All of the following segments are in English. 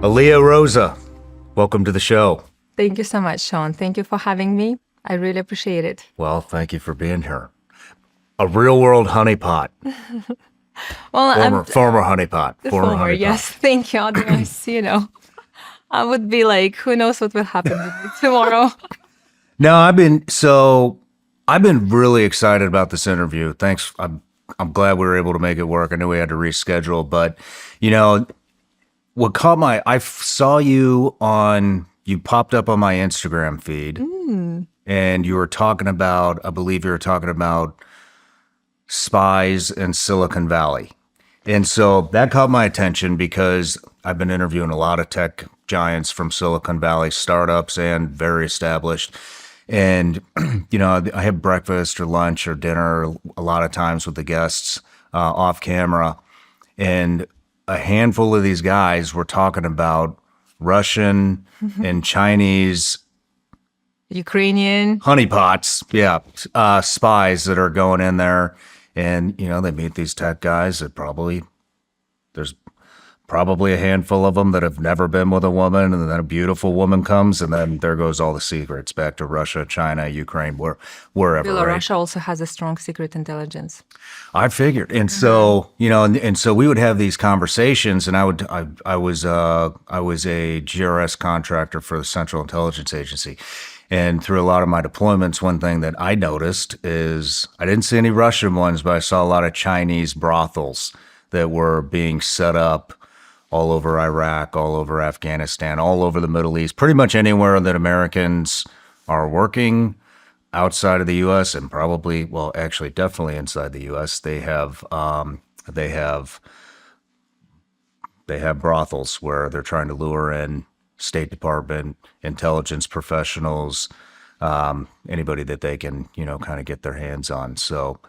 Aliia Roza, welcome to the show. Thank you so much, Shawn. Thank you for having me. I really appreciate it. Well, thank you for being here. A real-world honeypot. Well, Former honeypot. former, honeypot. yes. Thank you. Otherwise, I would be like, who knows what will happen with me tomorrow. No, I've been really excited about this interview. Thanks. I'm glad we were able to make it work. I knew we had to reschedule, but what caught I saw you popped up on my Instagram feed, and you were talking about, I believe you were talking about spies in Silicon Valley. And so that caught my attention because I've been interviewing a lot of tech giants from Silicon Valley, startups and very established. And, I have breakfast or lunch or dinner a lot of times with the guests off camera. And a handful of these guys were talking about Russian and Chinese, Ukrainian honeypots, spies that are going in there, and they meet these tech guys that there's probably a handful of them that have never been with a woman, and then a beautiful woman comes, and then there goes all the secrets back to Russia, China, Ukraine, wherever. Well, right? Russia also has a strong secret intelligence. I figured, and so and so we would have these conversations, and I was a GRS contractor for the Central Intelligence Agency, and through a lot of my deployments, one thing that I noticed is I didn't see any Russian ones, but I saw a lot of Chinese brothels that were being set up all over Iraq, all over Afghanistan, all over the Middle East, pretty much anywhere that Americans are working outside of the U.S. and probably, well, actually, definitely inside the U.S. They have brothels where they're trying to lure in State Department, intelligence professionals, anybody that they can, kind of get their hands on. So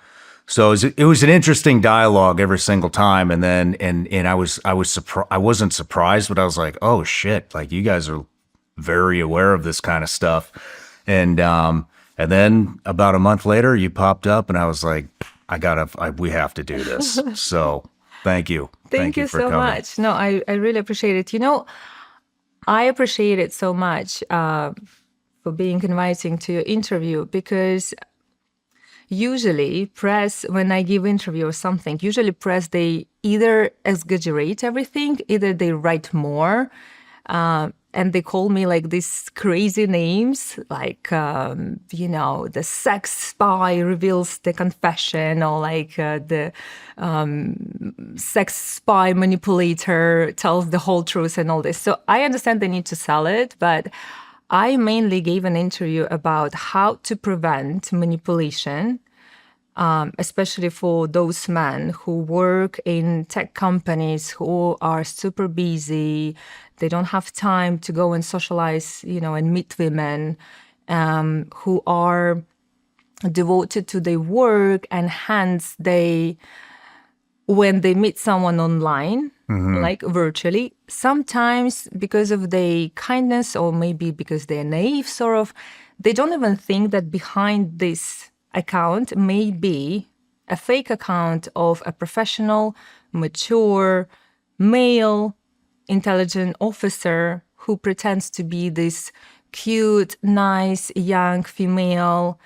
it was an interesting dialogue every single time, and then I was surprised. I wasn't surprised, but I was like, oh shit! Like, you guys are very aware of this kind of stuff, and then about a month later, you popped up, and I was like, we have to do this. So thank you. Thank you for so coming. much. No, I really appreciate it. I appreciate it so much for being inviting to your interview, because usually press, when I give interview or something, usually press, they either exaggerate everything, either they write more, and they call me like these crazy names, like, the sex spy reveals the confession, or like the sex spy manipulator tells the whole truth and all this. So I understand they need to sell it, but I mainly gave an interview about how to prevent manipulation, especially for those men who work in tech companies who are super busy. They don't have time to go and socialize, and meet women, who are devoted to their work, and hence when they meet someone online, like virtually, sometimes because of their kindness, or maybe because they're naive, sort of, they don't even think that behind this account may be a fake account of a professional, mature, male, intelligent officer who pretends to be this cute, nice, young female,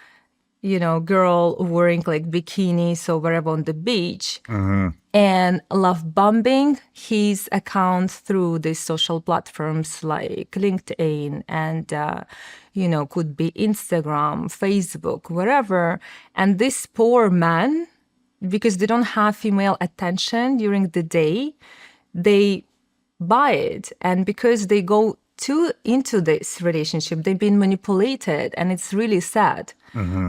girl wearing like bikinis or wherever on the beach, and love bombing his account through these social platforms like LinkedIn and, could be Instagram, Facebook, wherever. And this poor man, because they don't have female attention during the day, they buy it. And because they go too into this relationship, they've been manipulated, and it's really sad.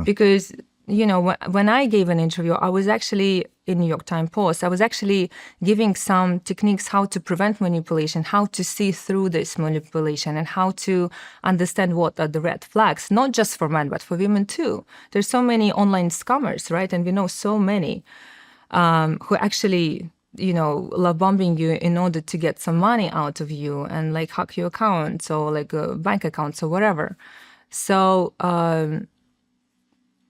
Because, when I gave an interview, I was actually in New York Times Post, I was actually giving some techniques how to prevent manipulation, how to see through this manipulation, and how to understand what are the red flags, not just for men, but for women too. There's so many online scammers, right? And we know so many who actually, love bombing you in order to get some money out of you and like hack your accounts or like bank accounts or whatever. So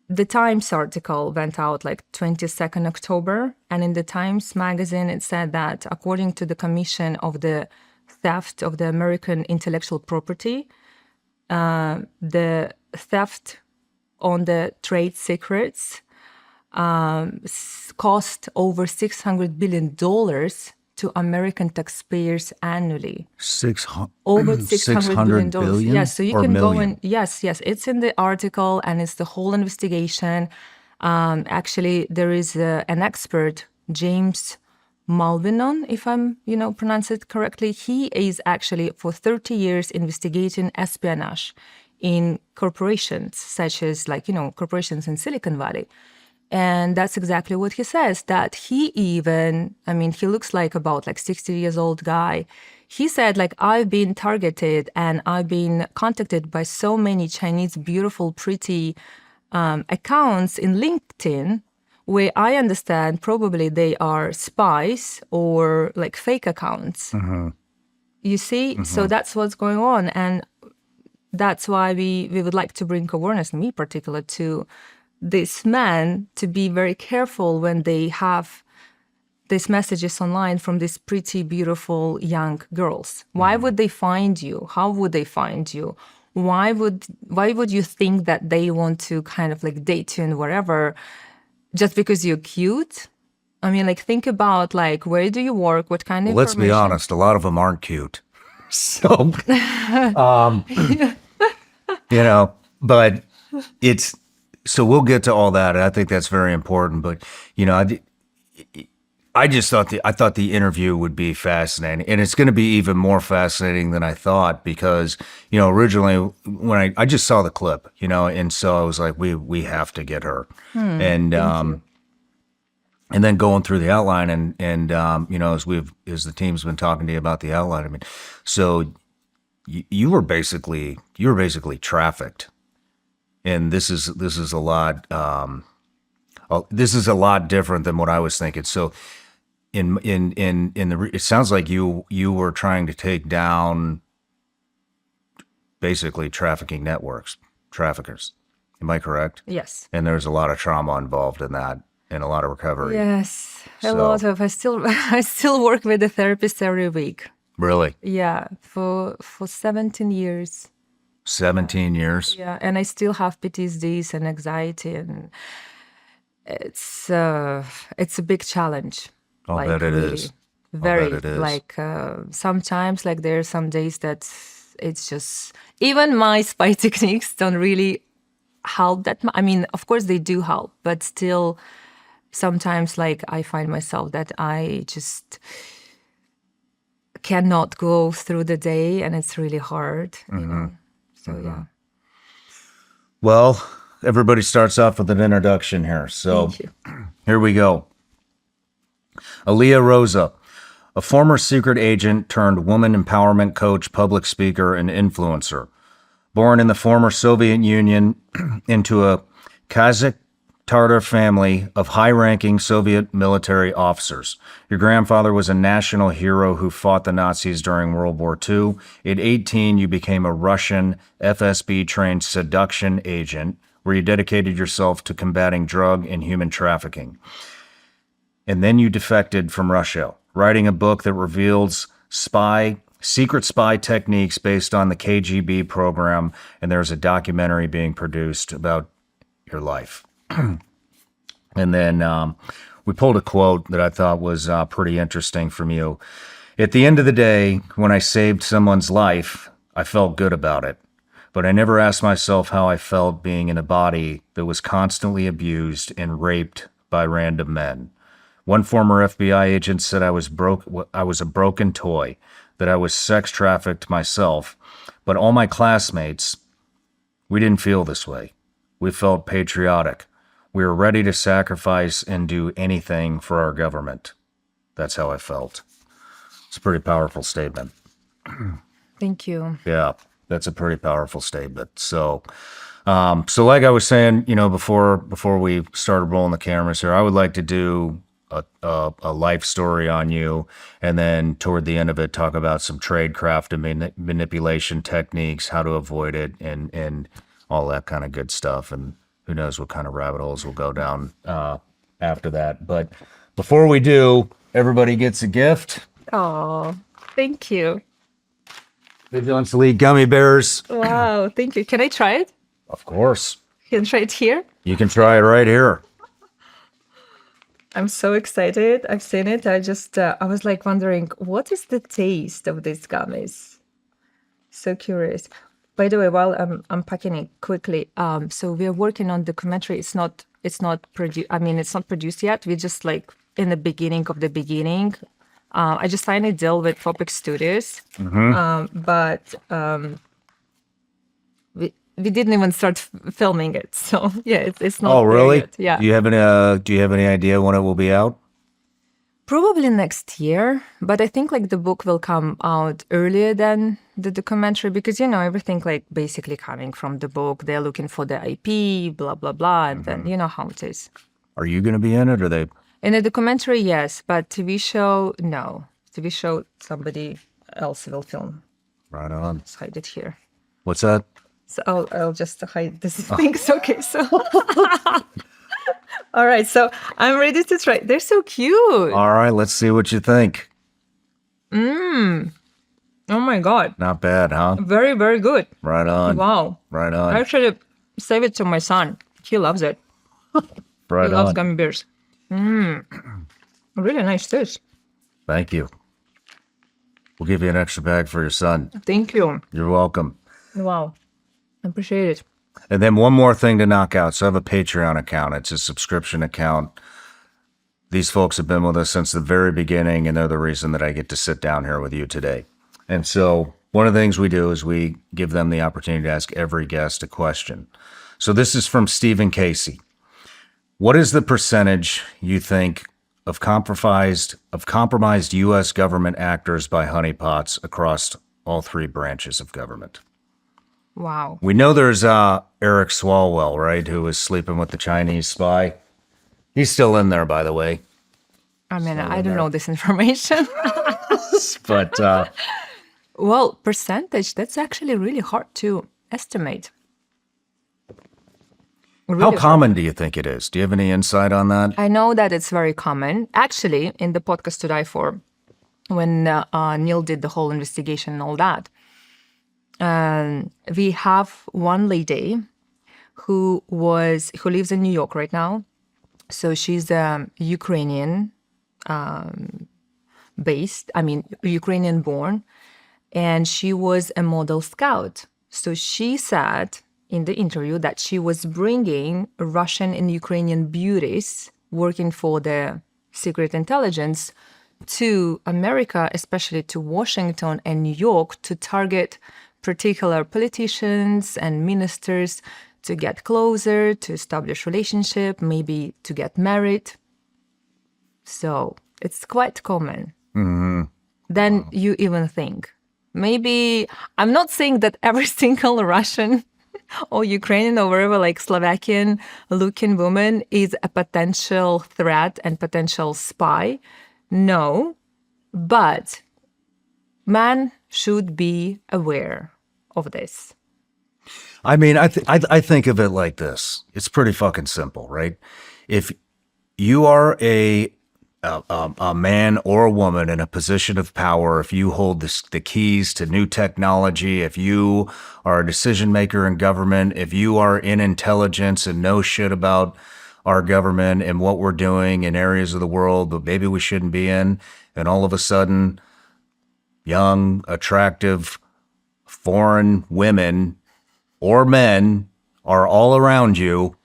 the Times article went out like 22nd October, and in the Times magazine it said that according to the Commission of the theft of the American intellectual property, the theft on the trade secrets, cost over $600 billion to American taxpayers annually. Over $600 billion. Yes, so you can go and yes, it's in the article and it's the whole investigation. Actually, there is an expert, James Malvinon, if I'm, pronounce it correctly. He is actually for 30 years investigating espionage in corporations, such as corporations in Silicon Valley. And that's exactly what he says, that he looks like about 60 years old guy. He said, I've been targeted and I've been contacted by so many Chinese beautiful, pretty accounts in LinkedIn, where I understand probably they are spies or fake accounts. Mm-hmm. You see? Mm-hmm. So that's what's going on. And that's why we would like to bring awareness, me particular, to this man to be very careful when they have these messages online from these pretty, beautiful young girls. Why would they find you? How would they find you? Why would you think that they want to kind of date you and whatever, just because you're cute? Think about where do you work? What kind of Let's be honest, a lot of them aren't cute. So, but so we'll get to all that. I think that's very important. But, I just thought the interview would be fascinating, and it's going to be even more fascinating than I thought because, originally when I just saw the clip, and so I was like, we have to get her. And then going through the outline and as the team's been talking to you about the outline, so you were basically trafficked. And this is a lot different than what I was thinking. So it sounds like you were trying to take down basically trafficking networks, traffickers. Am I correct? Yes. And there's a lot of trauma involved in that and a lot of recovery. Yes. A lot of I still work with a therapist every week. Really? Yeah, for 17 years. 17 years? Yeah, and I still have PTSDs and anxiety, and it's a big challenge. I'll bet it is. Very. Sometimes there are some days that it's just, even my spy techniques don't really help that much. Of course they do help, but still sometimes I find myself that I just cannot go through the day and it's really hard, So, yeah. Well, everybody starts off with an introduction here. So here we go. Aliia Roza, a former secret agent turned woman empowerment coach, public speaker, and influencer. Born in the former Soviet Union into a Kazakh-Tatar family of high-ranking Soviet military officers. Your grandfather was a national hero who fought the Nazis during World War II. At 18, you became a Russian FSB-trained seduction agent, where you dedicated yourself to combating drug and human trafficking. And then you defected from Russia, writing a book that reveals secret spy techniques based on the KGB program, and there's a documentary being produced about your life. And then we pulled a quote that I thought was pretty interesting from you. At the end of the day, when I saved someone's life, I felt good about it. But I never asked myself how I felt being in a body that was constantly abused and raped by random men. One former FBI agent said I was a broken toy, that I was sex trafficked myself. But all my classmates, we didn't feel this way. We felt patriotic. We were ready to sacrifice and do anything for our government. That's how I felt. It's a pretty powerful statement. Thank you. Yeah, that's a pretty powerful statement. So like I was saying, before we started rolling the cameras here, I would like to do a life story on you, and then toward the end of it, talk about some tradecraft and manipulation techniques, how to avoid it, and all that kind of good stuff. And who knows what kind of rabbit holes we'll go down after that. But before we do, everybody gets a gift. Oh, thank you. Vigilance Elite gummy bears. Wow, thank you. Can I try it? Of course. Can I try it here? You can try it right here. I'm so excited. I've seen it. I was like wondering, what is the taste of these gummies? So curious. By the way, while I'm unpacking it quickly, so we're working on documentary. It's not produced. I mean, it's not produced yet. We're just like in the beginning of the beginning. I just signed a deal with Topic Studios, but we didn't even start filming it. So yeah, it's not. Oh, really? There yet. Yeah. Do you have any idea when it will be out? Probably next year, but I think like the book will come out earlier than the documentary because, you know, everything like basically coming from the book. They're looking for the IP, blah, blah, blah. And then you know how it is. Are you going to be in it or they? In a documentary, yes, but TV show, no. TV show, somebody else will film. Right on. Let's hide it here. What's that? So I'll just hide this things. Okay, so. All right, so I'm ready to try. They're so cute. All right, let's see what you think. Oh my God. Not bad, huh? Very, very good. Right on. Wow. Right I on. actually save it to my son. He loves it. Right He loves on. gummy bears. Really nice taste. Thank you. We'll give you an extra bag for your son. Thank you. You're welcome. Wow. I appreciate it. And then one more thing to knock out. So I have a Patreon account. It's a subscription account. These folks have been with us since the very beginning, and they're the reason that I get to sit down here with you today. And so one of the things we do is we give them the opportunity to ask every guest a question. So this is from Stephen Casey. What is the percentage you think of compromised U.S. government actors by honeypots across all three branches of government? Wow. We know there's Eric Swalwell, right, who was sleeping with the Chinese spy. He's still in there, by the way. I mean, I don't know this information. But Well, percentage, that's actually really hard to estimate. Really how hard. common do you think it is? Do you have any insight on that? I know that it's very common. Actually, in the podcast To Die For, when Neil did the whole investigation and all that, we have one lady who lives in New York right now. So she's Ukrainian Ukrainian born, and she was a model scout. So she said in the interview that she was bringing Russian and Ukrainian beauties working for the secret intelligence to America, especially to Washington and New York, to target particular politicians and ministers to get closer, to establish relationship, maybe to get married. So it's quite common. Then you even think. Maybe, I'm not saying that every single Russian or Ukrainian or wherever, like Slovakian looking woman is a potential threat and potential spy. No, but man should be aware of this. I mean, I think of it like this. It's pretty fucking simple, right? If you are a man or a woman in a position of power, if you hold the keys to new technology, if you are a decision maker in government, if you are in intelligence and know shit about our government and what we're doing in areas of the world that maybe we shouldn't be in, and all of a sudden, young, attractive, foreign women or men are all around you,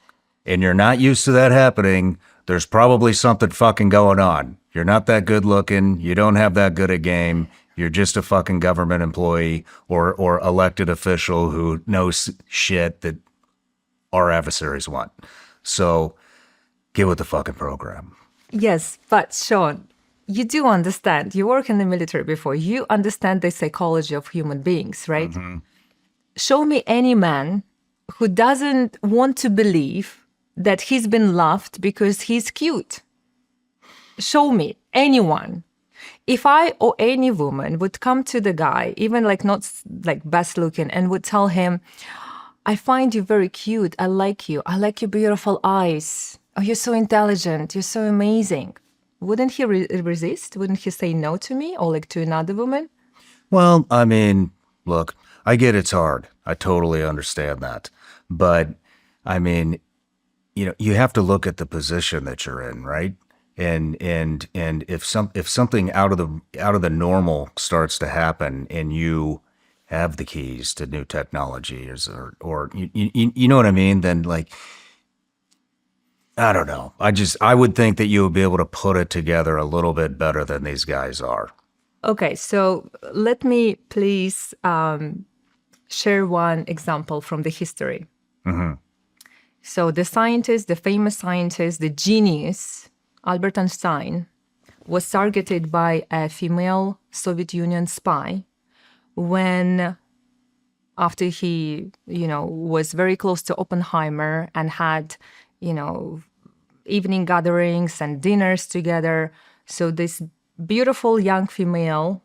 and you're not used to that happening, there's probably something fucking going on. You're not that good looking. You don't have that good a game. You're just a fucking government employee or elected official who knows shit that our adversaries want. So get with the fucking program. Yes, but Shawn, you do understand. You work in the military before. You understand the psychology of human beings, right? Mm-hmm. Show me any man who doesn't want to believe that he's been loved because he's cute. Show me anyone. If I or any woman would come to the guy, even like not like best looking, and would tell him, I find you very cute. I like you. I like your beautiful eyes. Oh, you're so intelligent. You're so amazing. Wouldn't he resist? Wouldn't he say no to me or like to another woman? Well, I mean, Look, I get it's hard. I totally understand that. But I mean, you have to look at the position that you're in, right? And if something out of the normal starts to happen and you have the keys to new technologies or you know what I mean, then like I don't know. I would think that you would be able to put it together a little bit better than these guys are. Okay, so let me please share one example from the history. So the famous scientist, the genius, Albert Einstein, was targeted by a female Soviet Union spy when, after he, was very close to Oppenheimer and had, evening gatherings and dinners together. So this beautiful young female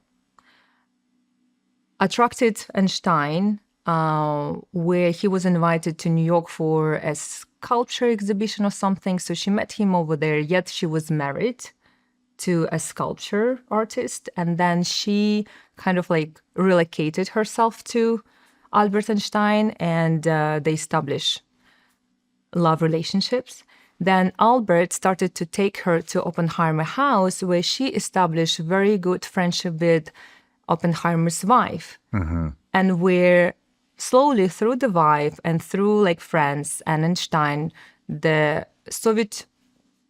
attracted Einstein, where he was invited to New York for a sculpture exhibition or something. So she met him over there, yet she was married to a sculpture artist. And then she kind of like relocated herself to Albert Einstein, and they established love relationships. Then Albert started to take her to Oppenheimer house, where she established very good friendship with Oppenheimer's wife. And where slowly through the wife and through like friends and Einstein, the Soviet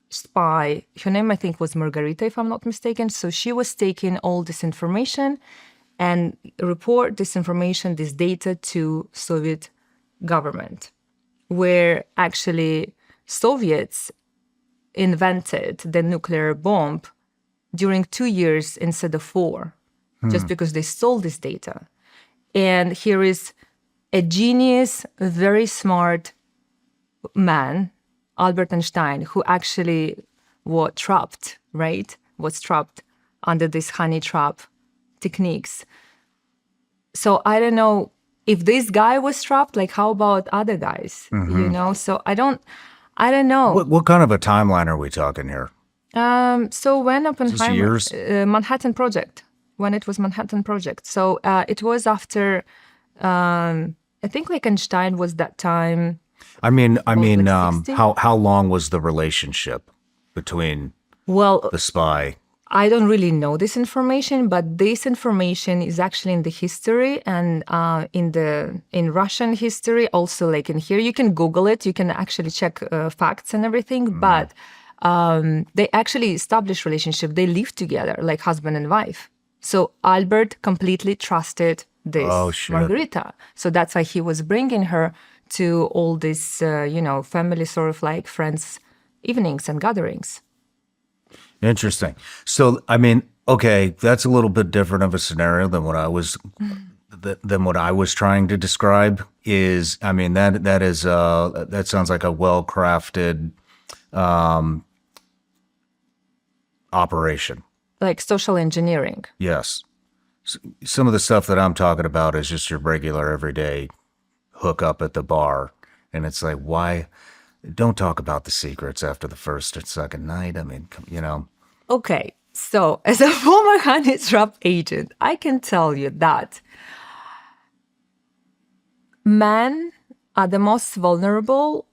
spy, her name I think was Margarita, if I'm not mistaken. So she was taking all this information and report this information, this data to Soviet government, where actually Soviets invented the nuclear bomb during 2 years instead of 4, just because they stole this data. And here is a genius, very smart man, Albert Einstein, who actually was trapped, right? Was trapped under these honey trap techniques. So I don't know if this guy was trapped, like how about other guys, So I don't know. What kind of a timeline are we talking here? So when Oppenheimer, years? Manhattan Project, when it was Manhattan Project. So it was after, I think like Einstein was that time. I mean, like 60? how long was the relationship between Well, the spy? I don't really know this information, but this information is actually in the history and in Russian history. Also, like in here, you can Google it. You can actually check facts and everything. But they actually established relationship. They lived together like husband and wife. So Albert completely trusted this Margarita. So that's why he was bringing her to all these, family sort of like friends evenings and gatherings. Interesting. So, I mean, okay, that's a little bit different of a scenario than what I was trying to describe. Is I mean that sounds like a well-crafted operation. Like social engineering. Yes. Some of the stuff that I'm talking about is just your regular everyday hook up at the bar, and it's like, why? Don't talk about the secrets after the first or second night. I mean, Okay, so as a former honey trap agent, I can tell you that men are the most vulnerable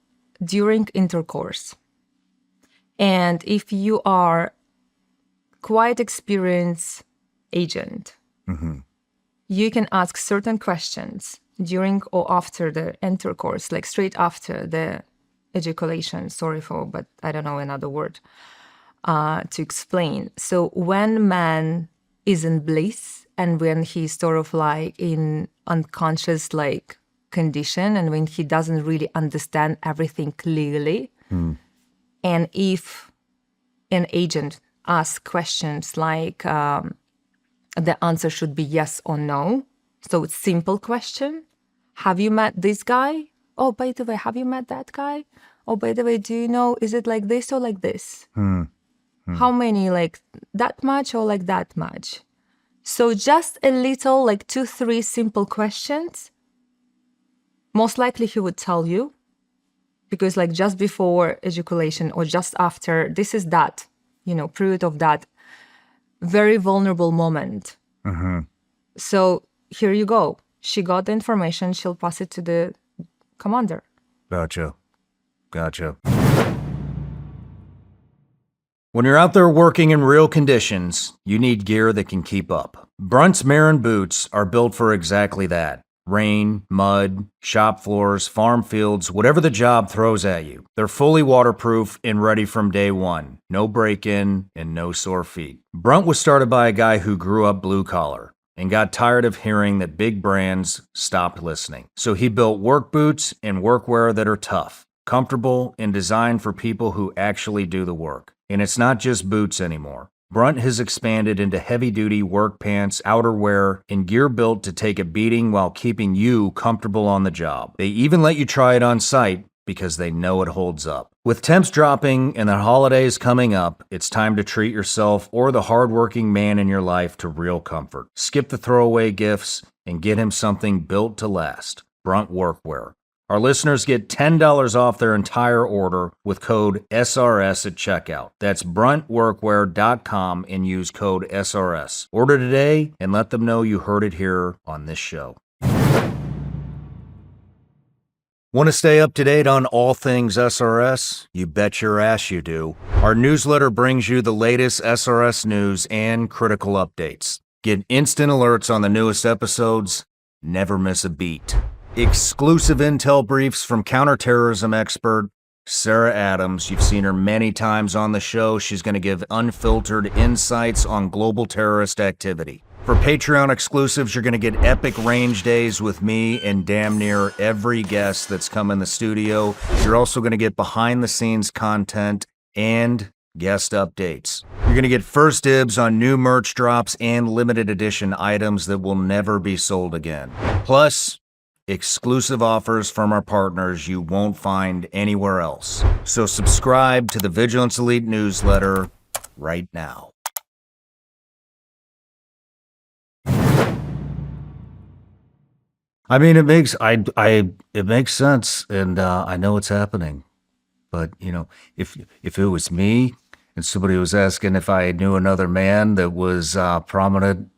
during intercourse. And if you are quite experienced agent, you can ask certain questions during or after the intercourse, like straight after the ejaculation. But I don't know another word to explain. So when man is in bliss and when he's sort of like in unconscious like condition and when he doesn't really understand everything clearly, and if an agent asks questions like the answer should be yes or no. So it's simple question. Have you met this guy? Oh, by the way, have you met that guy? Oh, by the way, do you know, is it like this or like this? How many, like that much or like that much? So just a little, like 2-3 simple questions. Most likely he would tell you, because like just before ejaculation or just after, this is that, period of that very vulnerable moment. So here you go. she got the information, she'll pass it to the commander. Gotcha. When you're out there working in real conditions, you need gear that can keep up. Brunt's Marin boots are built for exactly that. Rain, mud, shop floors, farm fields, whatever the job throws at you. They're fully waterproof and ready from day one. No break-in and no sore feet. Brunt was started by a guy who grew up blue collar and got tired of hearing that big brands stopped listening. So he built work boots and workwear that are tough, comfortable, and designed for people who actually do the work. And it's not just boots anymore. Brunt has expanded into heavy-duty work pants, outerwear, and gear built to take a beating while keeping you comfortable on the job. They even let you try it on site because they know it holds up. With temps dropping and the holidays coming up, it's time to treat yourself or the hardworking man in your life to real comfort. Skip the throwaway gifts and get him something built to last. Brunt Workwear. Our listeners get $10 off their entire order with code SRS at checkout. That's bruntworkwear.com and use code SRS. Order today and let them know you heard it here on this show. Want to stay up to date on all things SRS? You bet your ass you do. Our newsletter brings you the latest SRS news and critical updates. Get instant alerts on the newest episodes. Never miss a beat. Exclusive intel briefs from counterterrorism expert Sarah Adams. You've seen her many times on the show. She's going to give unfiltered insights on global terrorist activity. For Patreon exclusives, you're going to get epic range days with me and damn near every guest that's come in the studio. You're also going to get behind-the-scenes content and guest updates. You're going to get first dibs on new merch drops and limited edition items that will never be sold again. Plus, exclusive offers from our partners you won't find anywhere else. So subscribe to the Vigilance Elite newsletter right now. I mean, it makes it makes sense, and I know it's happening. But you know, if it was me and somebody was asking if I knew another man that was prominent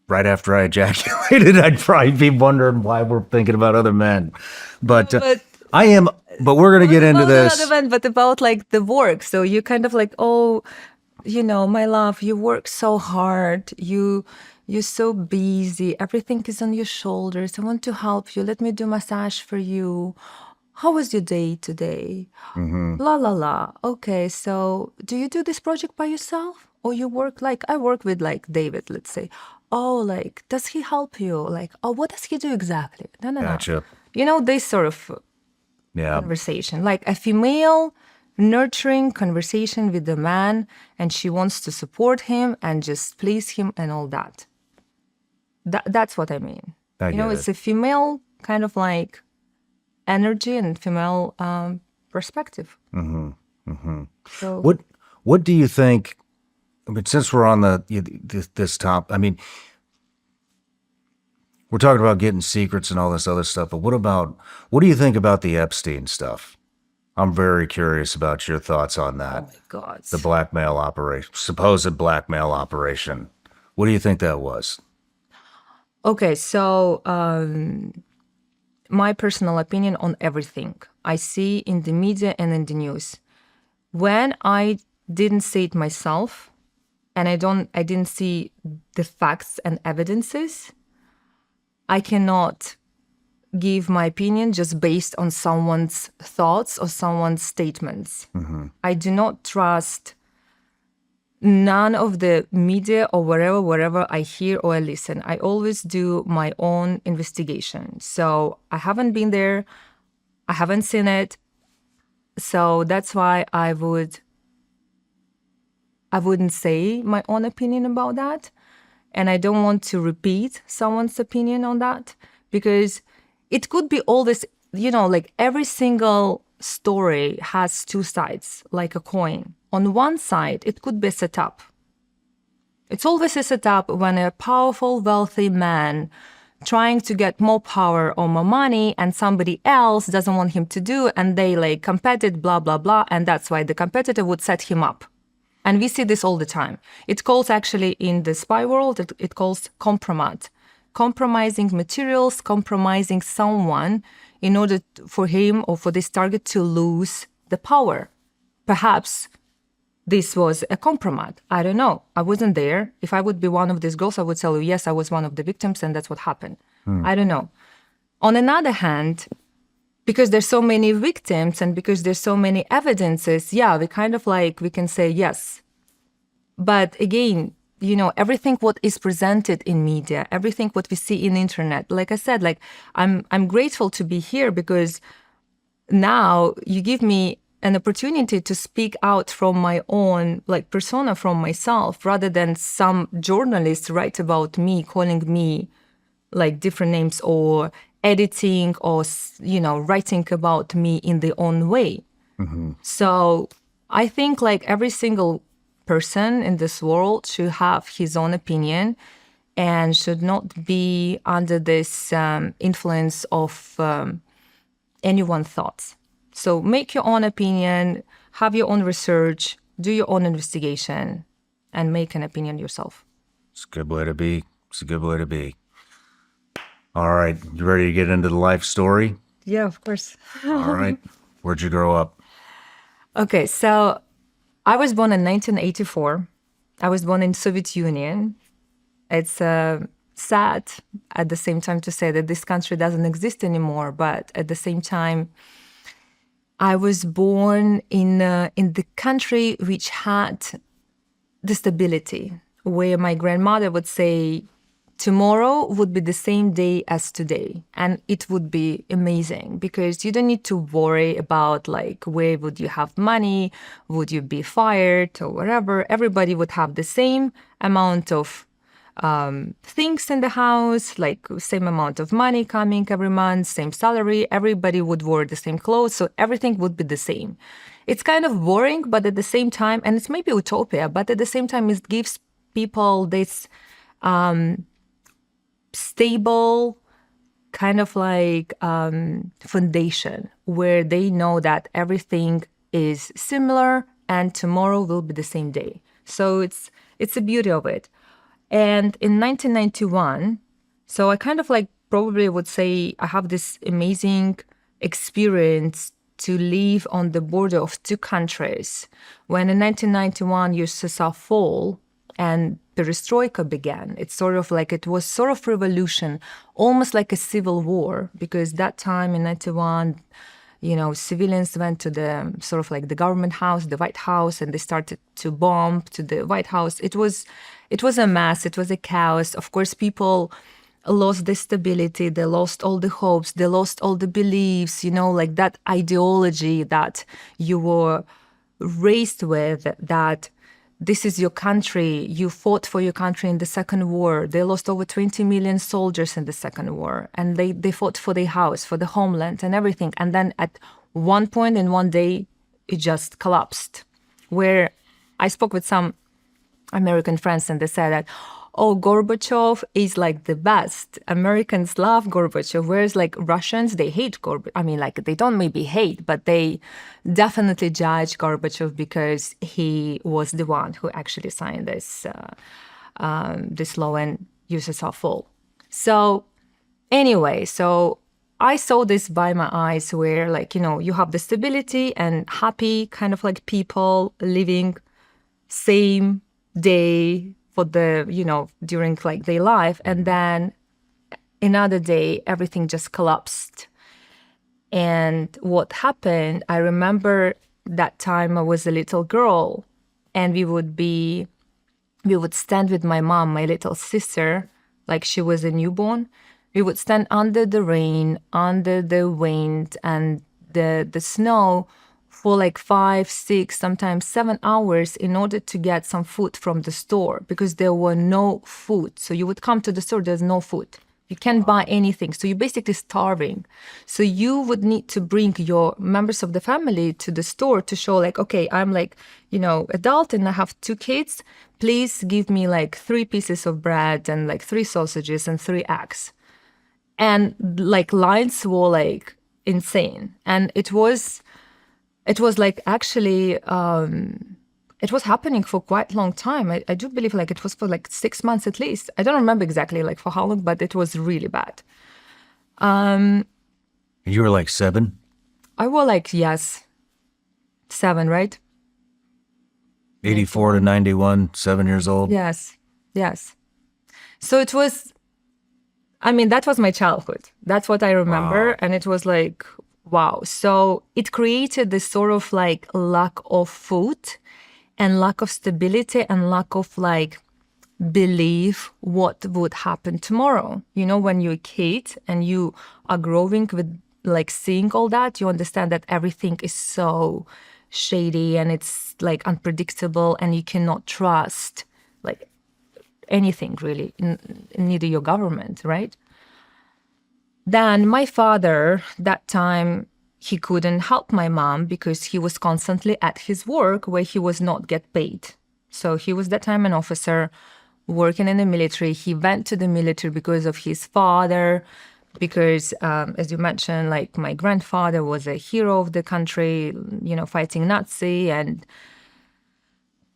right after I ejaculated, I'd probably be wondering why we're thinking about other men. But I am. But we're gonna get into this. Other men, but about like the work. So you kind of like, oh, you know, my love, you work so hard. You're so busy. Everything is on your shoulders. I want to help you. Let me do massage for you. How was your day today? La la la. Okay, so do you do this project by yourself? Or you work like, I work with like David, let's say. Oh, like, does he help you? Like, oh, what does he do exactly? No. Gotcha. You know, this sort of conversation. Like a female nurturing conversation with the man, and she wants to support him and just please him and all that. That's what I mean. It's a female kind of like energy and female perspective. So, what do you think? I mean, since we're on this top, I mean, we're talking about getting secrets and all this other stuff, but what do you think about the Epstein stuff? I'm very curious about your thoughts on that. oh my God. The blackmail operation, supposed blackmail operation. What do you think that was? Okay, so my personal opinion on everything I see in the media and in the news. When I didn't see it myself, and I didn't see the facts and evidences, I cannot give my opinion just based on someone's thoughts or someone's statements. I do not trust none of the media or wherever I hear or I listen. I always do my own investigation. So I haven't been there. I haven't seen it. So that's why I wouldn't say my own opinion about that. And I don't want to repeat someone's opinion on that, because it could be all this, like every single story has two sides, like a coin. On one side, it could be a setup. It's always a setup when a powerful, wealthy man trying to get more power or more money and somebody else doesn't want him to do, and they like competed, blah, blah, blah. And that's why the competitor would set him up. And we see this all the time. It calls actually in the spy world, it calls compromat. compromising materials, compromising someone in order for him or for this target to lose the power. Perhaps this was a compromise. I don't know. I wasn't there. If I would be one of these girls, I would tell you, yes, I was one of the victims and that's what happened. I don't know. On another hand, because there's so many victims and because there's so many evidences, yeah, we kind of like, we can say yes. But again, you know, everything what is presented in media, everything what we see in internet, like I said, like I'm grateful to be here because now you give me an opportunity to speak out from my own like persona, from myself, rather than some journalists write about me, calling me like different names or editing or, you know, writing about me in their own way. So I think like every single person in this world should have his own opinion and should not be under this influence of anyone's thoughts. So make your own opinion, have your own research, do your own investigation, and make an opinion yourself. It's a good way to be. It's a good way to be. All right. You ready to get into the life story? Yeah, of course. All right. Where'd you grow up? Okay, so I was born in 1984. I was born in Soviet Union. It's sad at the same time to say that this country doesn't exist anymore, but at the same time, I was born in the country which had the stability, where my grandmother would say, tomorrow would be the same day as today. And it would be amazing because you don't need to worry about like, where would you have money? Would you be fired or whatever? Everybody would have the same amount of things in the house, like same amount of money coming every month, same salary. Everybody would wear the same clothes. So everything would be the same. It's kind of boring, but at the same time, and it's maybe utopia, but at the same time, it gives people this stable kind of like foundation where they know that everything is similar and tomorrow will be the same day. So it's the beauty of it. And in 1991, so I kind of like probably would say I have this amazing experience to live on the border of two countries. When in 1991 USSR fall and perestroika began, it's sort of like it was sort of revolution, almost like a civil war, because that time in 91, you know, civilians went to the sort of like the government house, the White House, and they started to bomb to the White House. It was a mess. It was a chaos. Of course, people lost the stability. They lost all the hopes. They lost all the beliefs, you know, like that ideology that you were raised with, that this is your country. You fought for your country in the Second War. They lost over 20 million soldiers in the Second War. And they fought for their house, for the homeland and everything. And then at one point in one day, it just collapsed. Where I spoke with some American friends and they said that, oh, Gorbachev is like the best. Americans love Gorbachev, whereas like Russians, they hate Gorbachev. I mean, like they don't maybe hate, but they definitely judge Gorbachev because he was the one who actually signed this law and USSR fall. So anyway, so I saw this by my eyes where like, you know, you have the stability and happy kind of like people living same day for the, you know, during like their life. And then another day, everything just collapsed. And what happened, I remember that time I was a little girl and we would stand with my mom, my little sister, like she was a newborn. We would stand under the rain, under the wind and the snow for like 5, 6, sometimes 7 hours in order to get some food from the store because there were no food. So you would come to the store, there's no food. You can't buy anything. So you're basically starving. So you would need to bring your members of the family to the store to show like, okay, I'm like, you know, adult and I have 2 kids. Please give me like 3 pieces of bread and like 3 sausages and 3 eggs. And like lines were like insane. And it was like actually it was happening for quite a long time. I do believe like it was for like 6 months at least. I don't remember exactly like for how long, but it was really bad. You were like 7? I was like, yes, 7, right? 84 to 91, 7 years old? Yes, yes. So it was, I mean, that was my childhood. That's what I remember. Wow. And it was like, wow. So it created this sort of like lack of food and lack of stability and lack of like belief what would happen tomorrow. You know, when you're a kid and you are growing with like seeing all that, you understand that everything is so shady and it's like unpredictable and you cannot trust like anything really, neither your government, right? Then my father, that time, he couldn't help my mom because he was constantly at his work where he was not get paid. So he was that time an officer working in the military. He went to the military because of his father, because as you mentioned, like my grandfather was a hero of the country, you know, fighting Nazi. And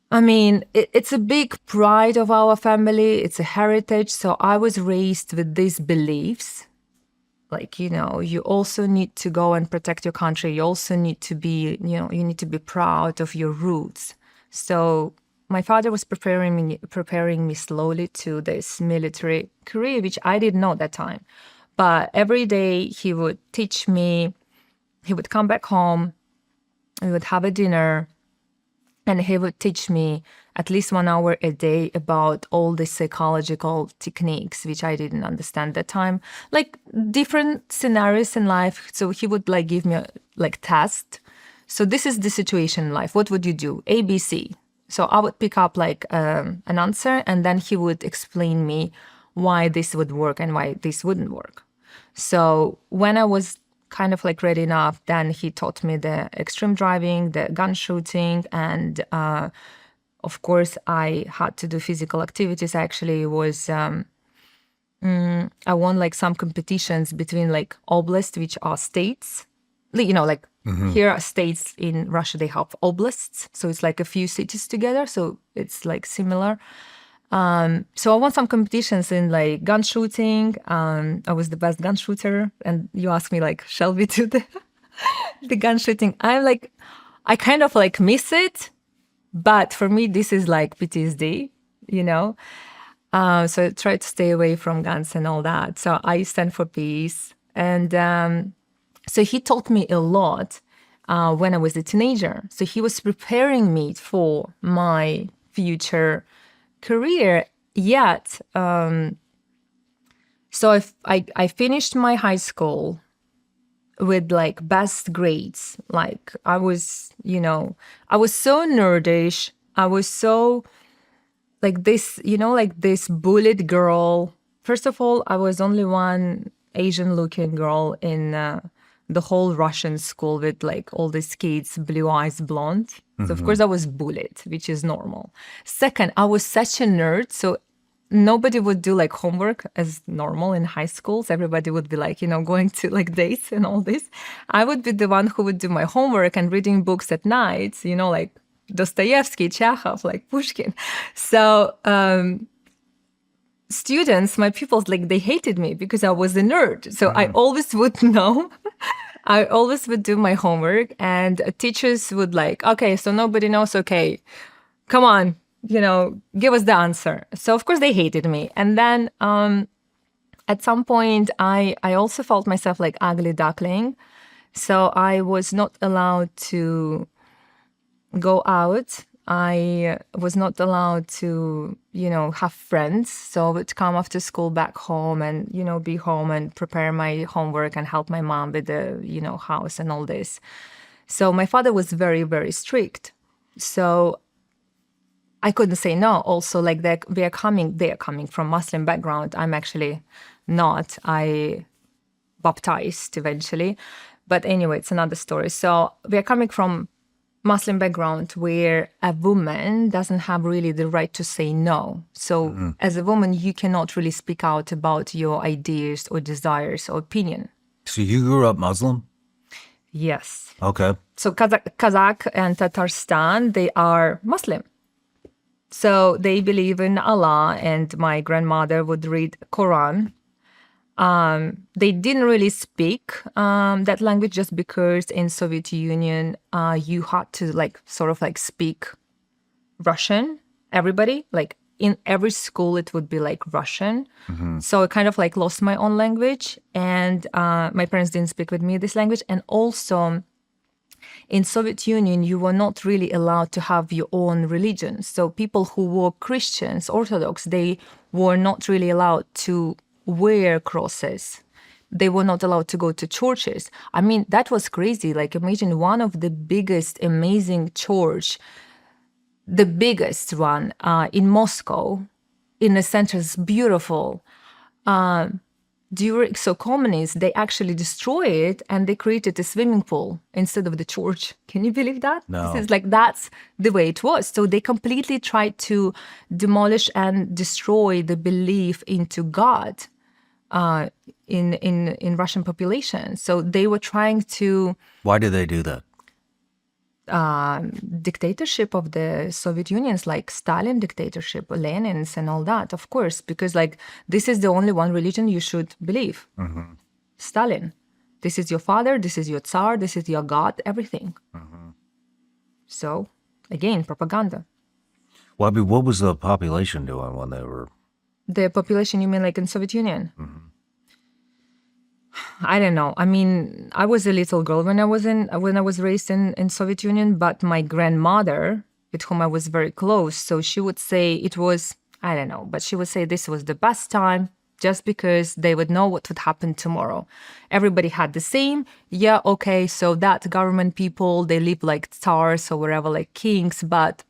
I mean, it's a big pride of our family. It's a heritage. So I was raised with these beliefs. Like, you know, you also need to go and protect your country. You also need to be, you know, you need to be proud of your roots. So my father was preparing me slowly to this military career, which I didn't know at that time. But every day he would teach me, he would come back home, we would have a dinner, and he would teach me at least 1 hour a day about all the psychological techniques, which I didn't understand at that time, like different scenarios in life. So he would like give me a like test. So this is the situation in life. What would you do? A, B, C. So I would pick up like an answer, and then he would explain me why this would work and why this wouldn't work. So when I was kind of like ready enough, then he taught me the extreme driving, the gun shooting, and of course I had to do physical activities. Actually, was I won like some competitions between like oblasts, which are states. You know, like here are states in Russia, they have oblasts, so it's like a few cities together. So it's like similar. So I won some competitions in like gun shooting. I was the best gun shooter. And you asked me like, shall we do the gun shooting? I'm like, I kind of like miss it, but for me, this is like PTSD, you know? So I try to stay away from guns and all that. So I stand for peace. And so he taught me a lot when I was a teenager. So he was preparing me for my future career. Yet, so I finished my high school with like best grades. Like I was, you know, I was so nerdish. I was so like this, you know, like this bullied girl. First of all, I was only one Asian looking girl in the whole Russian school with like all these kids, blue eyes, blonde. So of course I was bullied, which is normal. Second, I was such a nerd. So nobody would do like homework as normal in high schools. Everybody would be like, you know, going to like dates and all this. I would be the one who would do my homework and reading books at night, you know, like Dostoevsky, Chekhov, like Pushkin. So students, my pupils, like they hated me because I was a nerd. So I always would know. I always would do my homework, and teachers would like, okay, so nobody knows, okay, come on, you know, give us the answer. So of course they hated me. And then at some point, I also felt myself like ugly duckling. So I was not allowed to go out. I was not allowed to, you know, have friends. So I would come after school back home and, you know, be home and prepare my homework and help my mom with the, you know, house and all this. So my father was very, very strict. So I couldn't say no. Also, like they are coming from Muslim background. I'm actually not. I baptized eventually. But anyway, it's another story. So we are coming from Muslim background where a woman doesn't have really the right to say no. So as a woman, you cannot really speak out about your ideas or desires or opinion. So you grew up Muslim? Yes. Okay. So Kazakh and Tatarstan, they are Muslim. So they believe in Allah, and my grandmother would read Quran. They didn't really speak that language just because in Soviet Union, you had to sort of speak Russian. Everybody, like in every school, it would be like Russian. So I kind of lost my own language, and my parents didn't speak with me this language. And also in Soviet Union, you were not really allowed to have your own religion. So people who were Christians, Orthodox, they were not really allowed to wear crosses. They were not allowed to go to churches. I mean, that was crazy. Like, imagine one of the biggest, amazing church, the biggest one in Moscow, in the center, is beautiful. So communists, they actually destroy it and they created a swimming pool instead of the church. Can you believe that? No. This is that's the way it was. So they completely tried to demolish and destroy the belief into God in Russian population. So they were trying to Why did they do that? dictatorship of the Soviet Unions, like Stalin dictatorship, Lenin's and all that, of course, because this is the only one religion you should believe. Stalin. This is your father, this is your Tsar, this is your God, everything. So, again, propaganda. Well, I mean, what was the population doing when they were... The population, you mean in Soviet Union? I don't know. I mean, I was a little girl when I was raised in Soviet Union, but my grandmother, with whom I was very close, so she would say it was, I don't know, but she would say this was the best time just because they would know what would happen tomorrow. Everybody had the same. Yeah, okay, so that government people, they live like tsars or whatever, like kings, but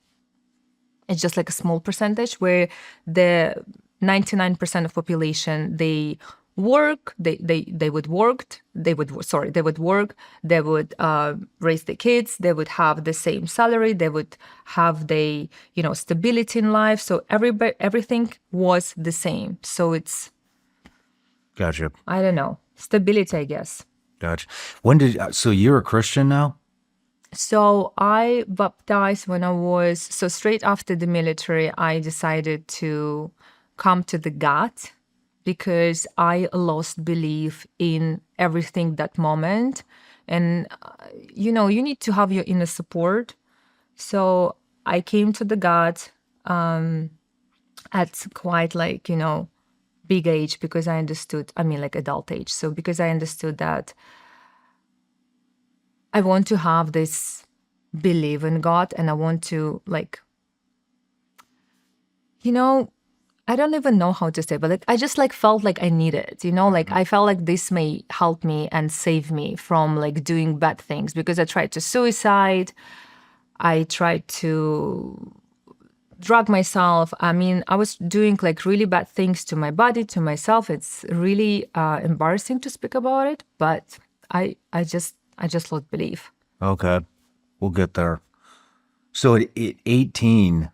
it's just a small percentage where the 99% of population, they work, they would work, they would work, they would raise the kids, they would have the same salary, they would have the stability in life. So everything was the same. So it's, Gotcha. I don't know, stability, I guess. Gotcha. So you're a Christian now? So I baptized so straight after the military, I decided to come to the God because I lost belief in everything that moment. And, you need to have your inner support. So I came to the God at quite big age because I understood, adult age. So because I understood that I want to have this belief in God and I want to I don't even know how to say, but I just felt I need it, I felt like this may help me and save me from doing bad things because I tried to suicide. I tried to drug myself. I mean, I was doing really bad things to my body, to myself. It's really embarrassing to speak about it, but I just lost belief. Okay. We'll get there. So at 18,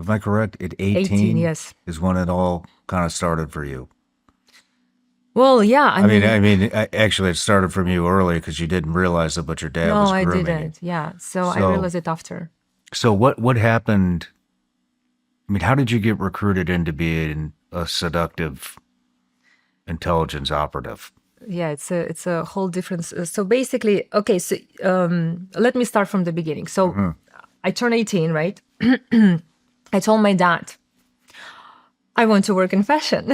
am I correct? At 18, yes, is when it all kind of started for you. Well, yeah. I mean, actually, it started from you early because you didn't realize it, but your dad was grooming you. No, I didn't. Yeah. So I realized it after. So what happened? I mean, how did you get recruited into being a seductive intelligence operative? Yeah, it's a whole different. So basically, okay. So let me start from the beginning. So I turned 18, right? I told my dad, I want to work in fashion.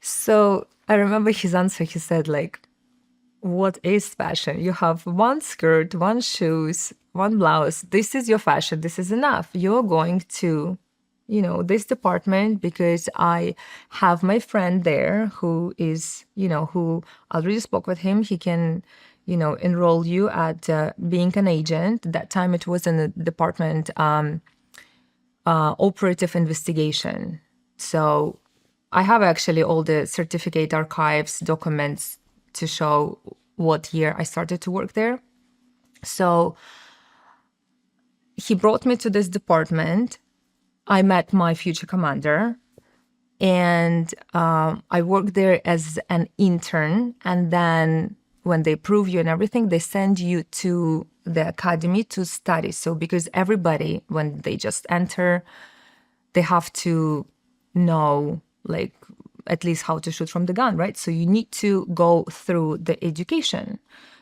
So I remember his answer. He said, what is fashion? You have one skirt, one shoes, one blouse. This is your fashion. This is enough. You're going to, this department because I have my friend there who is, who I already spoke with him. He can, enroll you at being an agent. That time it was in the department operative investigation. So I have actually all the certificate archives, documents to show what year I started to work there. So he brought me to this department. I met my future commander and I worked there as an intern. And then when they approve you and everything, they send you to the academy to study. So because everybody, when they just enter, they have to know like at least how to shoot from the gun, right? So you need to go through the education.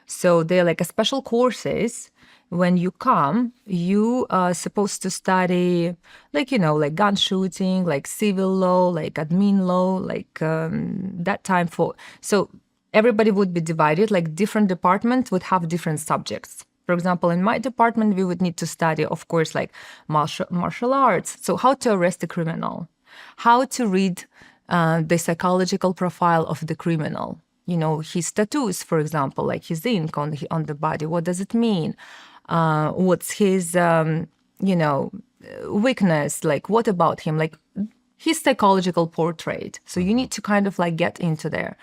So they're like a special courses. When you come, you are supposed to study like, like gun shooting, like civil law, like admin law, like that time for. So everybody would be divided, like different departments would have different subjects. For example, in my department, we would need to study, of course, like martial arts. So how to arrest a criminal, how to read the psychological profile of the criminal. His tattoos, for example, like his ink on the body. What does it mean? What's his, weakness? Like, what about him? Like his psychological portrait. So you need to kind of like get into there.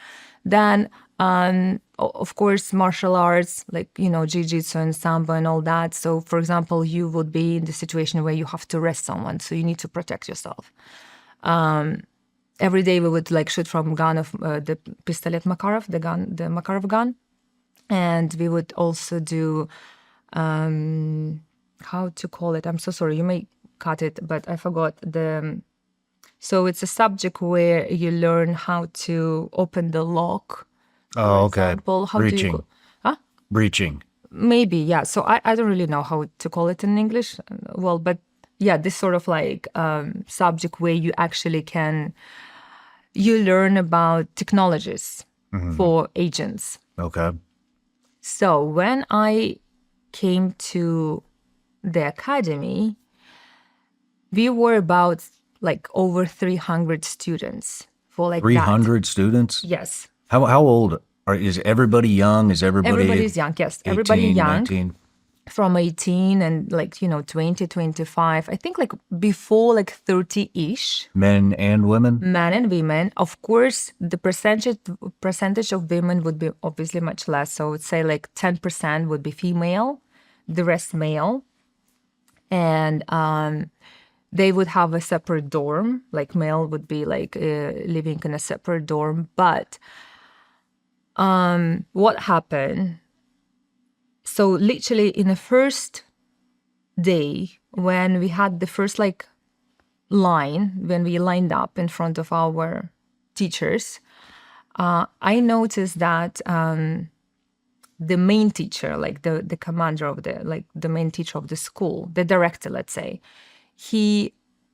Then, of course, martial arts, like, jiu-jitsu and sambo and all that. So, for example, you would be in the situation where you have to arrest someone. So you need to protect yourself. Every day we would like shoot from gun of the pistolet Makarov, the Makarov gun. And we would also do, how to call it? I'm so sorry, you may cut it, but I forgot so it's a subject where you learn how to open the lock. Oh, okay. Example, how Breaching. do you Huh? Breaching. Maybe, yeah. So I don't really know how to call it in English. Well, but yeah, this sort of like subject where you actually you learn about technologies for agents. Okay. So when I came to the academy, we were about like over 300 students for like 300 students? Yes. How old is everybody young? Is Everybody's young, yes. 18, Everybody young. 19? From 18 and like, 20, 25. I think like before like 30-ish. Men and women? Men and women. Of course, the percentage of women would be obviously much less. So I would say like 10% would be female, the rest male. And they would have a separate dorm. Like male would be like living in a separate dorm. But what happened? So literally in the first day when we had the first like line, when we lined up in front of our teachers, I noticed that the main teacher, like the commander of the main teacher of the school, the director, let's say, he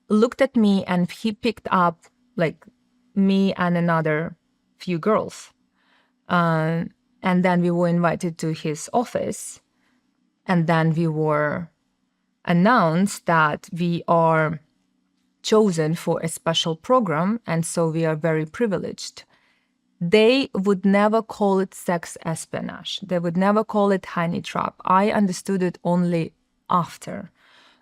looked at me and he picked up like me and another few girls. And then we were invited to his office. And then we were announced that we are chosen for a special program. And so we are very privileged. They would never call it sex espionage. They would never call it honey trap. I understood it only after.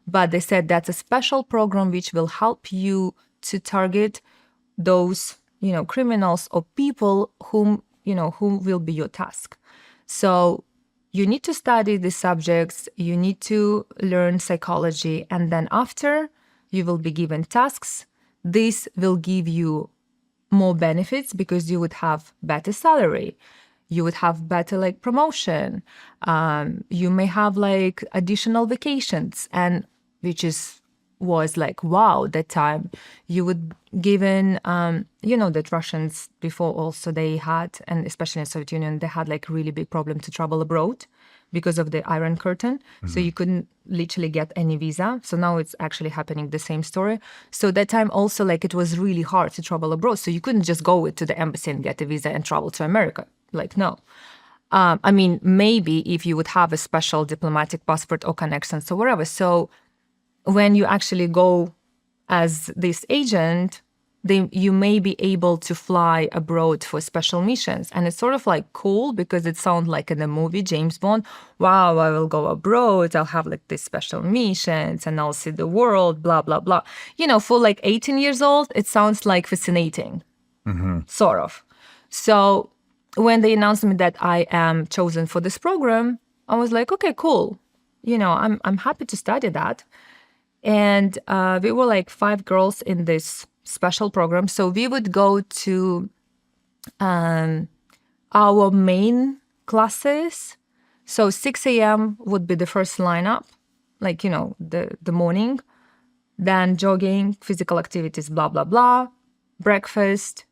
But they said that's a special program which will help you to target those, criminals or people whom will be your task. So you need to study the subjects, you need to learn psychology, and then after you will be given tasks. This will give you more benefits because you would have better salary. You would have better like promotion. You may have like additional vacations, and which was like, wow, that time you would given, that Russians before also they had, and especially in Soviet Union, they had like really big problem to travel abroad because of the Iron Curtain. So you couldn't literally get any visa. So now it's actually happening, the same story. So that time also like it was really hard to travel abroad. So you couldn't just go to the embassy and get a visa and travel to America. Like, no. Maybe if you would have a special diplomatic passport or connections or whatever. So when you actually go as this agent, you may be able to fly abroad for special missions. And it's sort of like cool because it sounds like in the movie James Bond, wow, I will go abroad, I'll have like these special missions and I'll see the world, blah, blah, blah. For like 18 years old, it sounds like fascinating, sort of. So when they announced me that I am chosen for this program, I was like, okay, cool. I'm happy to study that. And we were like 5 girls in this special program. So we would go to our main classes. So 6 a.m. would be the first lineup, like, the morning. Then jogging, physical activities, blah, blah, blah. Breakfast.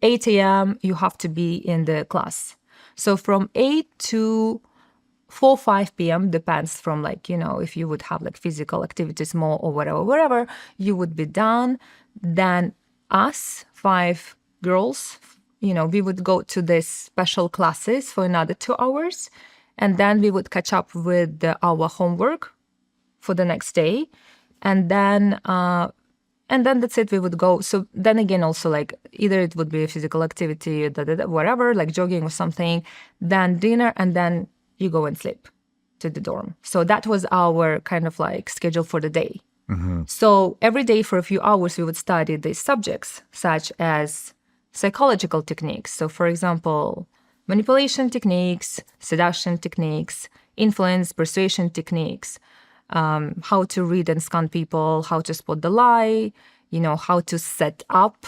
8 a.m., you have to be in the class. So from 8 to 4, 5 p.m., depends from if you would have physical activities more or whatever, you would be done. Then us, 5 girls, we would go to these special classes for another 2 hours. And then we would catch up with our homework for the next day. And then that's it, we would go. So then again, also either it would be a physical activity, whatever, jogging or something, then dinner, and then you go and sleep to the dorm. So that was our kind of schedule for the day. Mm-hmm. So every day for a few hours, we would study these subjects, such as psychological techniques. So for example, manipulation techniques, seduction techniques, influence, persuasion techniques, how to read and scan people, how to spot the lie, how to set up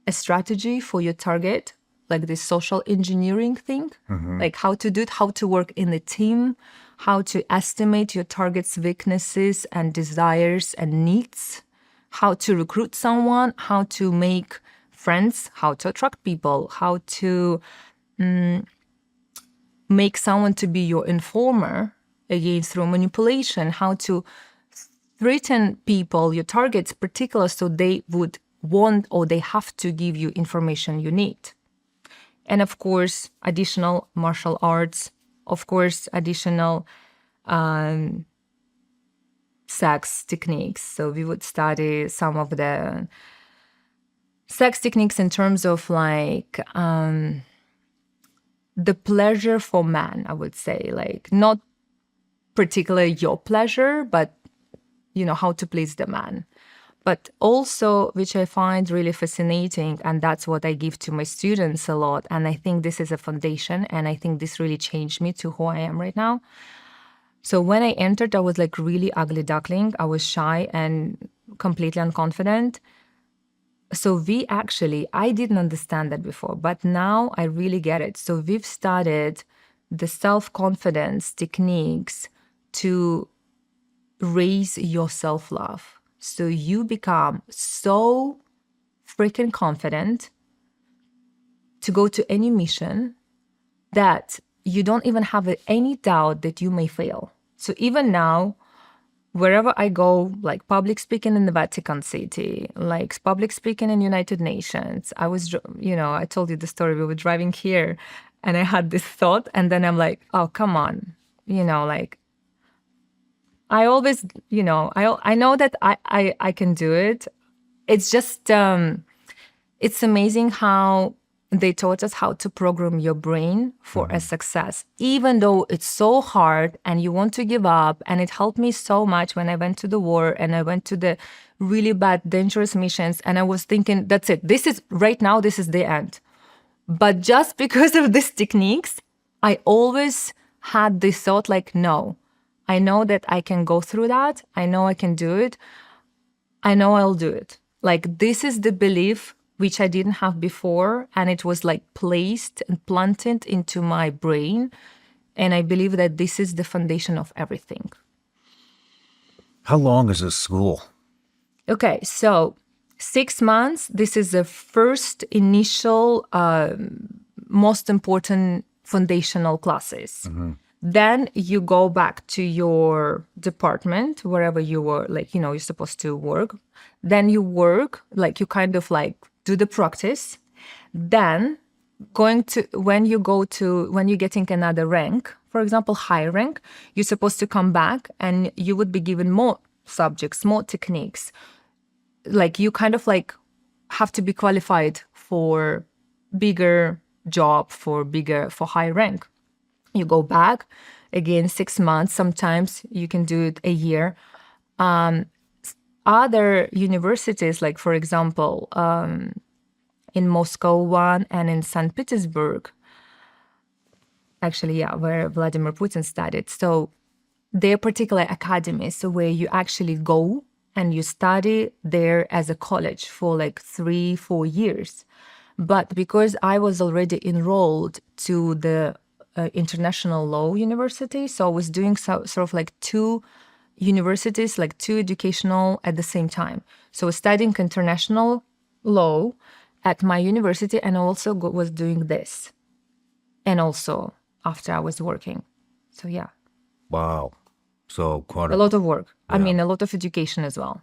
a strategy for your target, like this social engineering thing, how to do it, how to work in a team, how to estimate your target's weaknesses and desires and needs, how to recruit someone, how to make friends, how to attract people, how to make someone to be your informer, again, through manipulation, how to threaten people, your targets, particular, so they would want or they have to give you information you need. And of course, additional martial arts, of course, additional sex techniques. So we would study some of the sex techniques in terms of the pleasure for man, I would say, not particularly your pleasure, but how to please the man. But also, which I find really fascinating, and that's what I give to my students a lot, and I think this is a foundation, and I think this really changed me to who I am right now. So when I entered, I was really ugly duckling. I was shy and completely unconfident. So I didn't understand that before, but now I really get it. So we've studied the self-confidence techniques to raise your self-love. So you become so freaking confident to go to any mission that you don't even have any doubt that you may fail. So even now, wherever I go, public speaking in the Vatican City, public speaking in United Nations, I was, I told you the story, we were driving here and I had this thought and then I'm oh, come on, I always, I know that I can do it. It's just, it's amazing how they taught us how to program your brain for a success, even though it's so hard and you want to give up. And it helped me so much when I went to the war and I went to the really bad, dangerous missions. And I was thinking, that's it. This is the end. But just because of these techniques, I always had this thought no, I know that I can go through that. I know I can do it. I know I'll do it. This is the belief which I didn't have before. And it was placed and planted into my brain. And I believe that this is the foundation of everything. How long is this school? Okay, so 6 months. This is the first initial, most important foundational classes. Mm-hmm. Then you go back to your department, wherever you were, you're supposed to work. Then you work, you kind of do the practice. Then when you're getting another rank, for example, high rank, you're supposed to come back and you would be given more subjects, more techniques. You kind of have to be qualified for bigger job, for high rank. You go back, again, 6 months. Sometimes you can do it a year. Other universities, for example, in Moscow one and in St. Petersburg, actually, where Vladimir Putin studied. So they're particular academies where you actually go and you study there as a college for 3-4 years. But because I was already enrolled to the international law university. So I was doing sort of like two universities, like two educational at the same time. So I was studying international law at my university, and I also was doing this. And also after I was working. So yeah. Wow. So quite A lot of work. I Yeah. mean, a lot of education as well.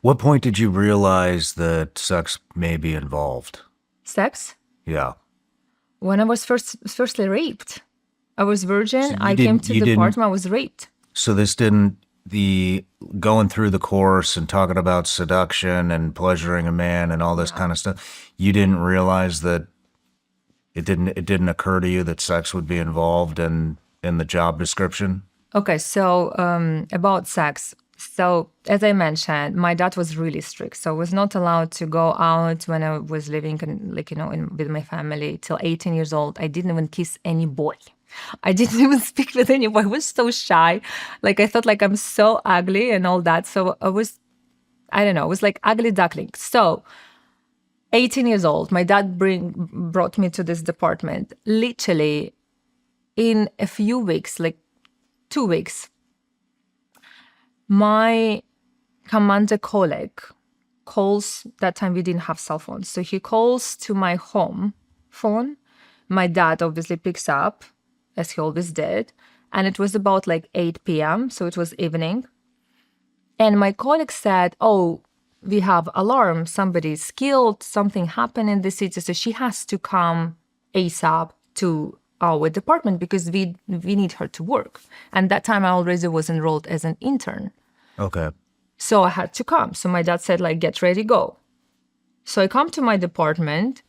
What point did you realize that sex may be involved? Sex? Yeah. When I was firstly raped. I was virgin. So you I came didn't- to you the didn't- department. I was raped. So this didn't the going through the course and talking about seduction and pleasuring a man and all this kind of stuff. You didn't realize that it didn't occur to you that sex would be involved in the job description. Okay, so about sex. So as I mentioned, my dad was really strict. So I was not allowed to go out when I was living with my family till 18 years old. I didn't even kiss any boy. I didn't even speak with anyone. I was so shy. Like I thought like I'm so ugly and all that. So I was like ugly duckling. So 18 years old, my dad brought me to this department. Literally in a few weeks, like 2 weeks, my commander colleague calls, that time we didn't have cell phones. So he calls to my home phone. My dad obviously picks up, as he always did. And it was about like 8 p.m. So it was evening. And my colleague said, oh, we have alarm. Somebody's killed. Something happened in the city. So she has to come ASAP to our department because we need her to work. And that time I already was enrolled as an intern. Okay. So I had to come. So my dad said, like, get ready, go. So I come to my department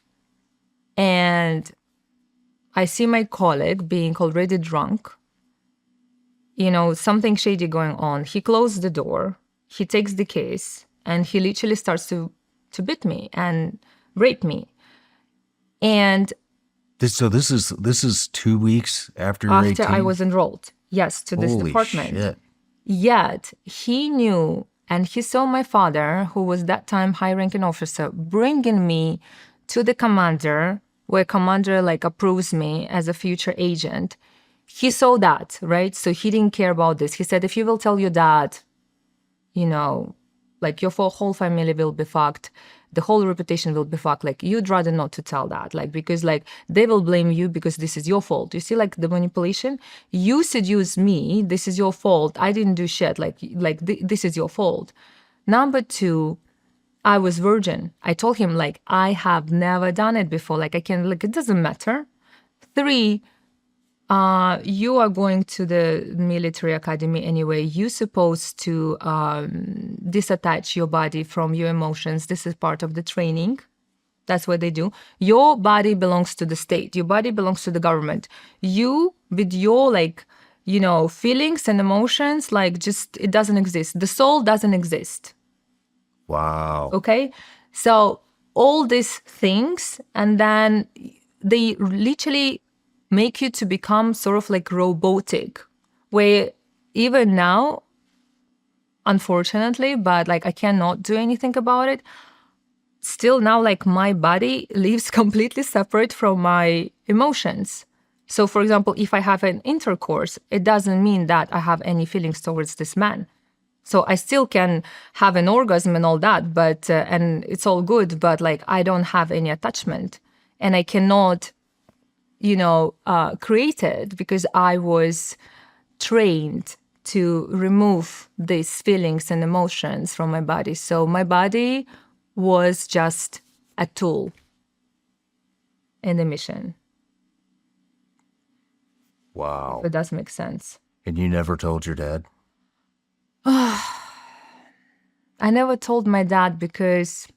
and I see my colleague being already drunk. You know, something shady going on. He closed the door. He takes the case and he literally starts to beat me and rape me. And This is 2 weeks after you're after 18? I was enrolled, yes, to this Holy department. shit. Yet he knew and he saw my father, who was that time high-ranking officer, bringing me to the commander, where commander like approves me as a future agent. He saw that, right? So he didn't care about this. He said, if you will tell your dad, you know, like your whole family will be fucked. The whole reputation will be fucked. Like you'd rather not to tell that, like, because like they will blame you because this is your fault. You see, like the manipulation, you seduced me. This is your fault. I didn't do shit. This is your fault. Number two, I was virgin. I told him like, I have never done it before. Like I can, like, it doesn't matter. Three, you are going to the military academy anyway. You're supposed to disattach your body from your emotions. This is part of the training. That's what they do. Your body belongs to the state. Your body belongs to the government. You, with your like, you know, feelings and emotions, like just, it doesn't exist. The soul doesn't exist. Wow. Okay? So all these things, and then they literally make you to become sort of like robotic, where even now, unfortunately, but like I cannot do anything about it. Still now, like my body lives completely separate from my emotions. So for example, if I have an intercourse, it doesn't mean that I have any feelings towards this man. So I still can have an orgasm and all that, but, and it's all good, but like I don't have any attachment and I cannot, you know, created because I was trained to remove these feelings and emotions from my body. So my body was just a tool in the mission. Wow. If it does make sense. And you never told your dad? I never told my dad because,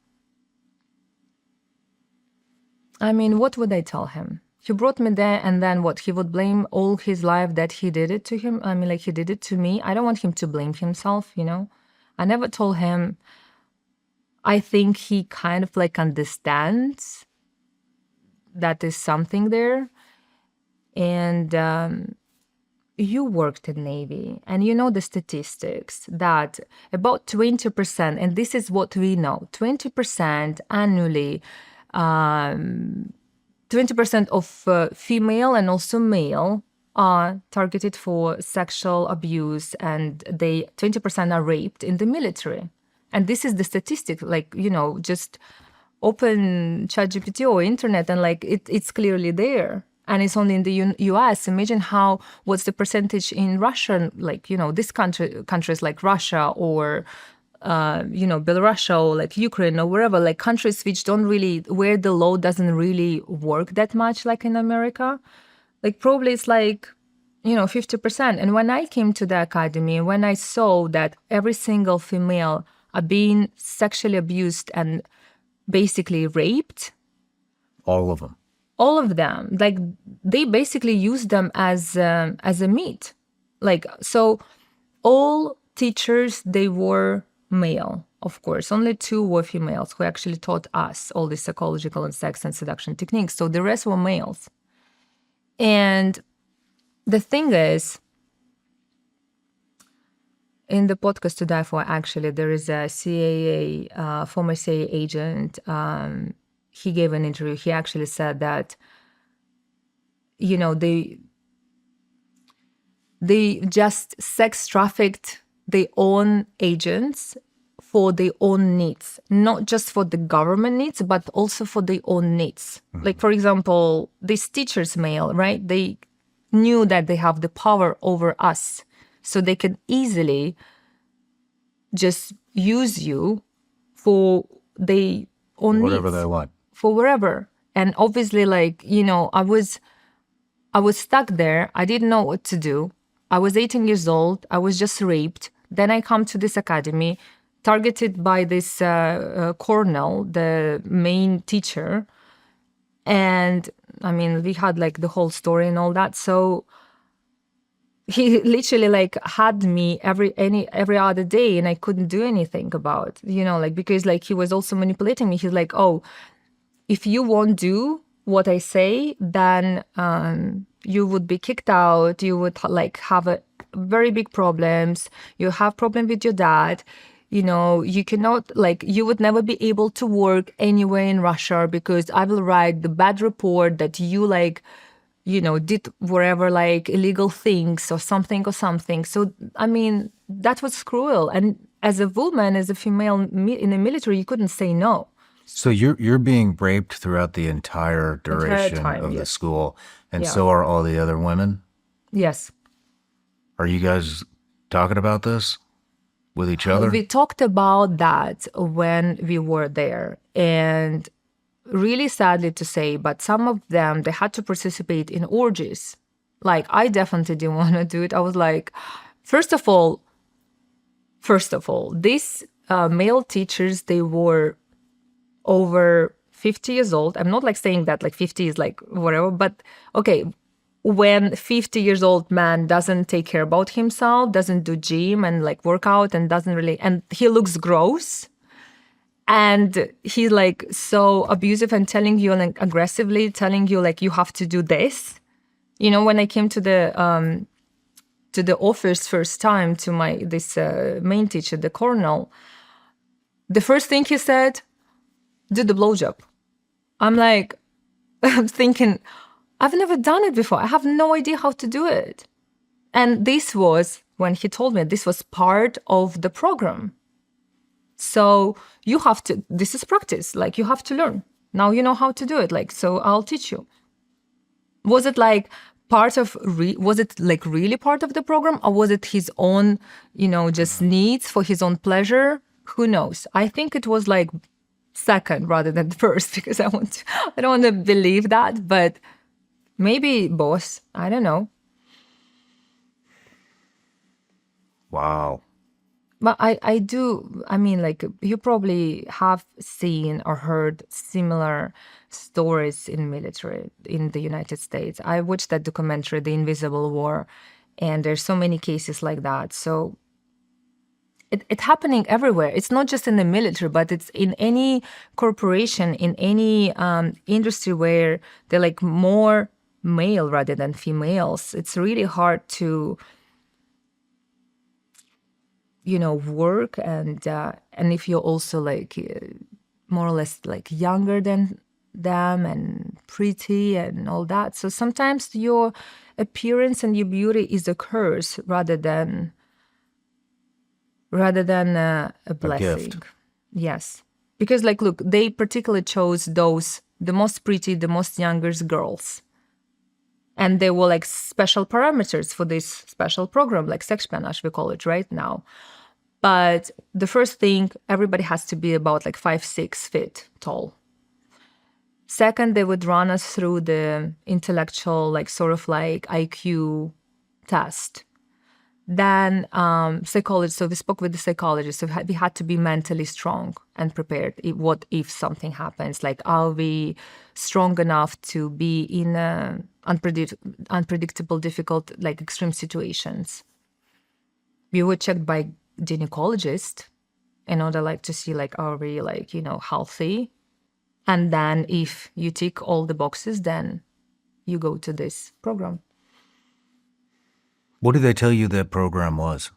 I mean, what would I tell him? He brought me there and then what? He would blame all his life that he did it to him. I mean, like he did it to me. I don't want him to blame himself, you know? I never told him. I think he kind of like understands that there's something there. And you worked in Navy and you know the statistics that about 20%, and this is what we know, 20% annually 20% of female and also male are targeted for sexual abuse, and 20% are raped in the military. And this is the statistic, like, just open ChatGPT or internet and like it's clearly there. And it's only in the US. Imagine what's the percentage in Russia, like, this countries like Russia or Belarus or like Ukraine or wherever, like countries which where the law doesn't really work that much like in America. Like probably it's like, 50%. And when I came to the academy, when I saw that every single female are being sexually abused and basically raped. All of them. All of them. Like they basically use them as a meat. Like, so all teachers, they were male, of course. Only 2 were females who actually taught us all these psychological and sex and seduction techniques. So the rest were males. And the thing is, in the podcast To Die For, actually, there is a former CIA agent. He gave an interview. He actually said that, they just sex trafficked their own agents for their own needs, not just for the government needs, but also for their own needs. Mm-hmm. Like, for example, this teacher's male, right? They knew that they have the power over us. So they can easily just use you for their own whatever needs. They want. For wherever. And obviously, like, I was stuck there. I didn't know what to do. I was 18 years old. I was just raped. Then I come to this academy, targeted by this colonel, the main teacher. And, I mean, we had, like, the whole story and all that. So he literally, like, had me every other day, and I couldn't do anything about, because, like, he was also manipulating me. He's like, oh, if you won't do what I say, then you would be kicked out. You would like have very big problems. You have problem with your dad. You cannot, like, you would never be able to work anywhere in Russia because I will write the bad report that you like, did whatever, like illegal things or something. So, I mean, that was cruel. And as a woman, as a female in the military, you couldn't say no. So you're being raped throughout the entire duration of the school, and so are all the other women? Yes. Are you guys talking about this with each other? We talked about that when we were there, and really sadly to say, but some of them, they had to participate in orgies. Like, I definitely didn't want to do it. I was like, first of all, these male teachers, they were over 50 years old. I'm not like saying that like 50 is like whatever, but okay, when 50 years old man doesn't take care about himself, doesn't do gym and like workout and and he looks gross and he's like so abusive and telling you like aggressively telling you like you have to do this. When I came to the office first time to this main teacher, the colonel, the first thing he said, do the blowjob. I'm like, I'm thinking, I've never done it before. I have no idea how to do it. And this was, when he told me, this was part of the program. So you have to, this is practice, like you have to learn. Now you know how to do it, like, so I'll teach you. Was it like was it like really part of the program, or was it his own, just needs for his own pleasure? Who knows? I think it was like second rather than first, because I don't want to believe that, but maybe both. I don't know. Wow. But I mean, like, you probably have seen or heard similar stories in military in the United States. I watched that documentary, The Invisible War, and there's so many cases like that. So it's happening everywhere. It's not just in the military, but it's in any corporation, in any industry where they're like more male rather than females. It's really hard to, work. And if you're also like more or less like younger than them and pretty and all that. So sometimes your appearance and your beauty is a curse rather than a blessing. gift. Yes. Because like, look, they particularly chose the most pretty, the most youngest girls. And there were like special parameters for this special program, like Sexpionage, we call it right now. But the first thing, everybody has to be about like 5'6" feet tall. Second, they would run us through the intellectual, like sort of like IQ test. Then psychology. So we spoke with the psychologist. So we had to be mentally strong and prepared. What if something happens? Like, are we strong enough to be in unpredictable, difficult, like extreme situations? We were checked by gynecologist in order, like, to see, like, are we, like, healthy? And then if you tick all the boxes, then you go to this program. What did they tell you that program was?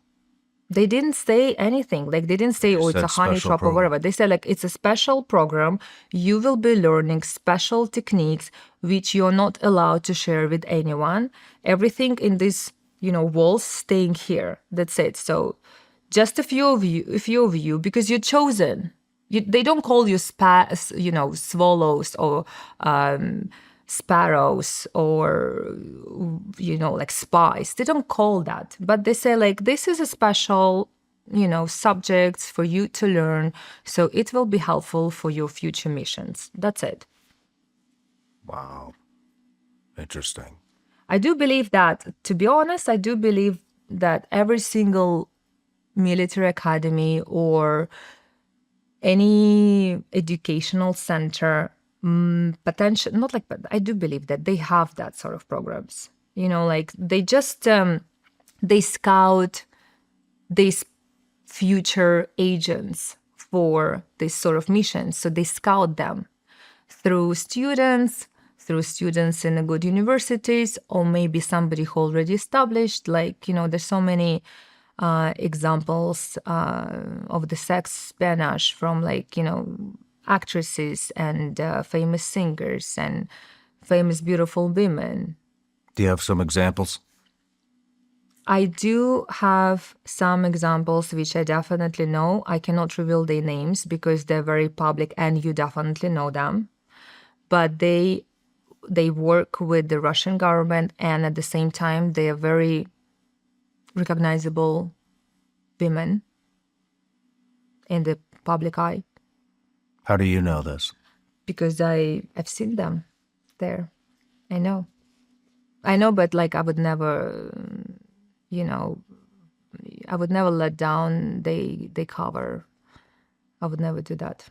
They didn't say anything. Like, they didn't say, oh, it's a honey trap or whatever. They said, like, it's a special program. You will be learning special techniques which you're not allowed to share with anyone. Everything in this, walls staying here. That's it. So just a few of you, because you're chosen. They don't call you swallows or sparrows or like spies. They don't call that, but they say, like, this is a special subjects for you to learn, so it will be helpful for your future missions. That's it. Wow. Interesting. I do believe that, to be honest, I do believe that every single military academy or any educational center, potential, not like, but I do believe that they have that sort of programs. Like, they just they scout these future agents for this sort of mission. So they scout them through students in a good universities, or maybe somebody who already established. Like, there's so many examples of the Sexpionage from, like, actresses and famous singers and famous beautiful women. Do you have some examples? I do have some examples which I definitely know. I cannot reveal their names because they're very public and you definitely know them. But they work with the Russian government, and at the same time, they are very recognizable women in the public eye. How do you know this? Because I've seen them there. I know, but like, I would never, I would never let down they cover. I would never do that.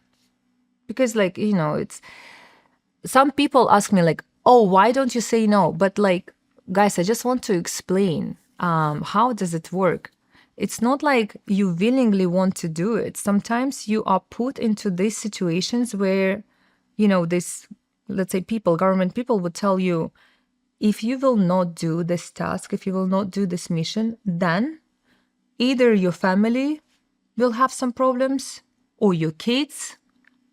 Because, like, it's, some people ask me, like, oh, why don't you say no? But, like, guys, I just want to explain how does it work. It's not like you willingly want to do it. Sometimes you are put into these situations where, this, let's say, government people would tell you, if you will not do this task, if you will not do this mission, then either your family will have some problems, or your kids,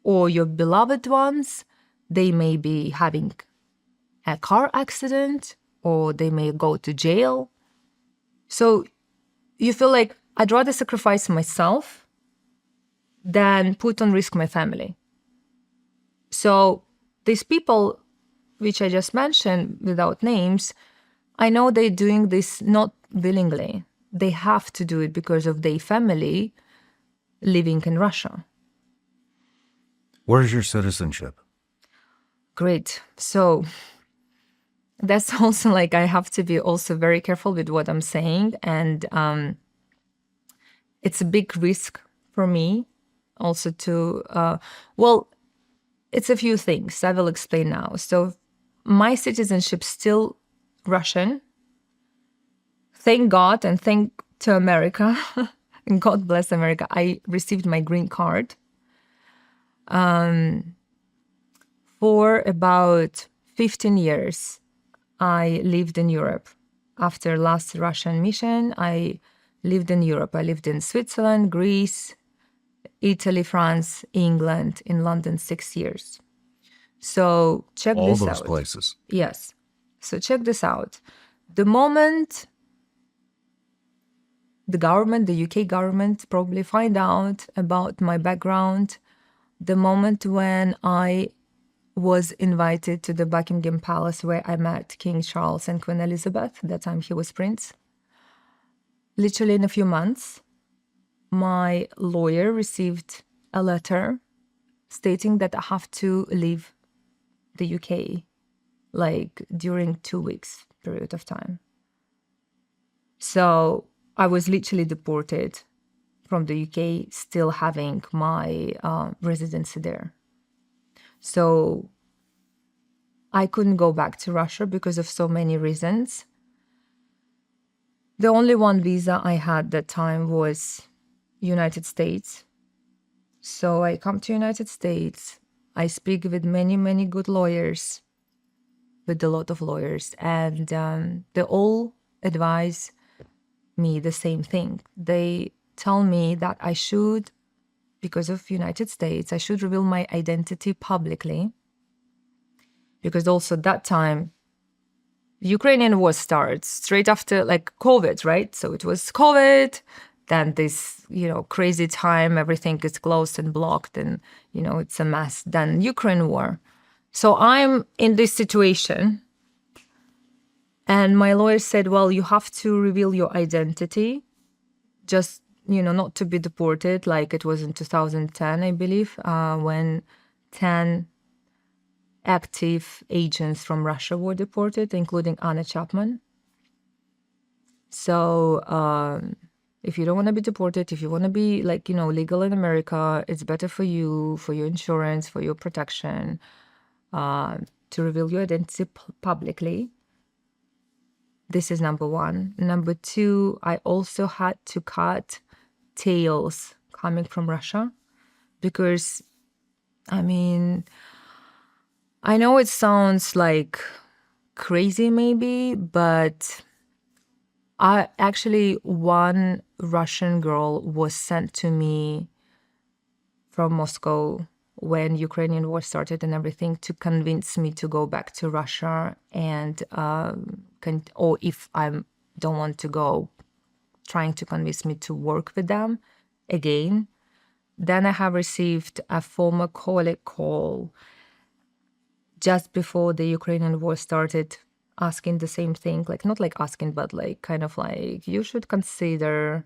or your beloved ones. They may be having a car accident, or they may go to jail. So you feel like, I'd rather sacrifice myself than put on risk my family. So these people, which I just mentioned without names, I know they're doing this not willingly. They have to do it because of their family living in Russia. Where's your citizenship? Great. So that's also, like, I have to be also very careful with what I'm saying. And it's a big risk for me also to, it's a few things I will explain now. So my citizenship still Russian. Thank God and thank to America. And God bless America. I received my green card. For about 15 years, I lived in Europe. After last Russian mission, I lived in Europe. I lived in Switzerland, Greece, Italy, France, England, in London 6 years. So check All this those out. places. Yes. So check this out. The moment the government, the UK government, probably find out about my background, the moment when I was invited to the Buckingham Palace where I met King Charles and Queen Elizabeth, that time he was prince, literally in a few months, my lawyer received a letter stating that I have to leave the UK, like during 2 weeks period of time. So I was literally deported from the UK, still having my residency there. So I couldn't go back to Russia because of so many reasons. The only one visa I had that time was United States. So I come to United States. I speak with many, many good lawyers, with a lot of lawyers, and they all advise me the same thing. They tell me that I should, because of United States, I should reveal my identity publicly. Because also that time, Ukrainian war starts straight after like COVID, right? So it was COVID, then this, crazy time, everything is closed and blocked and, it's a mess. Then Ukraine war. So I'm in this situation. And my lawyer said, well, you have to reveal your identity, just, not to be deported, like it was in 2010, I believe, when 10 active agents from Russia were deported, including Anna Chapman. So if you don't want to be deported, if you want to be legal in America, it's better for you, for your insurance, for your protection, to reveal your identity publicly. This is number one. Number two, I also had to cut tails coming from Russia because, I know it sounds like crazy maybe, but one Russian girl was sent to me from Moscow when Ukrainian war started and everything to convince me to go back to Russia and, or if I don't want to go, trying to convince me to work with them again. Then I have received a former colleague call just before the Ukrainian war started, asking the same thing, not like asking, but kind of like, you should consider,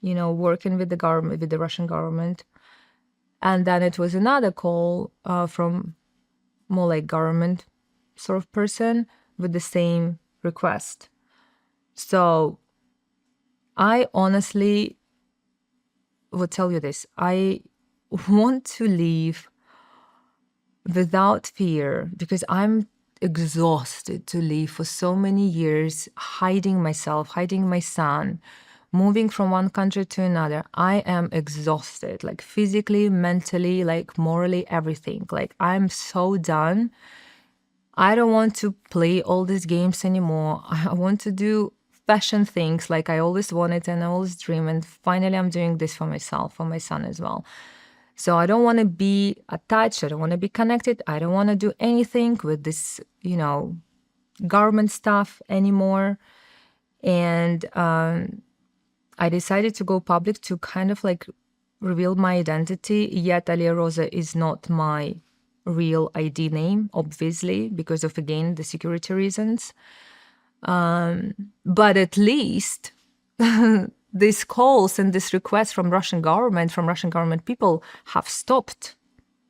working with the government, with the Russian government. And then it was another call from more like government sort of person with the same request. So I honestly will tell you this. I want to leave without fear because I'm exhausted to live for so many years, hiding myself, hiding my son, moving from one country to another. I am exhausted, physically, mentally, morally, everything. I'm so done. I don't want to play all these games anymore. I want to do fashion things like I always wanted and I always dreamed. And finally, I'm doing this for myself, for my son as well. So I don't want to be attached. I don't want to be connected. I don't want to do anything with this, government stuff anymore. And I decided to go public to kind of reveal my identity. Yet Aliia Roza is not my real ID name, obviously, because of, again, the security reasons. But at least these calls and this request from Russian government people have stopped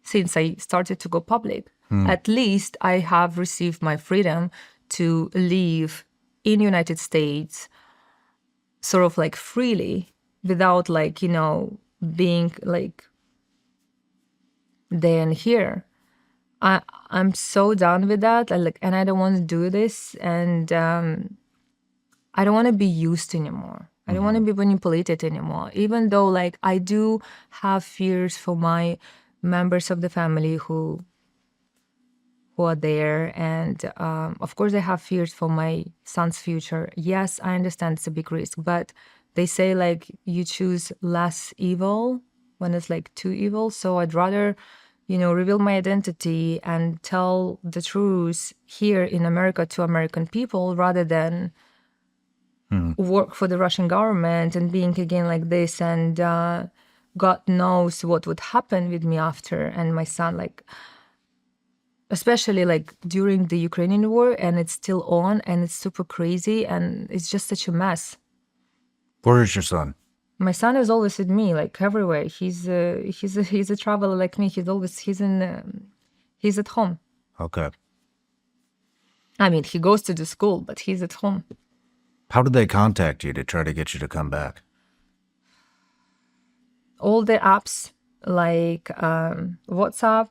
since I started to go public. At least I have received my freedom to live in United States sort of freely without being there and here. I'm so done with that. And I don't want to do this. And I don't want to be used anymore. I don't want to be manipulated anymore. Even though I do have fears for my members of the family who are there. And of course, I have fears for my son's future. Yes, I understand it's a big risk. But they say you choose less evil when it's too evil. So I'd rather, reveal my identity and tell the truth here in America to American people rather than work for the Russian government and being again like this. And God knows what would happen with me after. And my son, like, especially like during the Ukrainian war, and it's still on and it's super crazy and it's just such a mess. Where is your son? My son is always with me, like everywhere. He's a traveler like me. He's at home. Okay. I mean, he goes to the school, but he's at home. How did they contact you to try to get you to come back? All the apps like WhatsApp.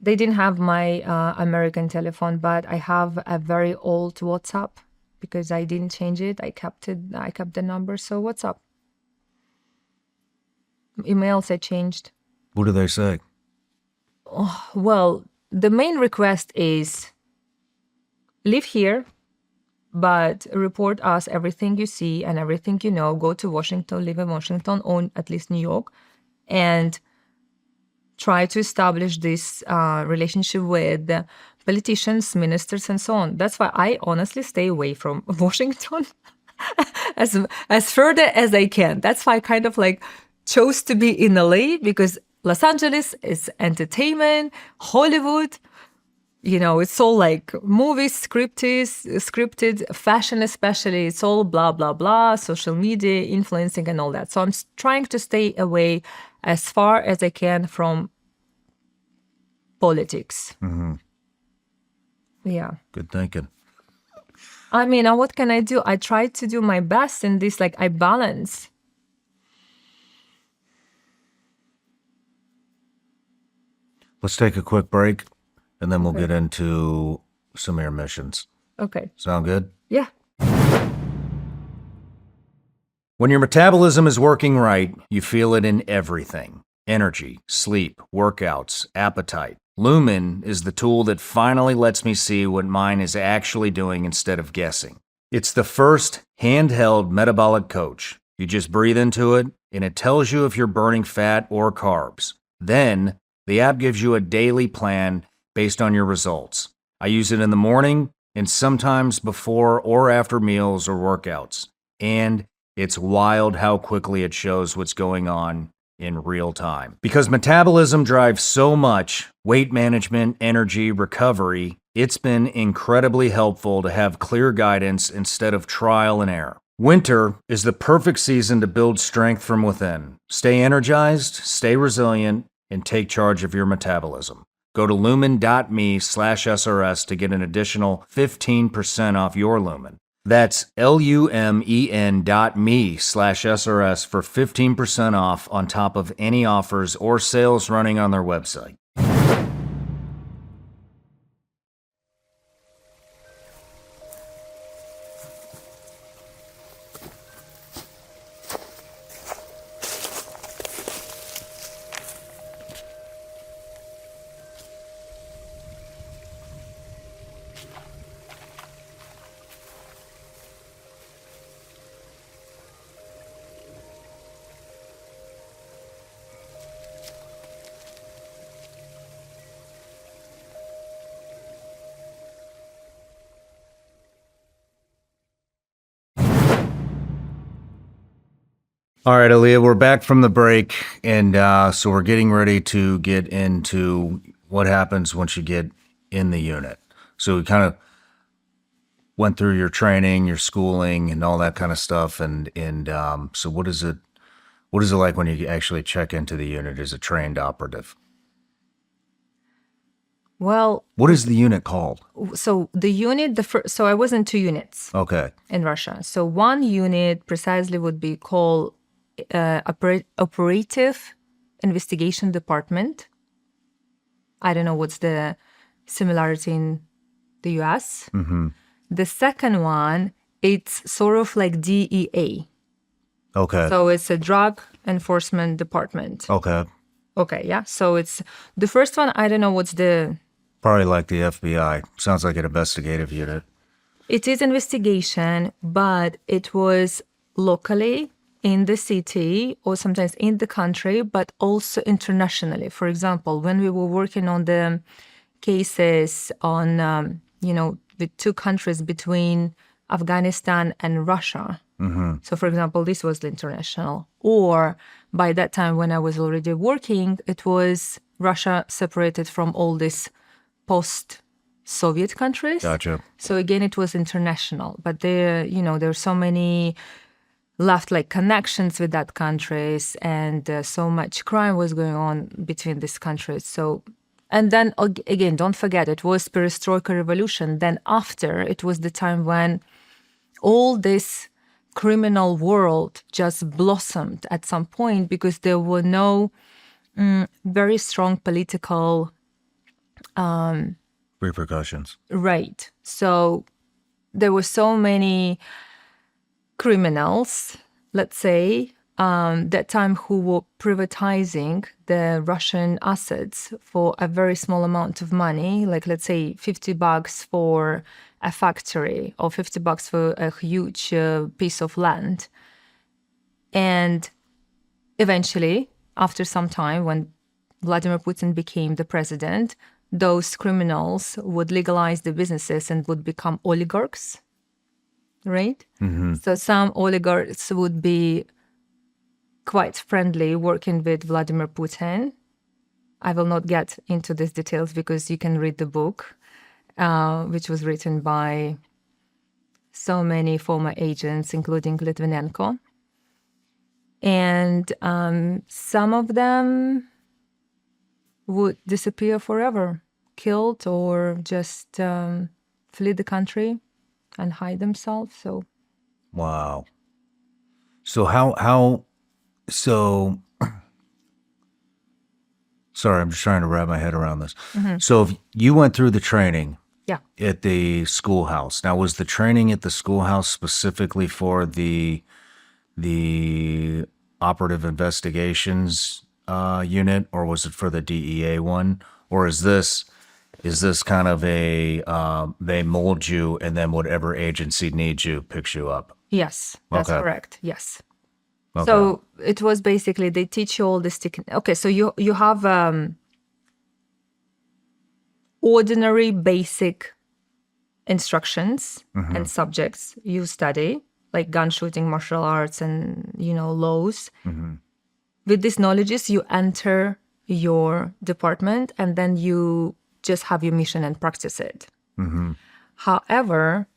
They didn't have my American telephone, but I have a very old WhatsApp because I didn't change it. I kept the number. So WhatsApp. Emails I changed. What do they say? Well, the main request is live here, but report us everything you see and everything you know. Go to Washington, live in Washington, or at least New York, and try to establish this relationship with politicians, ministers, and so on. That's why I honestly stay away from Washington as further as I can. That's why I kind of like chose to be in LA, because Los Angeles is entertainment, Hollywood, it's all like movies, scripted, fashion especially. It's all blah, blah, blah, social media, influencing and all that. So I'm trying to stay away as far as I can from politics. Mm-hmm. Yeah. Good thinking. I mean, what can I do? I try to do my best in this, like I balance. Let's take a quick break, and then we'll get into some of your missions. Okay. Sound good? Yeah. When your metabolism is working right, you feel it in everything. Energy, sleep, workouts, appetite. Lumen is the tool that finally lets me see what mine is actually doing instead of guessing. It's the first handheld metabolic coach. You just breathe into it, and it tells you if you're burning fat or carbs. Then, the app gives you a daily plan based on your results. I use it in the morning and sometimes before or after meals or workouts. And it's wild how quickly it shows what's going on in real time. Because metabolism drives so much, weight management, energy, recovery, it's been incredibly helpful to have clear guidance instead of trial and error. Winter is the perfect season to build strength from within. Stay energized, stay resilient, and take charge of your metabolism. Go to lumen.me/SRS to get an additional 15% off your Lumen. That's lumen.me/SRS for 15% off on top of any offers or sales running on their website. All right, Aliia, we're back from the break, and so we're getting ready to get into what happens once you get in the unit. So we kind of went through your training, your schooling, and all that kind of stuff. And so what is it like when you actually check into the unit as a trained operative? Well, what is the unit called? So the unit, so I was in 2 units. Okay. In Russia. So one unit precisely would be called Operative Investigation Department. I don't know what's the similarity in the US. Mm-hmm. The second one, it's sort of like DEA. Okay. So it's a Drug Enforcement Department. Okay. Okay, yeah. So it's the first one, I don't know what's the... Probably like the FBI. Sounds like an investigative unit. It is investigation, but it was locally in the city or sometimes in the country, but also internationally. For example, when we were working on the cases on, with two countries between Afghanistan and Russia. So, for example, this was international. Or by that time, when I was already working, it was Russia separated from all these post-Soviet countries. Gotcha. So again, it was international. But there are so many left connections with that countries, and so much crime was going on between these countries. So, and then again, don't forget, it was Perestroika revolution. Then after, it was the time when all this criminal world just blossomed at some point because there were no very strong political Repercussions. right. So there were so many criminals, let's say, that time who were privatizing the Russian assets for a very small amount of money, like let's say $50 for a factory or $50 for a huge piece of land. And eventually, after some time, when Vladimir Putin became the president, those criminals would legalize the businesses and would become oligarchs, right? So some oligarchs would be quite friendly working with Vladimir Putin. I will not get into these details because you can read the book, which was written by so many former agents, including Litvinenko. And some of them would disappear forever, killed or just flee the country and hide themselves. So, Wow. So so sorry, I'm just trying to wrap my head around this. So if you went through the training yeah. at the schoolhouse. Now, was the training at the schoolhouse specifically for the operative investigations unit, or was it for the DEA one? Or is this kind of a they mold you and then whatever agency needs you picks you up? Yes, that's Okay. correct. Yes. Okay. So it was basically they teach you all this technique. Okay, so you have ordinary basic instructions and subjects you study, like gun shooting, martial arts, and laws. With these knowledges, you enter your department, and then you just have your mission and practice it. However,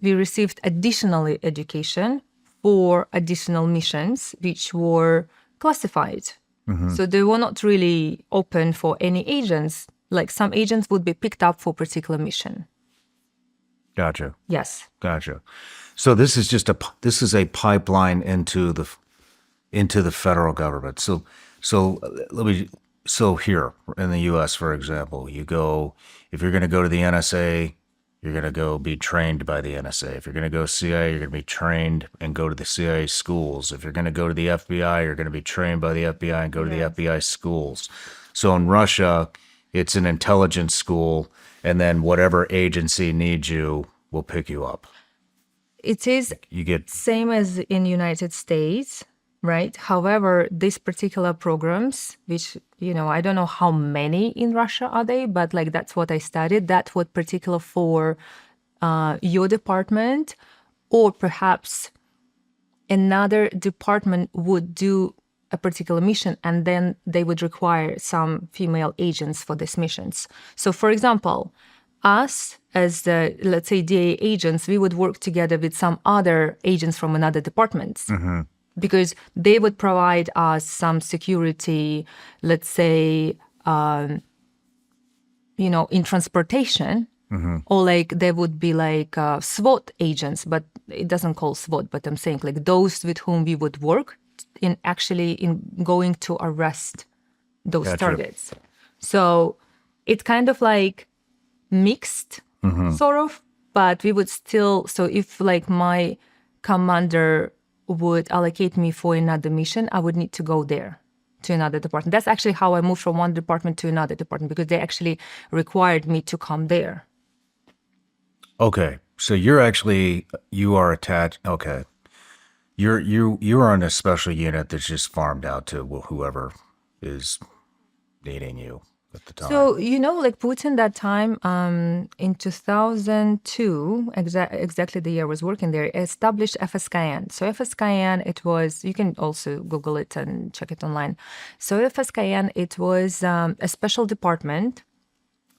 we received additional education for additional missions, which were classified. So they were not really open for any agents. Like some agents would be picked up for a particular mission. Gotcha. Yes. Gotcha. So this is a pipeline into the federal government. So here in the U.S., for example, if you're going to go to the NSA, you're going to go be trained by the NSA. If you're going to go CIA, you're going to be trained and go to the CIA schools. If you're going to go to the FBI, you're going to be trained by the FBI and go to the FBI schools. So in Russia, it's an intelligence school, and then whatever agency needs you will pick you up. It is same as in United States, right? However, these particular programs, which, I don't know how many in Russia are they, but that's what I studied. That was particular for your department, or perhaps another department would do a particular mission, and then they would require some female agents for these missions. So, for example, us as the, let's say, DA agents, we would work together with some other agents from another departments. Because they would provide us some security, let's say, in transportation, or they would be SWAT agents, but it doesn't call SWAT, but I'm saying those with whom we would work in going to arrest those Gotcha. targets. So it's kind of mixed, sort of, but we would still, so if my commander would allocate me for another mission, I would need to go there to another department. That's actually how I moved from one department to another department, because they actually required me to come there. Okay. So you are attached. Okay. You're on a special unit that's just farmed out to whoever is needing you at the time. So, like Putin that time, in 2002, exactly the year I was working there, established FSKN. So FSKN, it was, you can also Google it and check it online. So FSKN, it was a special department,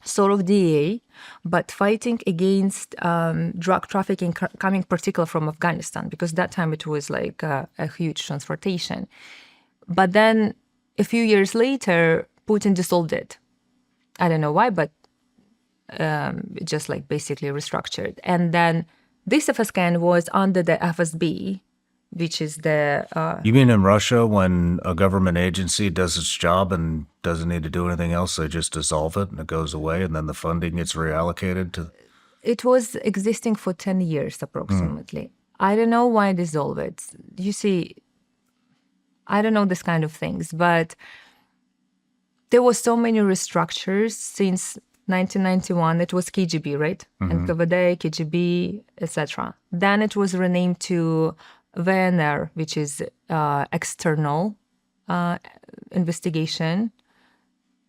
sort of DA, but fighting against drug trafficking coming particularly from Afghanistan, because that time it was like a huge transportation. But then a few years later, Putin dissolved it. I don't know why, but just like basically restructured. And then this FSKN was under the FSB, which is the... You mean in Russia, when a government agency does its job and doesn't need to do anything else, they just dissolve it and it goes away, and then the funding gets reallocated to... It was existing for 10 years approximately. I don't know why dissolve it. You see, I don't know this kind of things, but there was so many restructures since 1991. It was KGB, right? NKVD, KGB, etc. Then it was renamed to VNR, which is external investigation,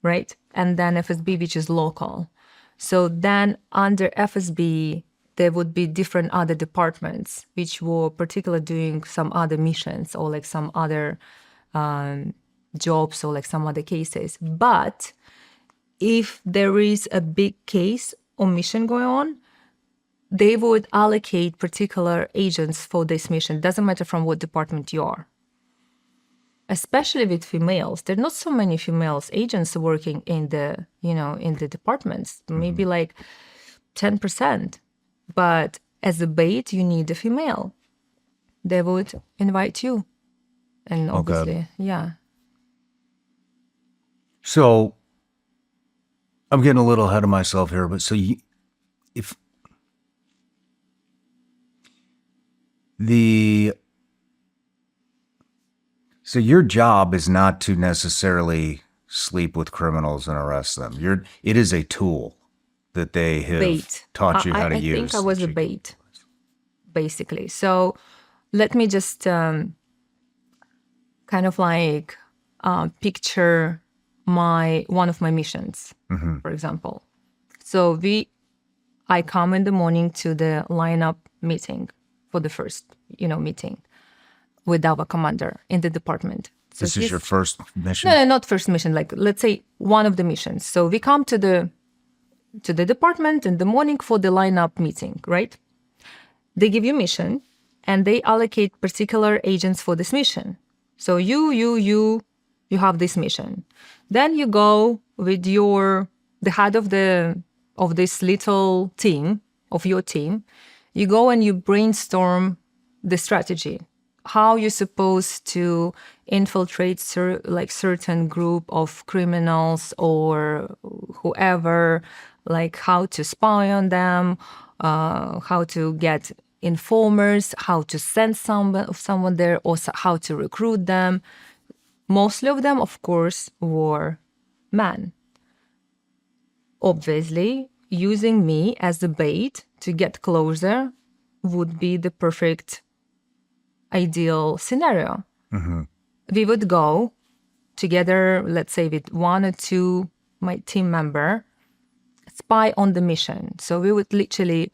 right? And then FSB, which is local. So then under FSB, there would be different other departments, which were particularly doing some other missions or like some other jobs or like some other cases. But if there is a big case or mission going on, they would allocate particular agents for this mission. Doesn't matter from what department you are. Especially with females. There are not so many females agents working in the, in the departments, maybe like 10%. But as a bait, you need a female. They would invite you. And obviously, yeah. So I'm getting a little ahead of myself here, but so so your job is not to necessarily sleep with criminals and arrest them. It is a tool that they have taught you how to use. I think I was a bait, basically. So let me just kind of like picture one of my missions, for example. So I come in the morning to the lineup meeting for the first, meeting with our commander in the department. So this is your first mission? No, not first mission. Like, let's say one of the missions. So we come to the department in the morning for the lineup meeting, right? They give you mission and they allocate particular agents for this mission. So you have this mission. Then you go with the head of this little team, of your team. You go and you brainstorm the strategy. How you're supposed to infiltrate certain group of criminals or whoever, like how to spy on them, how to get informers, how to send someone there, or how to recruit them. Mostly of them, of course, were men. Obviously, using me as a bait to get closer would be the perfect ideal scenario. We would go together, let's say with one or two my team member, spy on the mission. So we would literally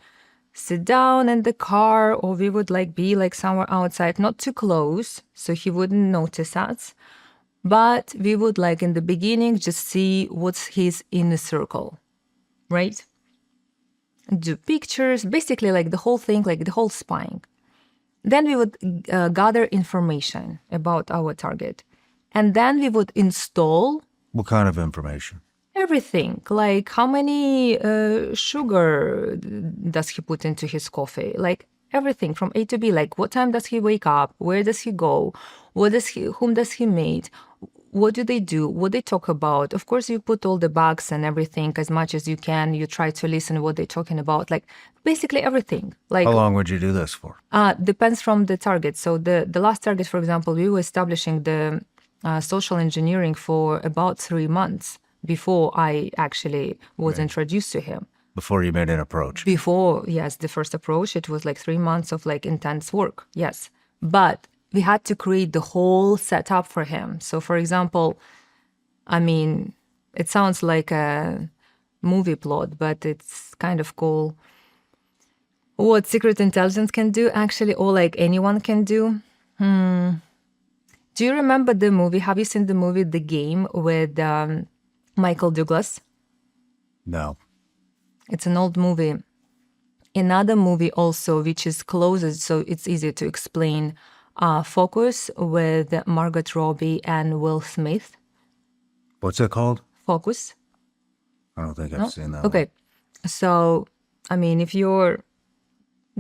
sit down in the car, or we would be somewhere outside, not too close, so he wouldn't notice us. But we would in the beginning just see what's his inner circle, right? Do pictures, basically the whole thing, the whole spying. Then we would gather information about our target. And then we would install... What kind of information? Everything, like how many sugar does he put into his coffee? Everything from A to B, what time does he wake up? Where does he go? Whom does he meet? What do they do? What they talk about? Of course, you put all the bugs and everything as much as you can. You try to listen to what they're talking about. Basically everything. How long would you do this for? Depends from the target. So the last target, for example, we were establishing the social engineering for about 3 months before I actually was introduced to him. Before you made an approach? Before, yes, the first approach, it was 3 months of intense work, yes. But we had to create the whole setup for him. So, for example, I mean, it sounds like a movie plot, but it's kind of cool. What secret intelligence can do, actually, or like anyone can do. Do you remember the movie? Have you seen the movie The Game with Michael Douglas? No. It's an old movie. Another movie also, which is closest, so it's easier to explain, Focus with Margot Robbie and Will Smith. What's it called? Focus. I don't think I've seen that Okay. So, I mean, if your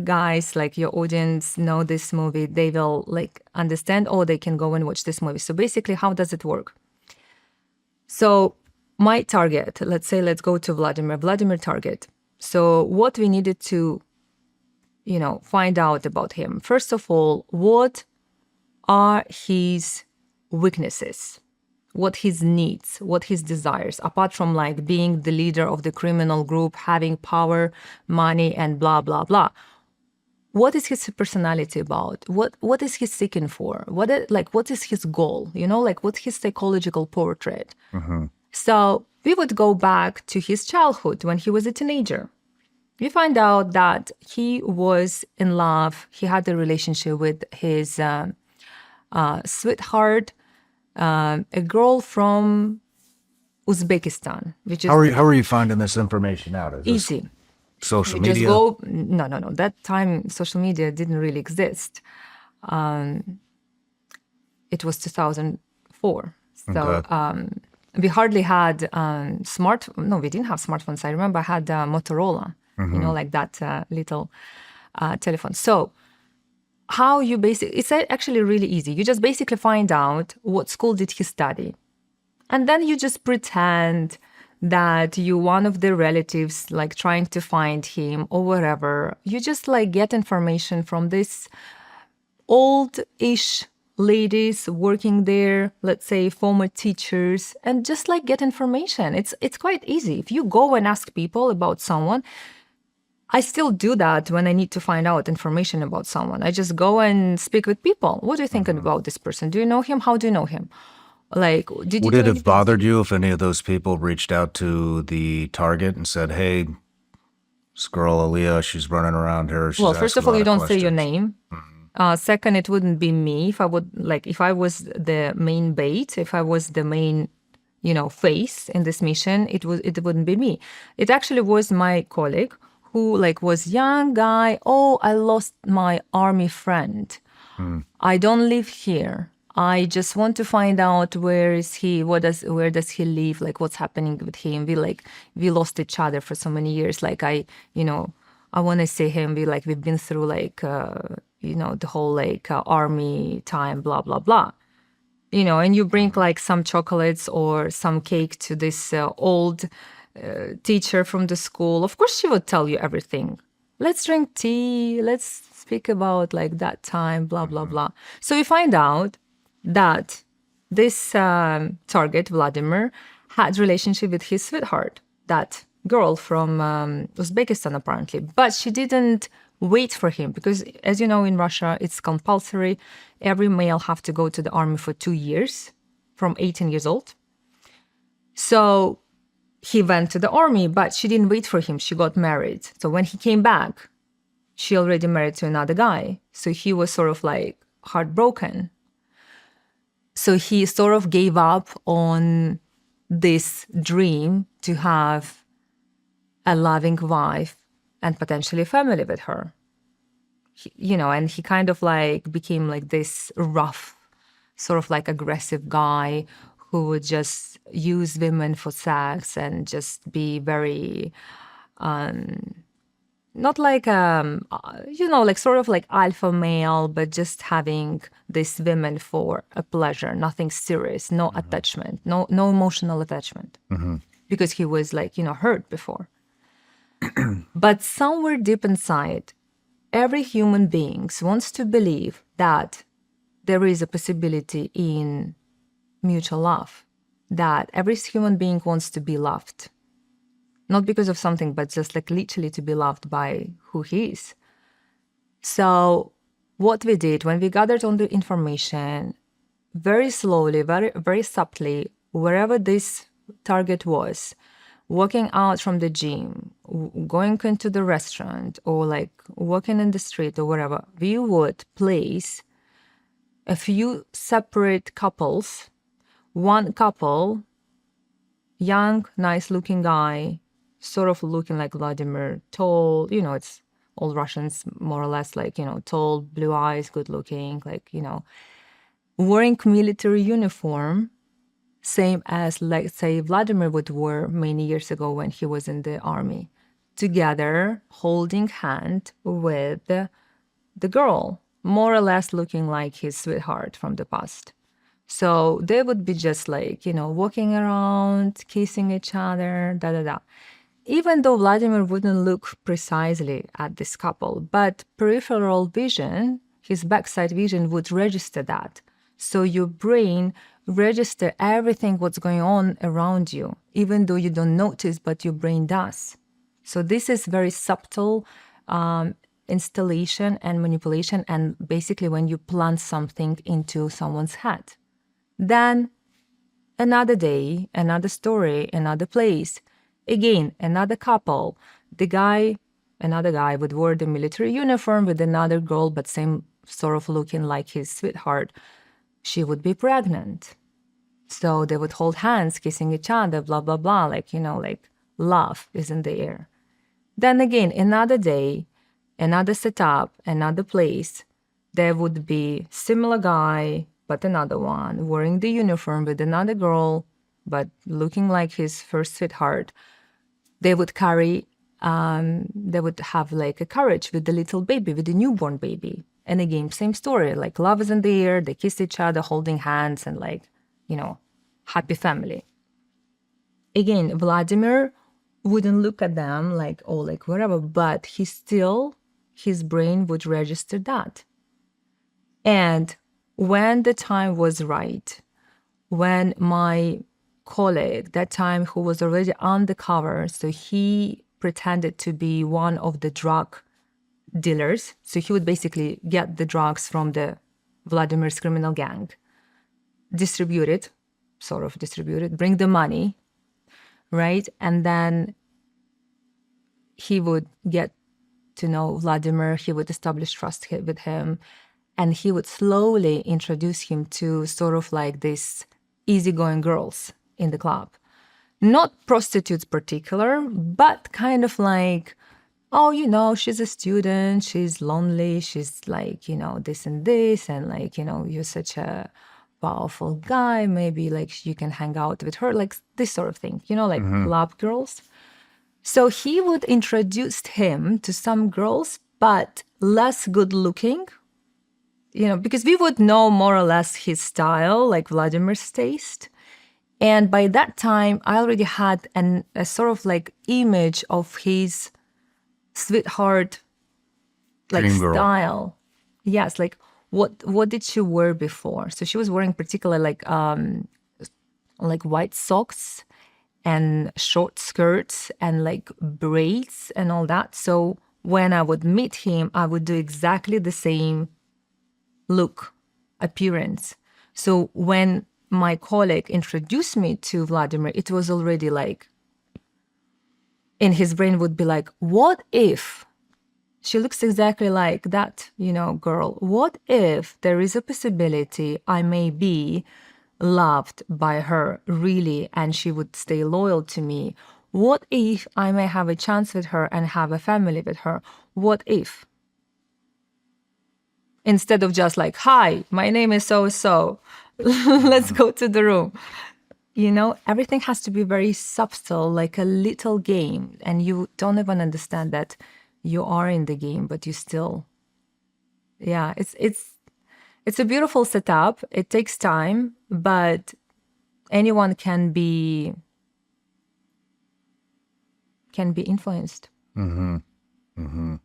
guys, like your audience, know this movie, they will like understand, or they can go and watch this movie. So basically, how does it work? So my target, let's say, let's go to Vladimir target. So what we needed to, find out about him. First of all, what are his weaknesses? What his needs, what his desires, apart from like being the leader of the criminal group, having power, money, and blah, blah, blah. What is his personality about? What is he seeking for? What is his goal? What's his psychological portrait? So we would go back to his childhood when he was a teenager. We find out that he was in love. He had a relationship with his sweetheart, a girl from Uzbekistan, which is How are you finding this information out? Is this easy. social You just media? go. No. That time, social media didn't really exist. It was 2004. So Okay. we hardly had No, we didn't have smartphones. I remember I had Motorola, like that little telephone. So how you it's actually really easy. You just basically find out what school did he study. And then you just pretend that you're one of the relatives, like trying to find him or whatever. You just like get information from this old-ish ladies working there, let's say former teachers, and just like get information. It's quite easy. If you go and ask people about someone, I still do that when I need to find out information about someone. I just go and speak with people. What do you think about this person? Do you know him? How do you know him? Like, did you Would do it have anything? bothered you if any of those people reached out to the target and said, "Hey, this girl Aliia, she's running around here. She's Well, first asking of all, a you lot of don't say your questions." name. Second, it wouldn't be me if I was the main bait, if I was the main, face in this mission, it wouldn't be me. It actually was my colleague who was young guy. Oh, I lost my army friend. I don't live here. I just want to find out where is he, where does he live, like what's happening with him. We lost each other for so many years. I want to see him. We've been through the whole army time, blah blah blah. And you bring some chocolates or some cake to this old teacher from the school. Of course, she would tell you everything. Let's drink tea. Let's speak about that time, blah blah blah. So we find out that this target, Vladimir, had relationship with his sweetheart, that girl from Uzbekistan, apparently. But she didn't wait for him because, as you know, in Russia, it's compulsory. Every male have to go to the army for 2 years from 18 years old. So he went to the army, but she didn't wait for him. She got married. So when he came back, she already married to another guy. So he was sort of heartbroken. So he sort of gave up on this dream to have a loving wife and potentially a family with her. And he kind of became this rough, sort of aggressive guy who would just use women for sex and just be very, not sort of alpha male, but just having these women for a pleasure, nothing serious, no attachment, no emotional attachment, because he was hurt before. But somewhere deep inside, every human being wants to believe that there is a possibility in mutual love, that every human being wants to be loved. Not because of something, but just literally to be loved by who he is. So what we did when we gathered all the information, very slowly, very, very subtly, wherever this target was, walking out from the gym, going into the restaurant, or like walking in the street or wherever, we would place a few separate couples. One couple, young, nice-looking guy, sort of looking like Vladimir, tall, it's all Russians, more or less, like, tall, blue eyes, good-looking, like, wearing military uniform, same as, let's say, Vladimir would wear many years ago when he was in the army, together, holding hand with the girl, more or less looking like his sweetheart from the past. So they would be just like, walking around, kissing each other, da da da. Even though Vladimir wouldn't look precisely at this couple, but peripheral vision, his backside vision would register that. So your brain register everything what's going on around you, even though you don't notice, but your brain does. So this is very subtle installation and manipulation, and basically when you plant something into someone's head. Then another day, another story, another place. Again, another couple. Another guy would wear the military uniform with another girl, but same sort of looking like his sweetheart. She would be pregnant. So they would hold hands, kissing each other, blah, blah, blah, like, like love is in the air. Then again, another day, another setup, another place. There would be similar guy, but another one, wearing the uniform with another girl, but looking like his first sweetheart. They would they would have like a carriage with the little baby, with the newborn baby. And again, same story, like love is in the air, they kiss each other, holding hands, and like, happy family. Again, Vladimir wouldn't look at them like, oh, like whatever, but his brain would register that. And when the time was right, when my colleague, that time who was already undercover, so he pretended to be one of the drug dealers. So he would basically get the drugs from the Vladimir's criminal gang, distribute it, bring the money, right? And then he would get to know Vladimir, he would establish trust with him, and he would slowly introduce him to sort of like these easygoing girls in the club. Not prostitutes particular, but kind of like, oh, she's a student, she's lonely, she's like, this and this, and like, you're such a powerful guy, maybe like you can hang out with her, like this sort of thing, like club girls. So he would introduce him to some girls, but less good looking, because we would know more or less his style, like Vladimir's taste. And by that time, I already had a sort of like image of his sweetheart, like Dream girl. style. Yes, like what did she wear before? So she was wearing particularly like white socks and short skirts and like braids and all that. So when I would meet him, I would do exactly the same look, appearance. So when my colleague introduced me to Vladimir, it was already like, in his brain would be like, what if she looks exactly like that, girl? What if there is a possibility I may be loved by her really and she would stay loyal to me? What if I may have a chance with her and have a family with her? What if? Instead of just like, hi, my name is so-so, let's go to the room. Everything has to be very subtle, like a little game. And you don't even understand that you are in the game, but you still, it's a beautiful setup. It takes time, but anyone can be influenced. Mm-hmm. Mm-hmm.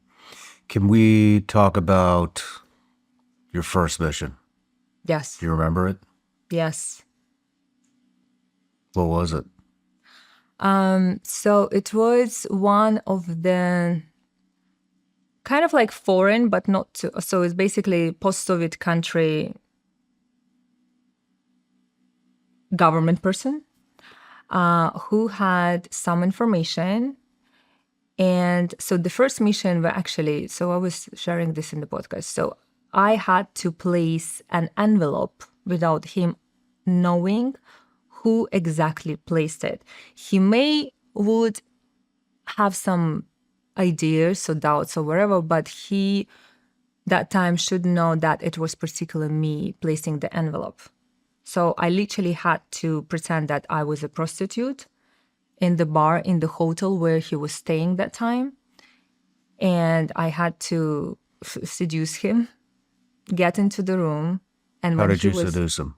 Can we talk about your first mission? Yes. Do you remember it? Yes. What was it? So it was one of the kind of like foreign, but not too, so it's basically post-Soviet country government person who had some information. And so the first mission were actually, so I was sharing this in the podcast. So I had to place an envelope without him knowing who exactly placed it. He would have some ideas or doubts or whatever, but he that time should know that it was particularly me placing the envelope. So I literally had to pretend that I was a prostitute in the bar in the hotel where he was staying that time. And I had to seduce him, get into the room. And How when did he you was, seduce him?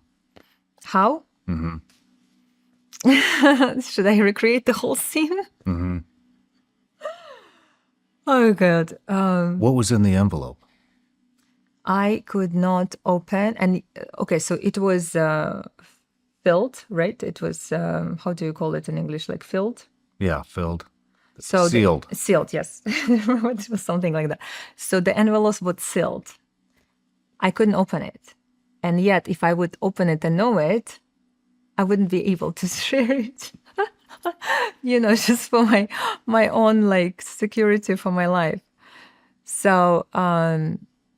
How? Should I recreate the whole scene? Oh, God. What was in the envelope? I could not open. And okay, so it was filled, right? It was, how do you call it in English? Like filled? Yeah, filled. So Sealed. Sealed, yes. It was something like that. So the envelope was sealed. I couldn't open it. And yet, if I would open it and know it, I wouldn't be able to share it. Just for my own like security for my life. So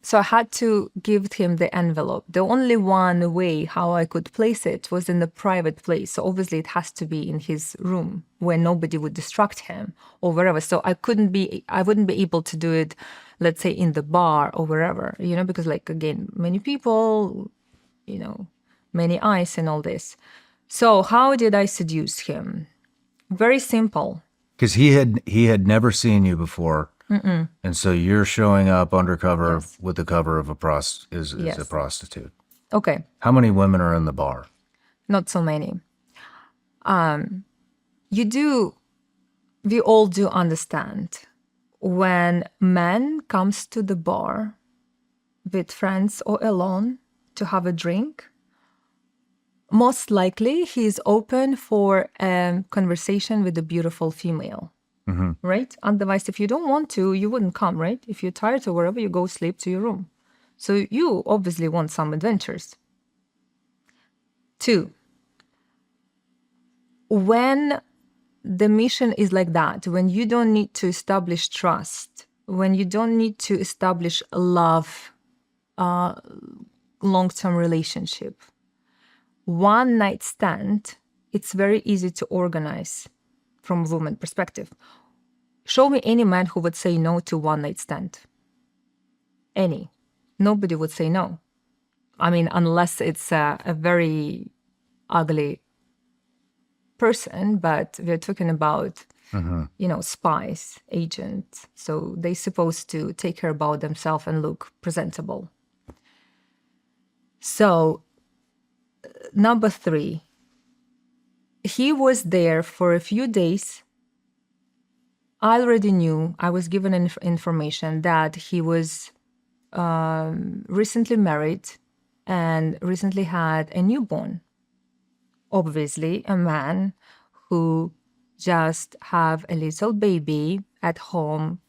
so I had to give him the envelope. The only one way how I could place it was in a private place. So obviously it has to be in his room where nobody would distract him or wherever. So I wouldn't be able to do it, let's say, in the bar or wherever, because like, again, many people, many eyes and all this. So how did I seduce him? Very simple. Because he had never seen you before. And so you're showing up undercover with the cover of a prostitute. Okay. How many women are in the bar? Not so many. We all do understand when man comes to the bar with friends or alone to have a drink, most likely he is open for a conversation with a beautiful female. Right? Otherwise, if you don't want to, you wouldn't come, right? If you're tired or wherever, you go sleep to your room. So you obviously want some adventures. 2, when the mission is like that, when you don't need to establish trust, when you don't need to establish love, long-term relationship, one night stand, it's very easy to organize from a woman perspective. Show me any man who would say no to one night stand. Any. Nobody would say no. I mean, unless it's a very ugly person, but we're talking about, spies, agents. So they're supposed to take care about themselves and look presentable. So, number 3, he was there for a few days. I already knew, I was given information that he was recently married and recently had a newborn. Obviously, a man who just have a little baby at home.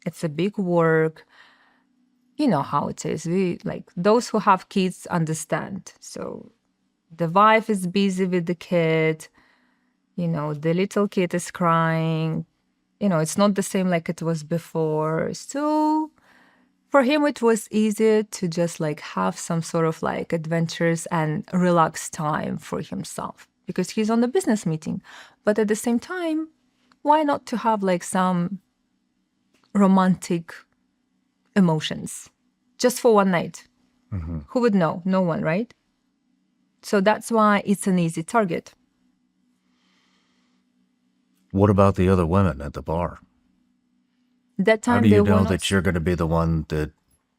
It's a big work. You know how it is. Those who have kids understand. So the wife is busy with the kid. The little kid is crying. It's not the same like it was before. So for him, it was easier to just have some sort of adventures and relaxed time for himself because he's on the business meeting. But at the same time, why not to have some romantic emotions just for one night? Who would know? No one, right? So that's why it's an easy target. What about the other women at the bar? That time, how do you know that you're going to be the one that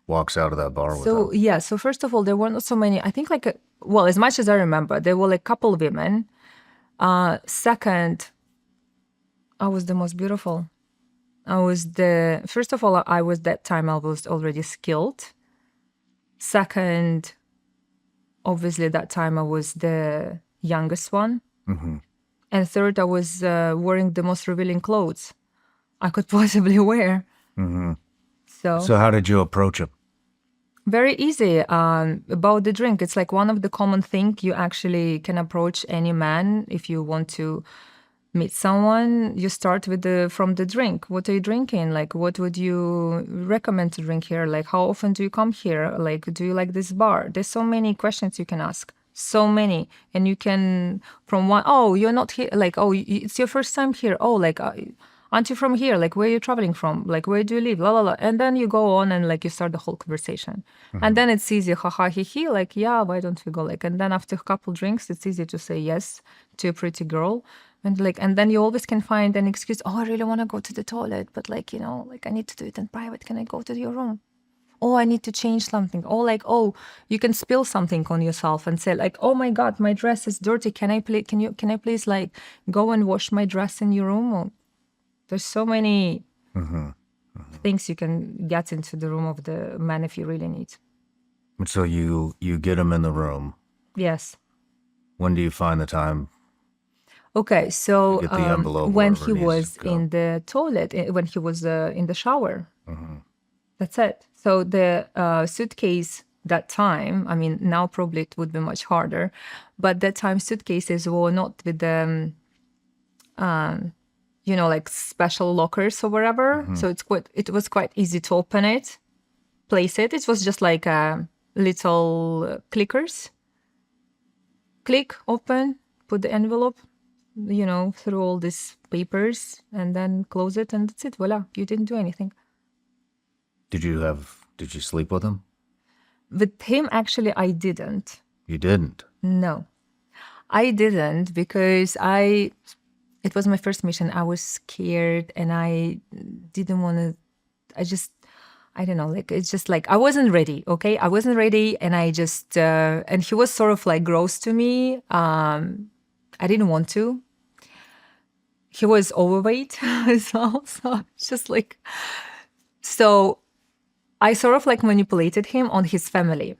walks out of that bar with them? So first of all, there were not so many. I think as much as I remember, there were a couple of women. Second, I was the most beautiful. First of all, I was that time I was already skilled. Second, obviously that time I was the youngest one. And third, I was wearing the most revealing clothes I could possibly wear. So how did you approach him? Very easy. About the drink, it's like one of the common thing you actually can approach any man if you want to meet someone. You start with from the drink. What are you drinking? Like, what would you recommend to drink here? Like, how often do you come here? Like, do you like this bar? There's so many questions you can ask. So many, and you can from one. Oh, you're not here. Like, oh, it's your first time here. Oh, like. Aren't you from here? Like, where are you traveling from? Like, where do you live? La la la. And then you go on and like you start the whole conversation. And then it's easy, haha, he he. Like, yeah, why don't we go? Like, and then after a couple drinks, it's easy to say yes to a pretty girl. And like, and then you always can find an excuse. Oh, I really want to go to the toilet, but like, you know, like I need to do it in private. Can I go to your room? Oh, I need to change something. Oh, like, oh, you can spill something on yourself and say like, oh my God, my dress is dirty. Can I please like go and wash my dress in your room? Or, there's so many things you can get into the room of the man if you really need. So you get him in the room. Yes. When do you find the time? Okay, so Get the envelope when wherever he it needs was to go. in the toilet, when he was in the shower, that's it. So the suitcase that time, I mean, now probably it would be much harder, but that time suitcases were not with the you know, like special lockers or whatever. So it was quite easy to open it, place it. It was just like little clickers. Click, open, put the envelope, you know, through all these papers and then close it and that's it. Voila, you didn't do anything. Did you sleep with him? With him, actually, I didn't. You didn't. No, I didn't because it was my first mission. I was scared and I didn't want to, I don't know, like, it's just like, I wasn't ready, okay? I wasn't ready and I just, and he was sort of like gross to me. I didn't want to. He was overweight as well, so it's just like, so I sort of like manipulated him on his family.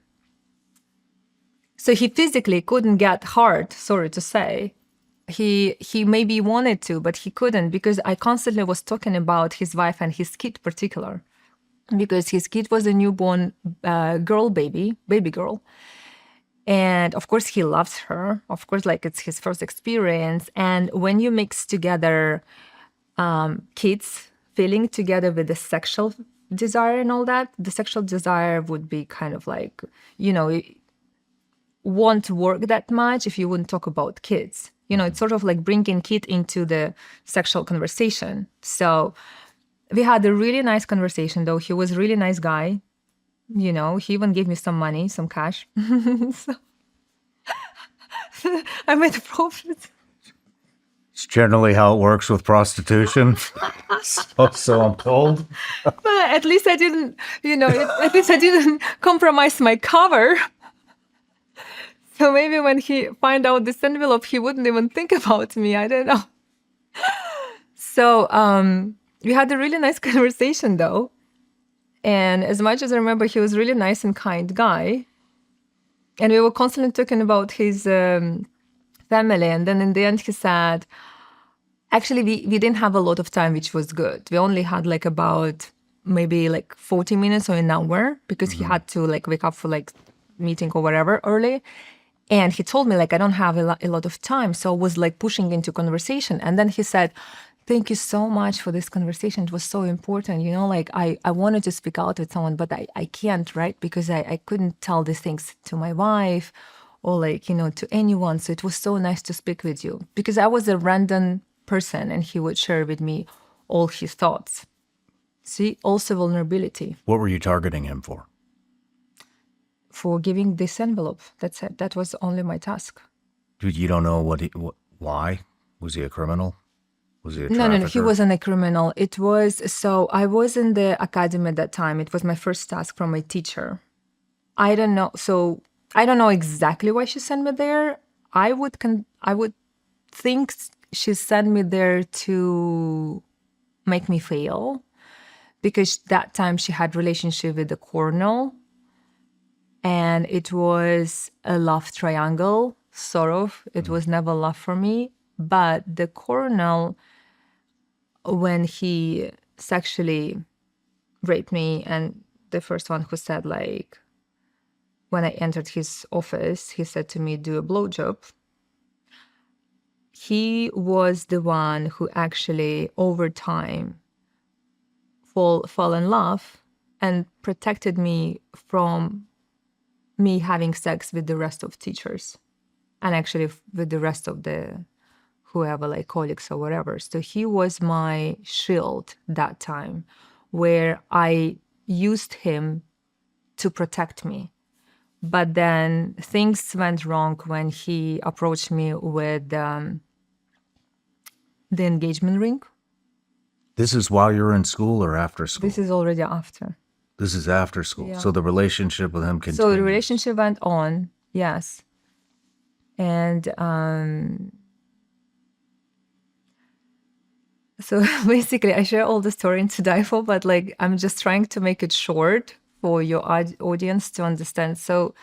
So he physically couldn't get hard, sorry to say. He maybe wanted to, but he couldn't because I constantly was talking about his wife and his kid particular. Because his kid was a newborn baby girl. And of course, he loves her. Of course, like it's his first experience. And when you mix together kids feeling together with the sexual desire and all that, the sexual desire would be kind of like, you know, it won't work that much if you wouldn't talk about kids. You know, it's sort of like bringing kid into the sexual conversation. So we had a really nice conversation, though. He was a really nice guy. You know, he even gave me some money, some cash. So I made a profit. It's generally how it works with prostitution. so I'm told. But at least I didn't, you know, at least I didn't compromise my cover. So maybe when he find out this envelope, he wouldn't even think about me. I don't know. So we had a really nice conversation, though. And as much as I remember, he was a really nice and kind guy. And we were constantly talking about his family. And then in the end, he said, actually, we didn't have a lot of time, which was good. We only had like about maybe like 40 minutes or an hour because he had to like wake up for like meeting or whatever early. And he told me like, I don't have a lot of time. So I was like pushing into conversation. And then he said, thank you so much for this conversation. It was so important. You know, like I wanted to speak out with someone, but I can't, right? Because I couldn't tell these things to my wife or like, you know, to anyone. So it was so nice to speak with you because I was a random person and he would share with me all his thoughts. See, also vulnerability. What were you targeting him for? For giving this envelope. That's it. That was only my task. You don't know why? Was he a criminal? Was he a trafficker? No, he wasn't a criminal. It was, so I was in the academy at that time. It was my first task from my teacher. I don't know. So I don't know exactly why she sent me there. I would think she sent me there to make me fail because that time she had relationship with the colonel. And it was a love triangle, sort of. It was never love for me. But the colonel, when he sexually raped me. And the first one who said, like, when I entered his office, he said to me, do a blowjob. He was the one who actually, over time, fall in love and protected me from me having sex with the rest of teachers and actually with the rest of the whoever, like colleagues or whatever. So he was my shield that time, where I used him to protect me. But then things went wrong when he approached me with the engagement ring. This is while you're in school or after school? This is already after. This is after school. Yeah. So the relationship with him continues. So the relationship went on, yes. And so basically I share all the story into Difo, but like I'm just trying to make it short for your audience to understand. So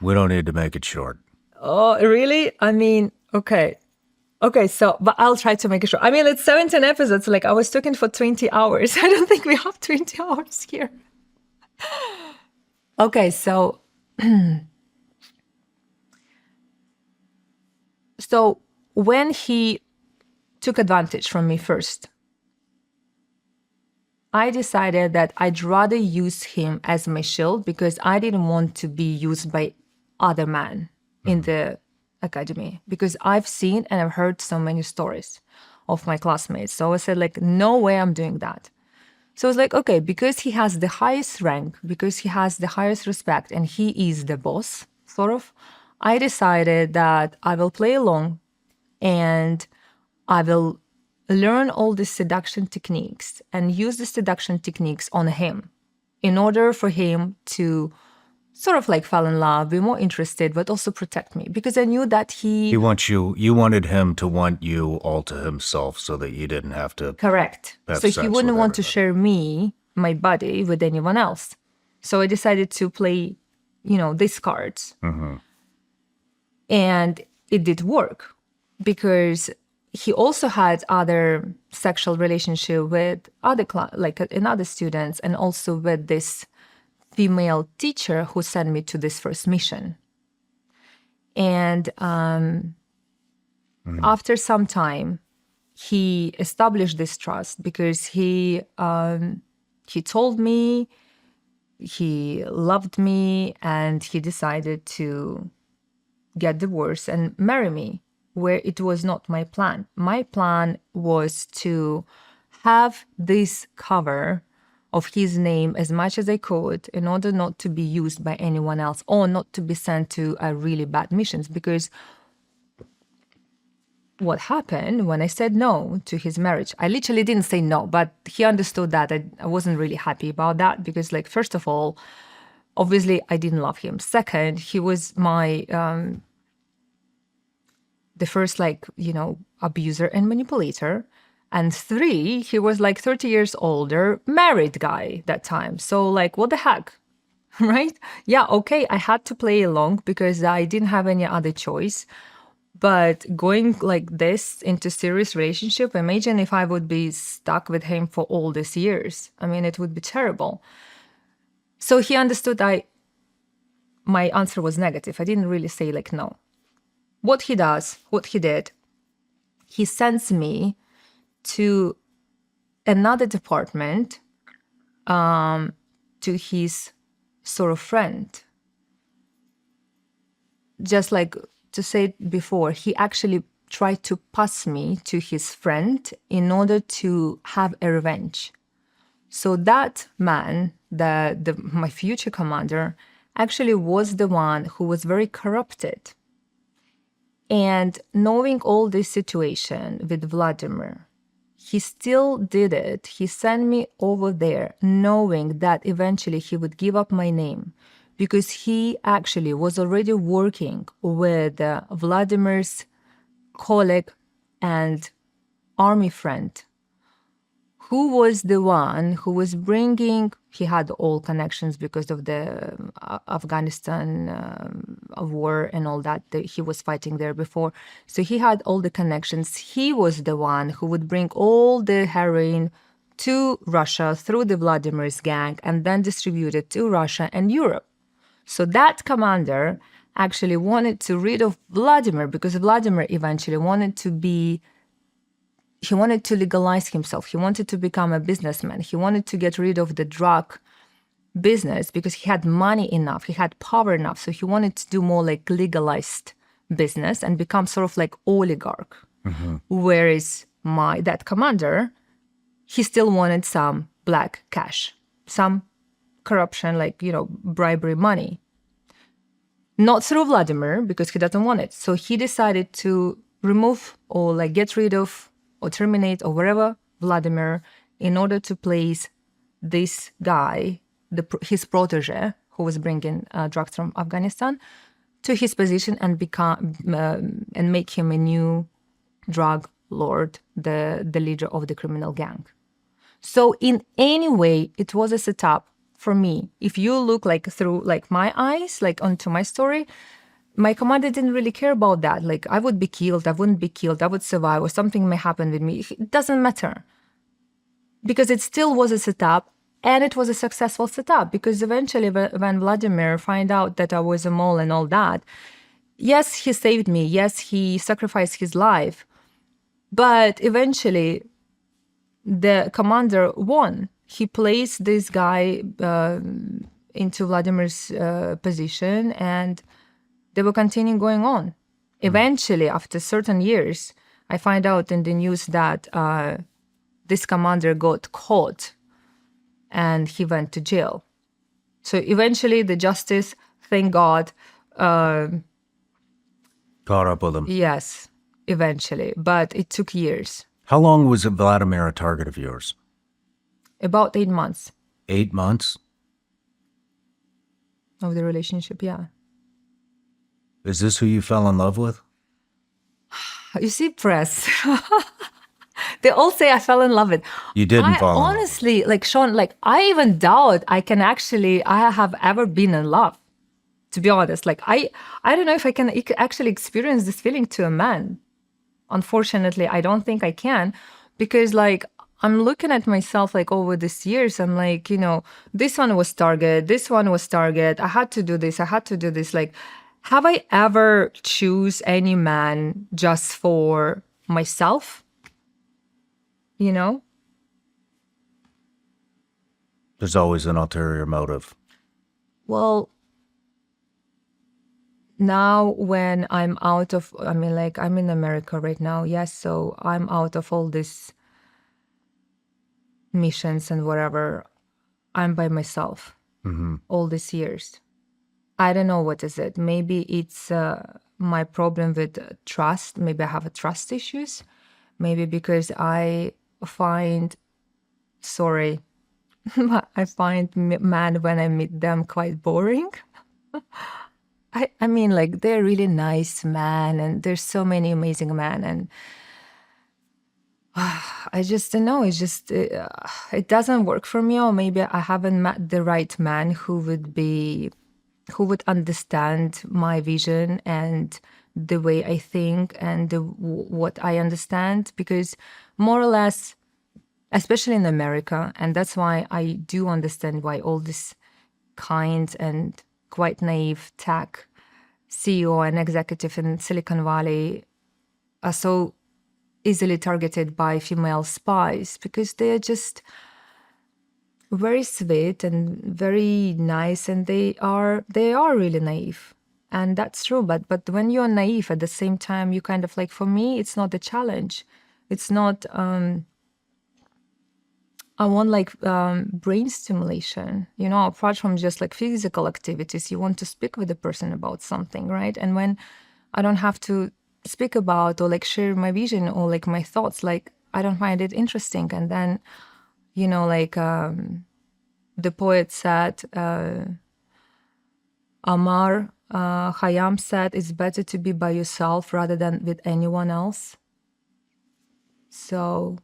we don't need to make it short. oh, really? I mean, okay. Okay, so, but I'll try to make it short. I mean, it's 17 episodes. Like, I was talking for 20 hours. I don't think we have 20 hours here. Okay, so, so when he took advantage from me first, I decided that I'd rather use him as my shield because I didn't want to be used by other men in the academy, because I've seen and I've heard so many stories of my classmates. So I said, like, no way I'm doing that. So I was like, okay, because he has the highest rank, because he has the highest respect, and he is the boss, sort of, I decided that I will play along and I will learn all the seduction techniques and use the seduction techniques on him in order for him to sort of like fall in love, be more interested, but also protect me, because I knew that He wants you wanted him to want you all to himself so that you didn't have to. Correct. have So sex he wouldn't with want to everybody. share me, my body, with anyone else. So I decided to play, these cards. And it did work because he also had other sexual relationship with other another students, and also with this female teacher who sent me to this first mission. And after some time, he established this trust because he told me he loved me, and he decided to get divorced and marry me, where it was not my plan. My plan was to have this cover of his name as much as I could in order not to be used by anyone else or not to be sent to really bad missions. Because what happened when I said no to his marriage, I literally didn't say no, but he understood that I wasn't really happy about that because, like, first of all, obviously I didn't love him. Second, he was my, the first, abuser and manipulator. And 3, he was like 30 years older, married guy that time. So like, what the heck, right? Yeah, okay, I had to play along because I didn't have any other choice. But going like this into serious relationship, imagine if I would be stuck with him for all these years. I mean, it would be terrible. So he understood my answer was negative. I didn't really say like no. What he did, he sends me to another department, to his sort of friend. Just like to say it before, he actually tried to pass me to his friend in order to have a revenge. So that man, my future commander, actually was the one who was very corrupted. And knowing all this situation with Vladimir, he still did it. He sent me over there knowing that eventually he would give up my name, because he actually was already working with Vladimir's colleague and army friend, who was the one who was bringing, he had all connections because of the Afghanistan war and all that. He was fighting there before. So he had all the connections. He was the one who would bring all the heroin to Russia through the Vladimir's gang and then distributed to Russia and Europe. So that commander actually wanted to rid of Vladimir because Vladimir eventually wanted to legalize himself. He wanted to become a businessman. He wanted to get rid of the drug business because he had money enough, he had power enough. So he wanted to do more like legalized business and become sort of like oligarch. Whereas that commander, he still wanted some black cash, some corruption, like, bribery money. Not through Vladimir, because he doesn't want it. So he decided to remove or like get rid of or terminate or whatever Vladimir in order to place this guy, his protege, who was bringing drugs from Afghanistan, to his position and and make him a new drug lord, the leader of the criminal gang. So in any way, it was a setup for me. If you look like through like my eyes, like onto my story, my commander didn't really care about that. Like I would be killed, I wouldn't be killed, I would survive, or something may happen with me. It doesn't matter. Because it still was a setup, and it was a successful setup. Because eventually when Vladimir found out that I was a mole and all that, yes, he saved me. Yes, he sacrificed his life. But eventually the commander won. He placed this guy into Vladimir's position, and they were continuing going on. Eventually, after certain years, I find out in the news that this commander got caught and he went to jail. So eventually the justice, thank God. Caught up with him. Yes, eventually. But it took years. How long was Vladimir a target of yours? About 8 months 8 months? of the relationship, yeah. Is this who you fell in love with? You see, press. They all say I fell in love with. You didn't fall in love. Honestly, like Shawn, like I even doubt I have ever been in love. To be honest, like I don't know if I can actually experience this feeling to a man. Unfortunately, I don't think I can, because like I'm looking at myself like over these years, I'm like, this one was target, this one was target. I had to do this, I had to do this. Like, have I ever choose any man just for myself? There's always an ulterior motive. Well, now when I'm out of, I'm in America right now, yes, so I'm out of all these missions and whatever. I'm by myself all these years. I don't know what is it. Maybe it's my problem with trust. Maybe I have trust issues. Maybe because I find men when I meet them quite boring. I mean, like, they're really nice men, and there's so many amazing men, and I just don't know. It's just it doesn't work for me, or maybe I haven't met the right man who would understand my vision and the way I think and what I understand. Because more or less, especially in America, and that's why I do understand why all this kind and quite naive tech CEO and executive in Silicon Valley are so easily targeted by female spies, because they're just very sweet and very nice, and they are really naive. And that's true, but when you're naive at the same time, you kind of like, for me, it's not a challenge. It's not I want like brain stimulation, apart from just like physical activities. You want to speak with the person about something, right? And when I don't have to speak about or like share my vision or like my thoughts, like I don't find it interesting. And then, the poet said, Amar Khayyam said, it's better to be by yourself rather than with anyone else. So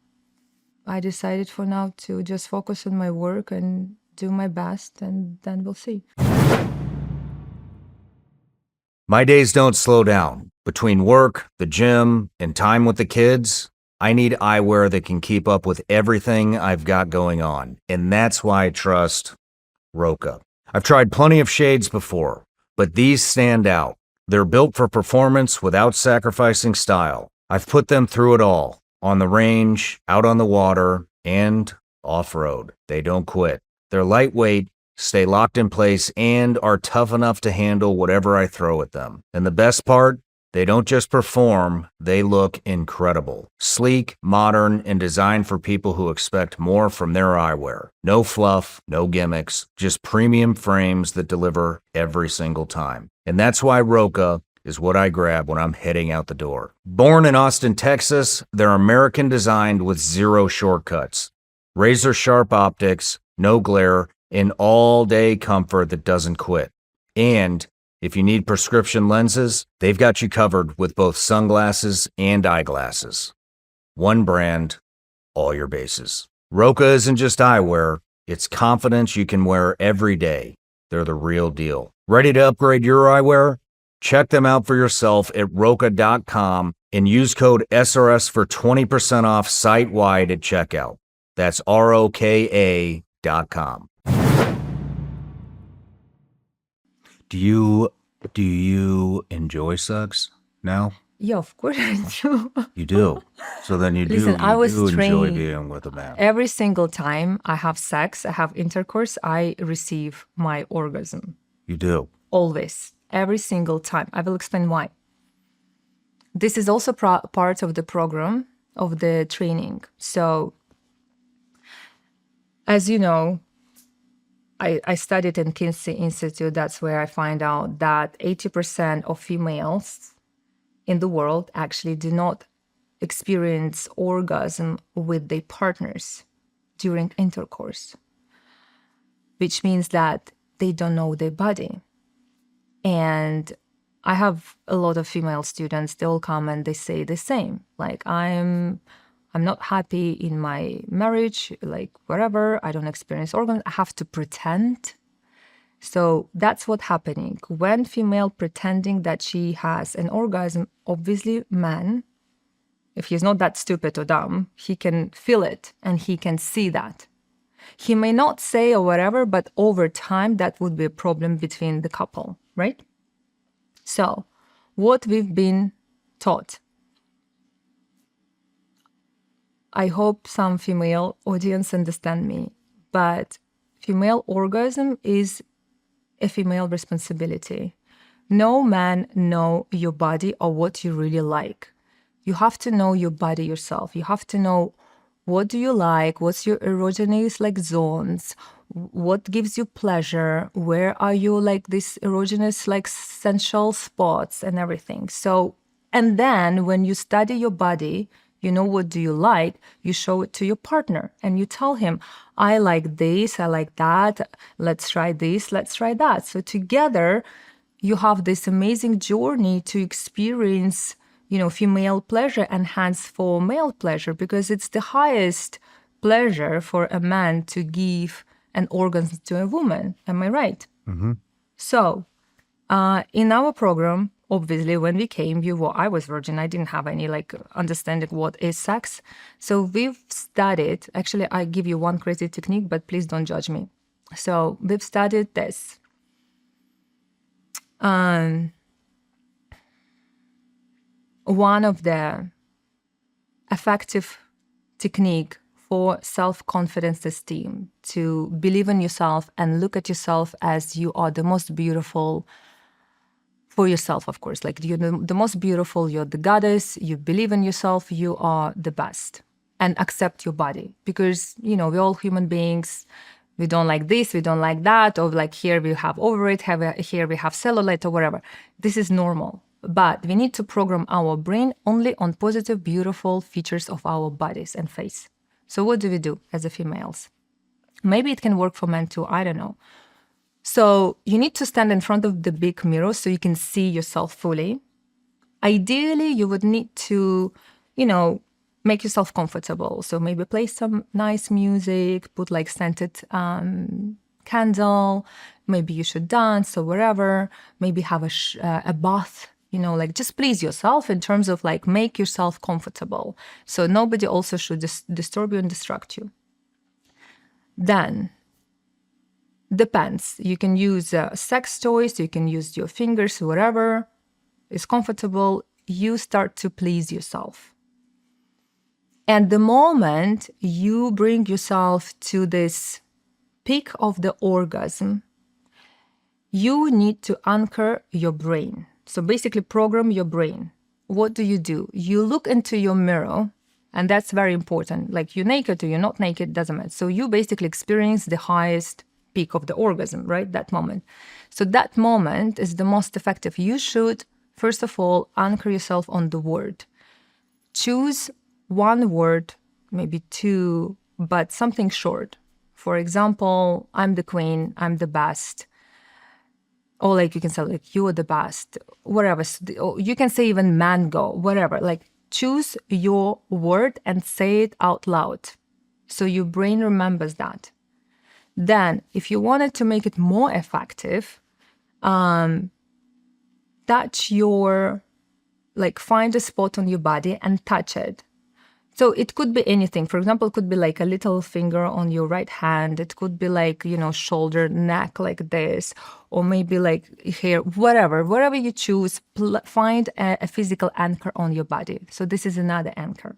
I decided for now to just focus on my work and do my best, and then we'll see. My days don't slow down. Between work, the gym, and time with the kids, I need eyewear that can keep up with everything I've got going on. And that's why I trust Roca. I've tried plenty of shades before, but these stand out. They're built for performance without sacrificing style. I've put them through it all, on the range, out on the water, and off-road. They don't quit. They're lightweight, stay locked in place, and are tough enough to handle whatever I throw at them. And the best part? They don't just perform, they look incredible. Sleek, modern, and designed for people who expect more from their eyewear. No fluff, no gimmicks, just premium frames that deliver every single time. And that's why Roca is what I grab when I'm heading out the door. Born in Austin, Texas, they're American designed with zero shortcuts. Razor sharp optics, no glare, and all-day comfort that doesn't quit. And if you need prescription lenses, they've got you covered with both sunglasses and eyeglasses. One brand, all your bases. Roca isn't just eyewear, it's confidence you can wear every day. They're the real deal. Ready to upgrade your eyewear? Check them out for yourself at roca.com and use code SRS for 20% off site-wide at checkout. That's ROKA.com. Do you enjoy sex now? Yeah, of course I do. You do. So then you Listen, I was enjoy trained. being with a man. Every single time I have sex, I have intercourse, I receive my orgasm. You do. Always. Every single time. I will explain why. This is also part of the program of the training. So, as you know, I studied in Kinsey Institute. That's where I find out that 80% of females in the world actually do not experience orgasm with their partners during intercourse, which means that they don't know their body. And I have a lot of female students, they all come and they say the same. Like, I'm not happy in my marriage, like whatever, I don't experience orgasm, I have to pretend. So that's what's happening. When female pretending that she has an orgasm, obviously man, if he's not that stupid or dumb, he can feel it and he can see that. He may not say or whatever, but over time, that would be a problem between the couple, right? So what we've been taught, I hope some female audience understand me, but female orgasm is a female responsibility. No man know your body or what you really like. You have to know your body yourself. You have to know what do you like, what's your erogenous like zones, what gives you pleasure, where are you like this erogenous like sensual spots and everything. So, and then when you study your body, you know what do you like, you show it to your partner and you tell him, I like this, I like that, let's try this, let's try that. So together you have this amazing journey to experience, you know, female pleasure enhanced for male pleasure, because it's the highest pleasure for a man to give an organ to a woman. Am I right? Mm-hmm. So in our program, obviously, when we came, I was virgin. I didn't have any like understanding what is sex. So we've studied, actually, I give you one crazy technique, but please don't judge me. So we've studied this. One of the effective technique for self-confidence esteem, to believe in yourself and look at yourself as you are the most beautiful for yourself, of course. Like you're the most beautiful, you're the goddess, you believe in yourself, you are the best. And accept your body. Because, you know, we're all human beings. We don't like this, we don't like that, or like here we have overweight, here we have cellulite or whatever. This is normal. But we need to program our brain only on positive, beautiful features of our bodies and face. So what do we do as a females? Maybe it can work for men too, I don't know. So you need to stand in front of the big mirror so you can see yourself fully. Ideally, you would need to, you know, make yourself comfortable. So maybe play some nice music, put like scented candle. Maybe you should dance or wherever. Maybe have a bath like just please yourself in terms of like make yourself comfortable. So nobody also should disturb you and distract you. Then, depends. You can use sex toys, you can use your fingers, whatever is comfortable. You start to please yourself. And the moment you bring yourself to this peak of the orgasm, you need to anchor your brain. So basically program your brain. What do? You look into your mirror, and that's very important. Like you're naked or you're not naked, doesn't matter. So you basically experience the highest peak of the orgasm, right? That moment. So that moment is the most effective. You should, first of all, anchor yourself on the word. Choose one word, maybe two, but something short. For example, I'm the queen, I'm the best. Or like you can say like you're the best, whatever. You can say even mango, whatever. Like choose your word and say it out loud. So your brain remembers that. Then if you wanted to make it more effective, touch your, like find a spot on your body and touch it. So it could be anything. For example, it could be like a little finger on your right hand. It could be like, shoulder, neck like this, or maybe like hair, whatever you choose, find a physical anchor on your body. So this is another anchor.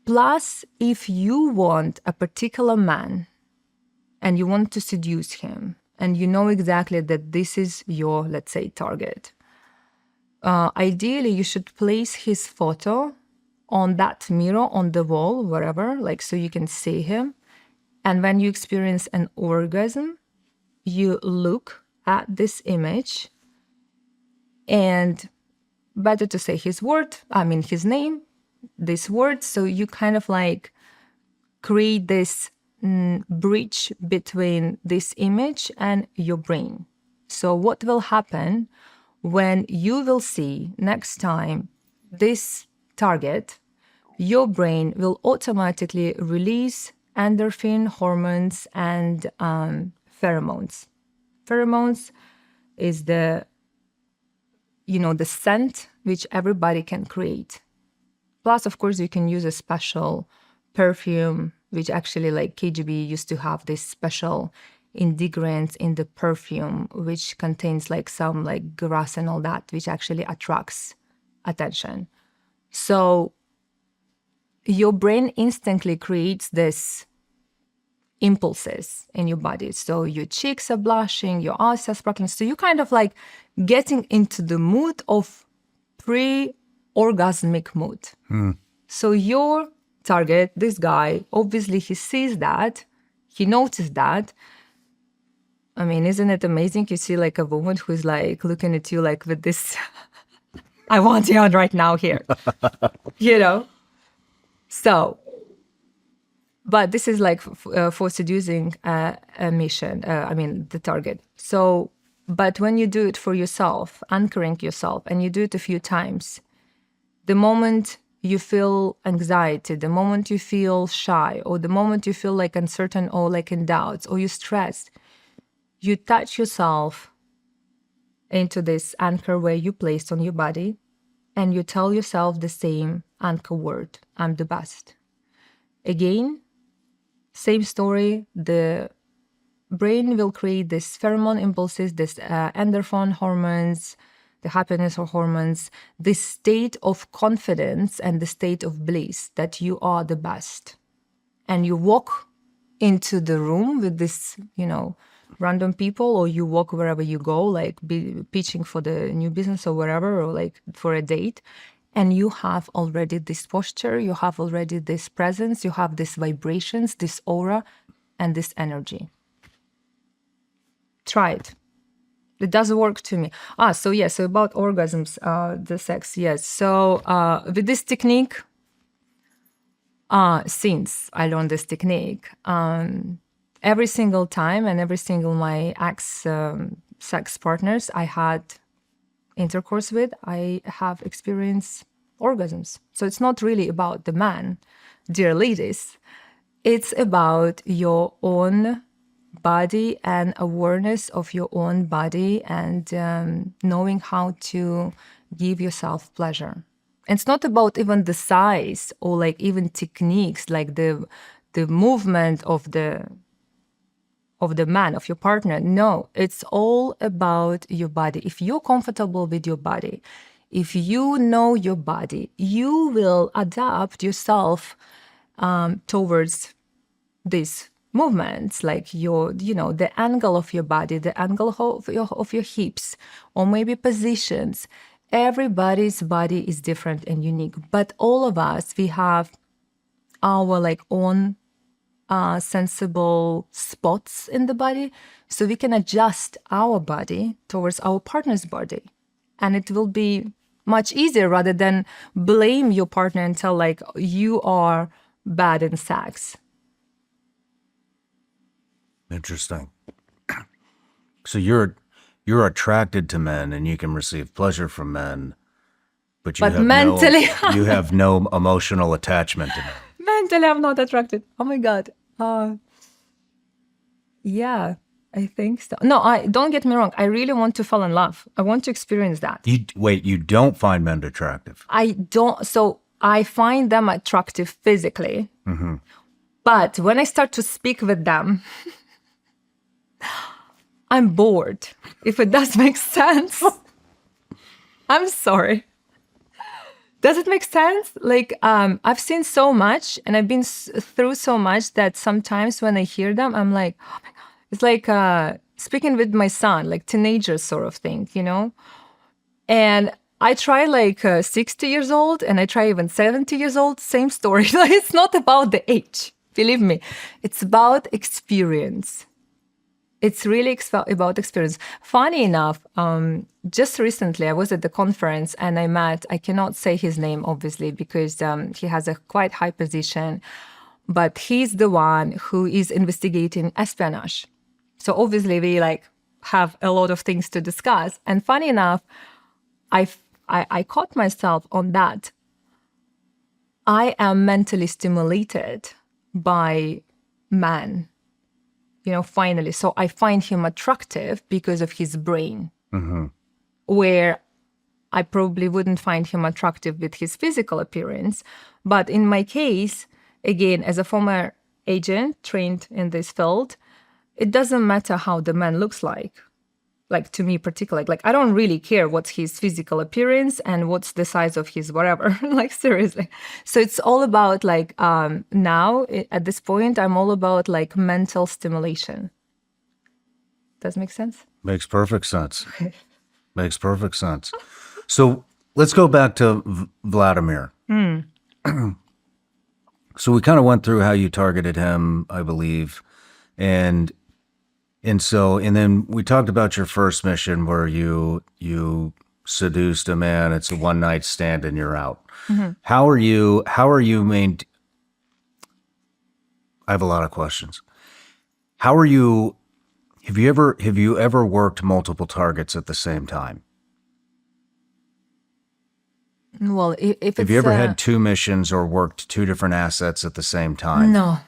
Plus, if you want a particular man and you want to seduce him, and you know exactly that this is your, let's say, target, ideally, you should place his photo on that mirror, on the wall, wherever, like so you can see him. And when you experience an orgasm, you look at this image, and better to say his name, this word. So you kind of like create this bridge between this image and your brain. So what will happen when you will see next time this target, your brain will automatically release endorphin hormones and pheromones. Pheromones is the scent which everybody can create. Plus, of course, you can use a special perfume, which actually like KGB used to have this special ingredients in the perfume, which contains like some like grass and all that, which actually attracts attention. So your brain instantly creates this impulses in your body. So your cheeks are blushing, your eyes are sparkling. So you kind of like getting into the mood of pre-orgasmic mood. So your target, this guy, obviously he sees that, he noticed that. I mean, isn't it amazing? You see like a woman who's like looking at you like with this, I want you on right now here, So, but this is like for seducing a mission, the target. So, but when you do it for yourself, anchoring yourself, and you do it a few times, the moment you feel anxiety, the moment you feel shy, or the moment you feel like uncertain or like in doubts, or you're stressed, you touch yourself into this anchor where you placed on your body, and you tell yourself the same anchor word, I'm the best. Again, same story, the brain will create this pheromone impulses, this endorphin hormones, the happiness hormones, this state of confidence and the state of bliss that you are the best. And you walk into the room with this, random people, or you walk wherever you go, like pitching for the new business or wherever, or like for a date. And you have already this posture, you have already this presence, you have these vibrations, this aura, and this energy. Try it. It does work to me. So about orgasms, the sex, yes. So with this technique, since I learned this technique, every single time and every single my sex partners I had intercourse with, I have experienced orgasms. So it's not really about the man, dear ladies. It's about your own body and awareness of your own body and knowing how to give yourself pleasure. It's not about even the size or like even techniques, like the movement of the man, of your partner. No, it's all about your body. If you're comfortable with your body, if you know your body, you will adapt yourself towards these movements, like the angle of your body, the angle of your hips, or maybe positions. Everybody's body is different and unique, but all of us, we have our like own sensible spots in the body, so we can adjust our body towards our partner's body, and it will be much easier rather than blame your partner and tell like you are bad in sex. Interesting. So you're attracted to men and you can receive pleasure from men, but you have mentally, you have no emotional attachment to men. mentally, I'm not attracted. Oh my God. Yeah, I think so. No, don't get me wrong. I really want to fall in love. I want to experience that. You don't find men attractive. I don't. So I find them attractive physically, but when I start to speak with them, I'm bored. If it does make sense. I'm sorry. Does it make sense? Like, I've seen so much and I've been through so much that sometimes when I hear them, I'm like, oh my God. It's like speaking with my son, like teenager sort of thing, And I try like 60 years old and I try even 70 years old, same story. Like, it's not about the age, believe me. It's about experience. It's really about experience. Funny enough, just recently I was at the conference and I met, I cannot say his name obviously because he has a quite high position, but he's the one who is investigating espionage. So obviously we like have a lot of things to discuss. And funny enough, I caught myself on that. I am mentally stimulated by men. Finally. So I find him attractive because of his brain, where I probably wouldn't find him attractive with his physical appearance. But in my case, again, as a former agent trained in this field, it doesn't matter how the man looks like to me particularly. Like, I don't really care what's his physical appearance and what's the size of his whatever, like seriously. So it's all about like, now at this point, I'm all about like mental stimulation. Does make sense? Makes perfect sense. Makes perfect sense. So let's go back to Vladimir. So we kind of went through how you targeted him, I believe. And then we talked about your first mission where you seduced a man. It's a one night stand and you're out. How are you I have a lot of questions. Have you ever worked multiple targets at the same time? Well, if have you ever had two missions or worked two different assets at the same time? No.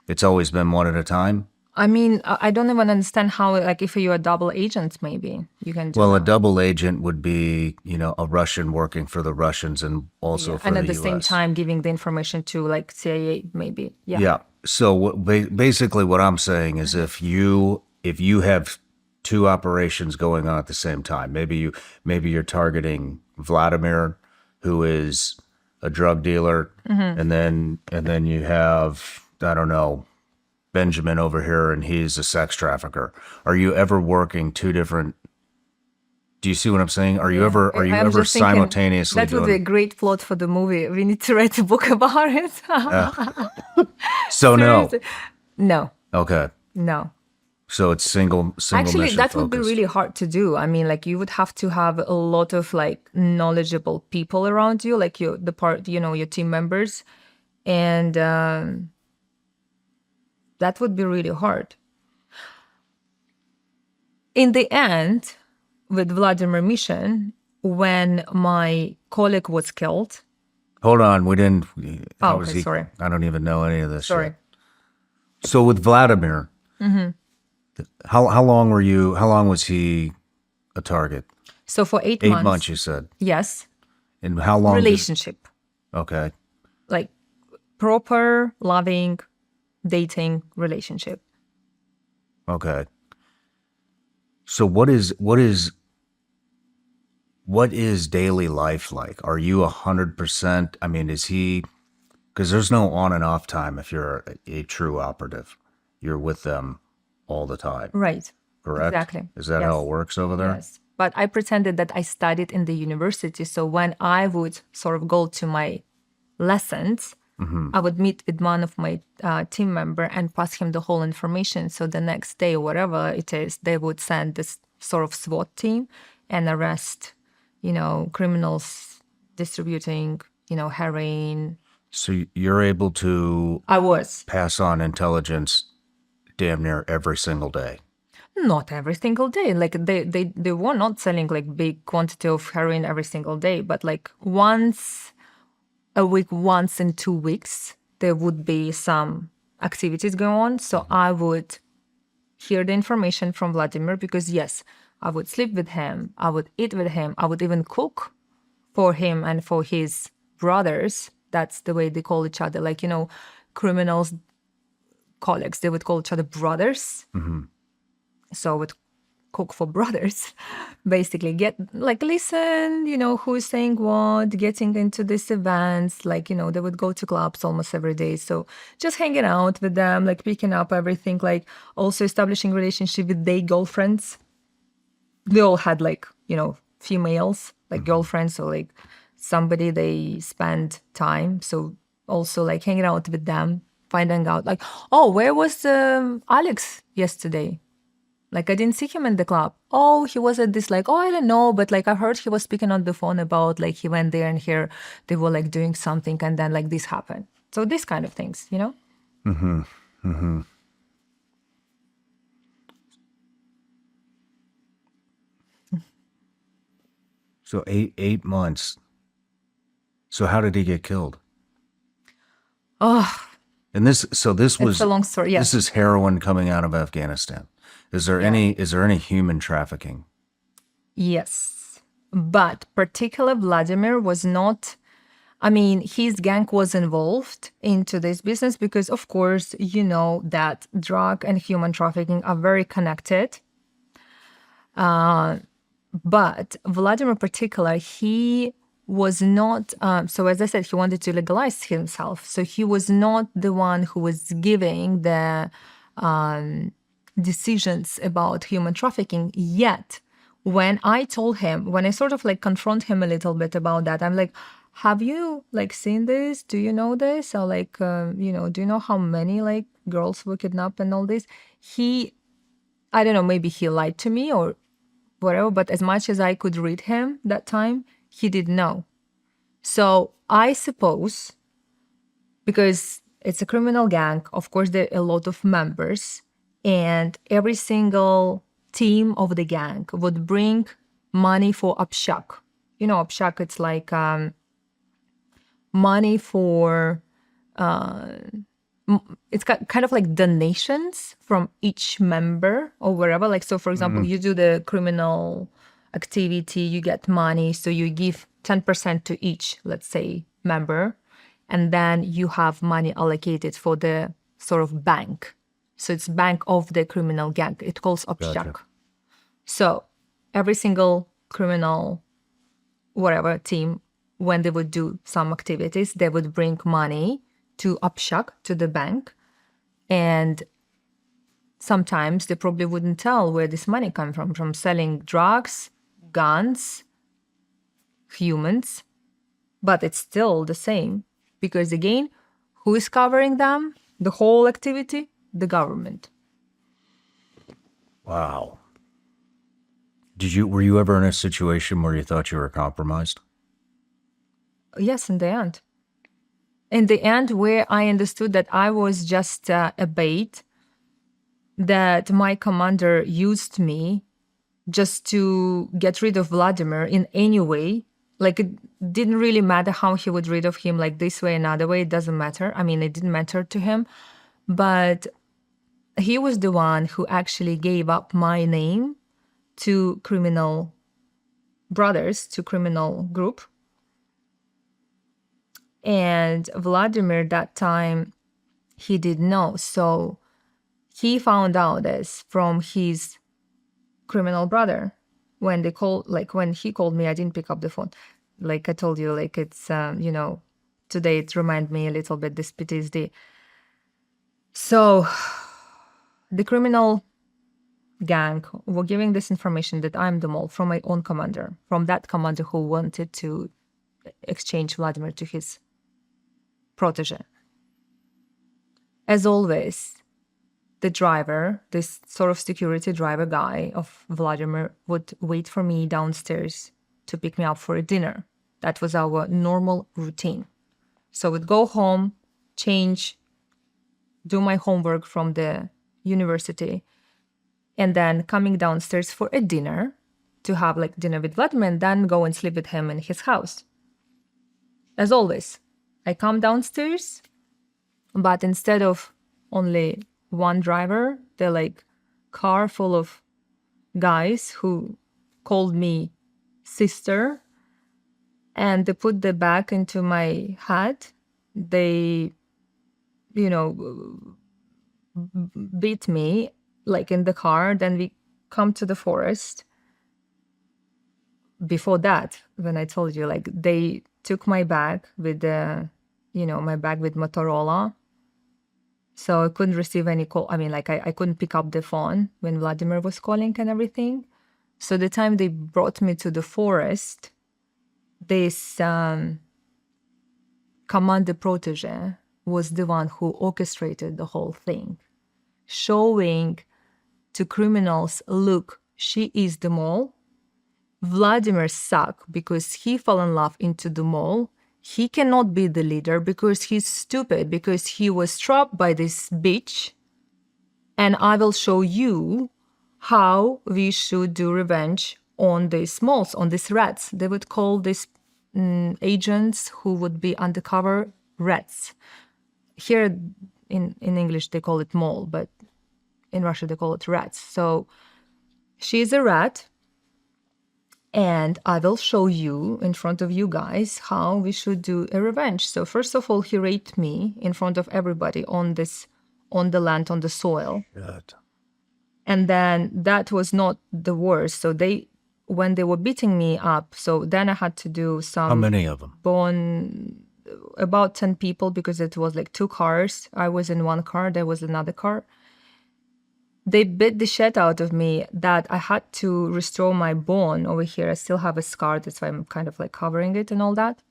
It's always been one at a time? I mean, I don't even understand how, like, if you're a double agent, maybe you can do Well, that. a double agent would be, a Russian working for the Russians and also for and the at the US. same time giving the information to like CIA, maybe. Yeah. Yeah. So basically what I'm saying is if you have two operations going on at the same time, maybe you're targeting Vladimir, who is a drug dealer, and then you have, I don't know, Benjamin over here, and he's a sex trafficker. Are you ever working two different? Do you see what I'm saying? Are you ever just thinking simultaneously that would be a great plot for the movie. We need to write a book about it. So no. Seriously. No. Okay. No. So it's single Actually, mission that would be focused. really hard to do. I mean, like, you would have to have a lot of like knowledgeable people around you, like your team members, and that would be really hard. In the end, with Vladimir mission, when my colleague was killed. Hold on, we didn't. Oh, okay, sorry. I don't even know any of this. Sorry. Yet. So with Vladimir, How long were you? How long was he a target? So for 8 8 months. months, you said. Yes. And how long? Relationship. Okay. Like proper, loving, dating relationship. Okay. So what is daily life like? Are you 100%? I mean, is he? Because there's no on and off time if you're a true operative. You're with them all the time. Right. Correct? Exactly. Is that Yes. how it works over there? Yes. But I pretended that I studied in the university. So when I would sort of go to my lessons, I would meet with one of my team member and pass him the whole information. So the next day, or whatever it is, they would send this sort of SWAT team and arrest, criminals distributing, heroin. So you're able to I was. pass on intelligence damn near every single day. Not every single day. Like they were not selling like big quantity of heroin every single day, but like once a week, once in 2 weeks, there would be some activities going on. So I would hear the information from Vladimir because yes, I would sleep with him, I would eat with him, I would even cook for him and for his brothers. That's the way they call each other. Like, criminals, colleagues, they would call each other brothers. So I would cook for brothers, basically listen, who's saying what, getting into these events, like, they would go to clubs almost every day. So just hanging out with them, like picking up everything, like also establishing relationship with their girlfriends. They all had like, females, like girlfriends, or like somebody they spend time. So also like hanging out with them, finding out like, oh, where was Alex yesterday? Like, I didn't see him in the club. Oh, he was at this, like, oh, I don't know. But, like, I heard he was speaking on the phone about, like, he went there and here they were, like, doing something. And then, like, this happened. So these kind of things, So eight months. So how did he get killed? Oh, And this was it's a long story. Yes. This is heroin coming out of Afghanistan. Is there any human trafficking? Yes. But particular Vladimir was not, his gang was involved into this business because, of course, that drug and human trafficking are very connected. But Vladimir particular, he was not, so as I said, he wanted to legalize himself. So he was not the one who was giving the decisions about human trafficking yet. When I told him, when I sort of like confront him a little bit about that, I'm like, have you like seen this? Do you know this? Or like, do you know how many like girls were kidnapped and all this? I don't know, maybe he lied to me or whatever, but as much as I could read him that time, he didn't know. So I suppose, because it's a criminal gang, of course, there are a lot of members, and every single team of the gang would bring money for abshak. Abshak, it's like money for, it's kind of like donations from each member or wherever. Like, so for example, you do the criminal activity, you get money, so you give 10% to each, let's say, member, and then you have money allocated for the sort of bank. So it's bank of the criminal gang. It calls abshak. Gotcha. So every single criminal, whatever team, when they would do some activities, they would bring money to abshak, to the bank. And sometimes they probably wouldn't tell where this money come from selling drugs, guns, humans. But it's still the same. Because again, who is covering them? The whole activity? The government. Wow. Were you ever in a situation where you thought you were compromised? Yes, in the end. In the end, where I understood that I was just a bait, that my commander used me just to get rid of Vladimir in any way. Like, it didn't really matter how he would rid of him, like this way, another way, it doesn't matter. It didn't matter to him. But he was the one who actually gave up my name to criminal brothers, to criminal group. And Vladimir that time, he didn't know. So he found out this from his criminal brother. When they called, like when he called me, I didn't pick up the phone. Like I told you, like it's, today it reminded me a little bit this PTSD. So the criminal gang were giving this information that I'm the mole from my own commander, from that commander who wanted to exchange Vladimir to his protege. As always, the driver, this sort of security driver guy of Vladimir, would wait for me downstairs to pick me up for a dinner. That was our normal routine. So I would go home, change, do my homework from the university, and then coming downstairs for a dinner to have like dinner with Vladimir and then go and sleep with him in his house. As always, I come downstairs, but instead of only one driver, they're like car full of guys who called me sister, and they put the bag into my head. They, beat me like in the car. Then we come to the forest. Before that, when I told you, like they took my bag with the, my bag with Motorola. So I couldn't receive any call. I mean, like I couldn't pick up the phone when Vladimir was calling and everything. So the time they brought me to the forest, this commander protege was the one who orchestrated the whole thing, showing to criminals, look, she is the mole. Vladimir sucked because he fell in love into the mole. He cannot be the leader because he's stupid, because he was trapped by this bitch. And I will show you how we should do revenge on these moles, on these rats. They would call these agents who would be undercover rats. Here in English, they call it mole, but in Russia, they call it rats. So she's a rat. And I will show you in front of you guys how we should do a revenge. So first of all, he raped me in front of everybody on the land, on the soil. Good. And then that was not the worst. So when they were beating me up, so then I had to do some... How many of them? About 10 people, because it was like 2 cars. I was in one car, there was another car. They beat the shit out of me that I had to restore my bone over here. I still have a scar, that's why I'm kind of like covering it and all that.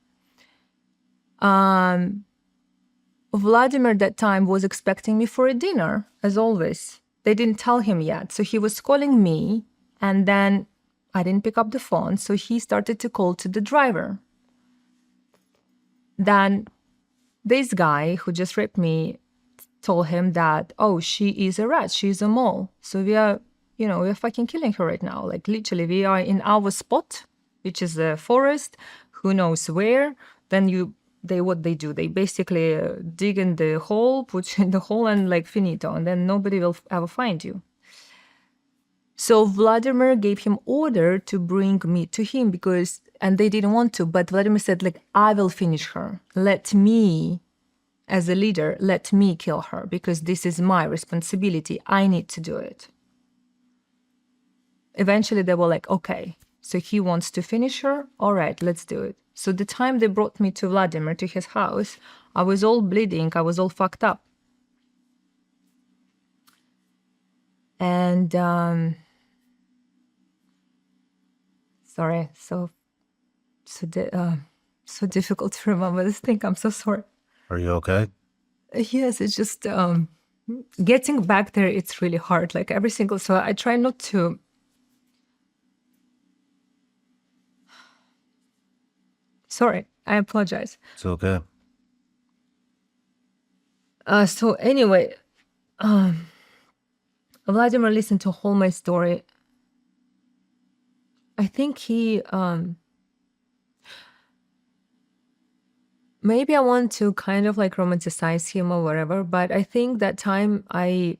Vladimir that time was expecting me for a dinner, as always. They didn't tell him yet. So he was calling me, and then I didn't pick up the phone. So he started to call to the driver. Then this guy who just raped me told him that, oh, she is a rat, she's a mole. So we're fucking killing her right now. Like literally, we are in our spot, which is a forest, who knows where. Then what they do, they basically dig in the hole, put you in the hole and like finito, and then nobody will ever find you. So Vladimir gave him order to bring me to him and they didn't want to, but Vladimir said, like, I will finish her. Let me, as a leader, let me kill her because this is my responsibility. I need to do it. Eventually they were like, okay, so he wants to finish her. All right, let's do it. So the time they brought me to Vladimir, to his house, I was all bleeding. I was all fucked up. And, sorry, so difficult to remember this thing. I'm so sorry. Are you okay? Yes, it's just getting back there. It's really hard. Like so I try not to. Sorry, I apologize. It's okay. So anyway, Vladimir listened to whole my story. I think he maybe I want to kind of like romanticize him or whatever, but I think that time I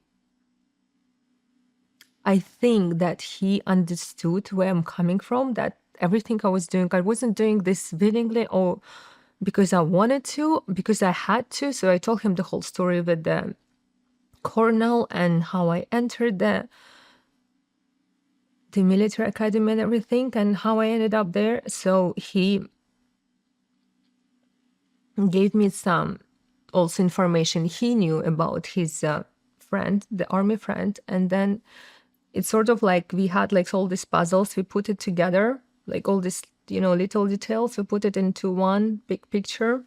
I think that he understood where I'm coming from, that everything I was doing, I wasn't doing this willingly or because I wanted to, because I had to. So I told him the whole story with the colonel and how I entered the military academy and everything and how I ended up there. So he gave me some also information he knew about his friend, the army friend. And then it's sort of like we had like all these puzzles, we put it together, like all these, little details, we put it into one big picture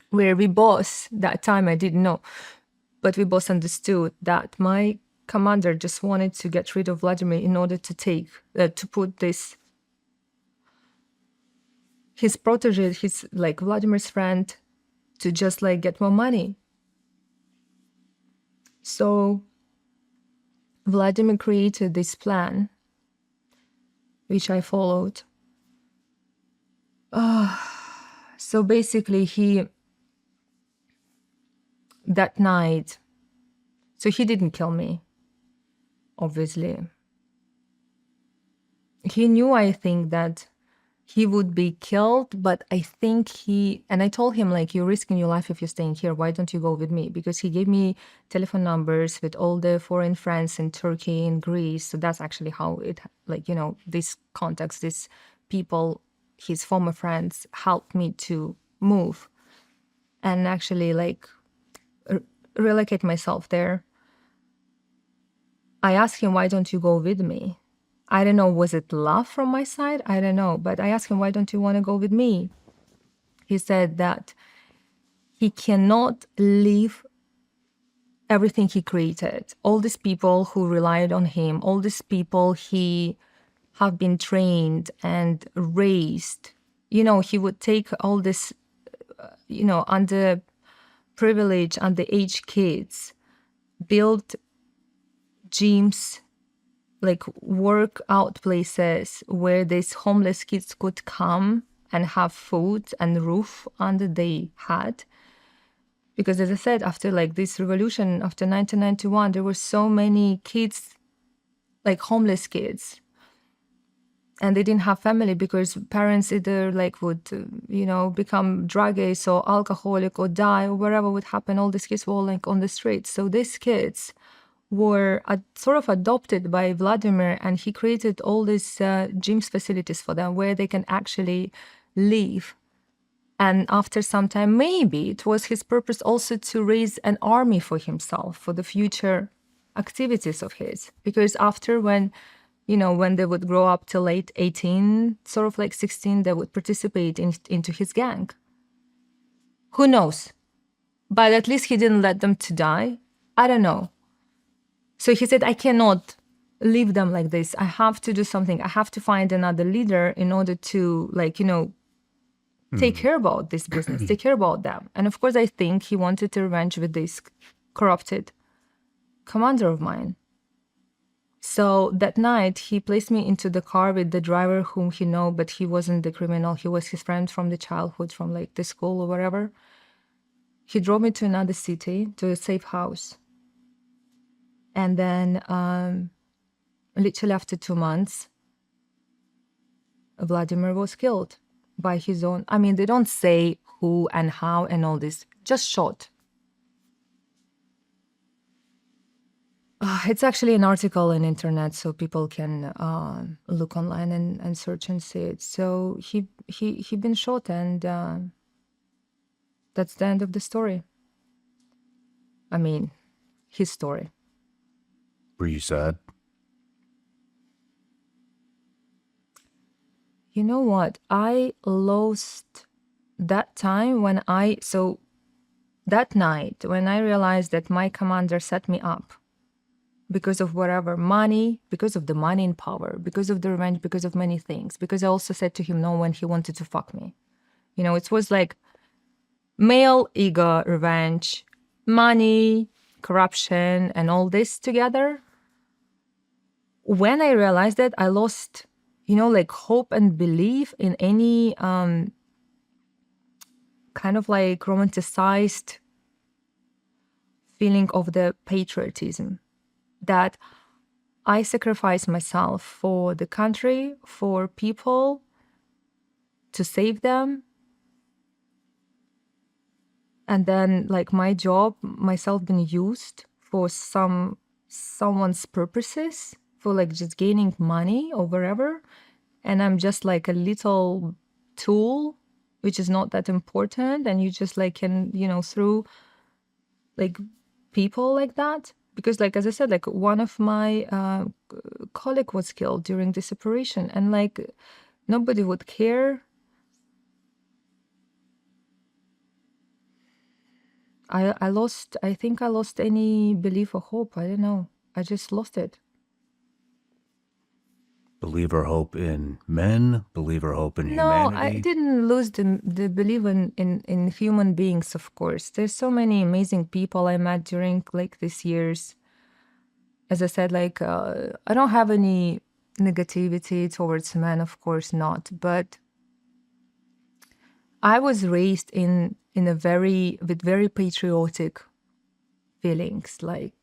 where we both, that time I didn't know, but we both understood that my commander just wanted to get rid of Vladimir in order to put this, his protege, his like Vladimir's friend, to just like get more money. So Vladimir created this plan, which I followed. So basically that night, so he didn't kill me, obviously. He knew, I think, that he would be killed, but I think and I told him, like, you're risking your life if you're staying here. Why don't you go with me? Because he gave me telephone numbers with all the foreign friends in Turkey and Greece. So that's actually how it, like, this contacts, these people, his former friends, helped me to move and actually, like, relocate myself there. I asked him, why don't you go with me? I don't know, was it love from my side? I don't know. But I asked him, why don't you want to go with me? He said that he cannot leave everything he created. All these people who relied on him, all these people he have been trained and raised. He would take all this, underprivileged, underage kids, build gyms, like workout places where these homeless kids could come and have food and roof under their head. Because as I said, after like this revolution, after 1991, there were so many kids, like homeless kids. And they didn't have family because parents either like would, become drug addicts or alcoholic or die or whatever would happen. All these kids were like on the streets. So these kids were sort of adopted by Vladimir, and he created all these gyms facilities for them where they can actually live. And after some time, maybe it was his purpose also to raise an army for himself for the future activities of his. Because after when they would grow up to late 18, sort of like 16, they would participate into his gang. Who knows? But at least he didn't let them to die. I don't know. So he said, I cannot leave them like this. I have to do something. I have to find another leader in order to, take care about this business, take care about them. And of course, I think he wanted to revenge with this corrupted commander of mine. So that night, he placed me into the car with the driver whom he knew, but he wasn't the criminal. He was his friend from the childhood, from like the school or whatever. He drove me to another city, to a safe house. And then literally after 2 months, Vladimir was killed by his own. I mean, they don't say who and how and all this, just shot. It's actually an article on internet, so people can look online and search and see it. So he been shot, and that's the end of the story. I mean, his story. Were you sad? You know what? I lost that time that night when I realized that my commander set me up because of whatever money, because of the money and power, because of the revenge, because of many things. Because I also said to him no when he wanted to fuck me. It was like male ego, revenge, money, corruption, and all this together. When I realized that, I lost, hope and belief in any kind of like romanticized feeling of the patriotism that I sacrifice myself for the country, for people, to save them. And then like my job, myself being used for someone's purposes, for like just gaining money or wherever. And I'm just like a little tool, which is not that important. And you just like can, through like people like that. Because like, as I said, like one of my colleague was killed during this operation, and like nobody would care. I think I lost any belief or hope. I don't know. I just lost it. Believe or hope in men, believe or hope in No, humanity. I didn't lose the belief in human beings, of course. There's so many amazing people I met during like these years. As I said, like I don't have any negativity towards men, of course not. But I was raised in a with very patriotic feelings, like,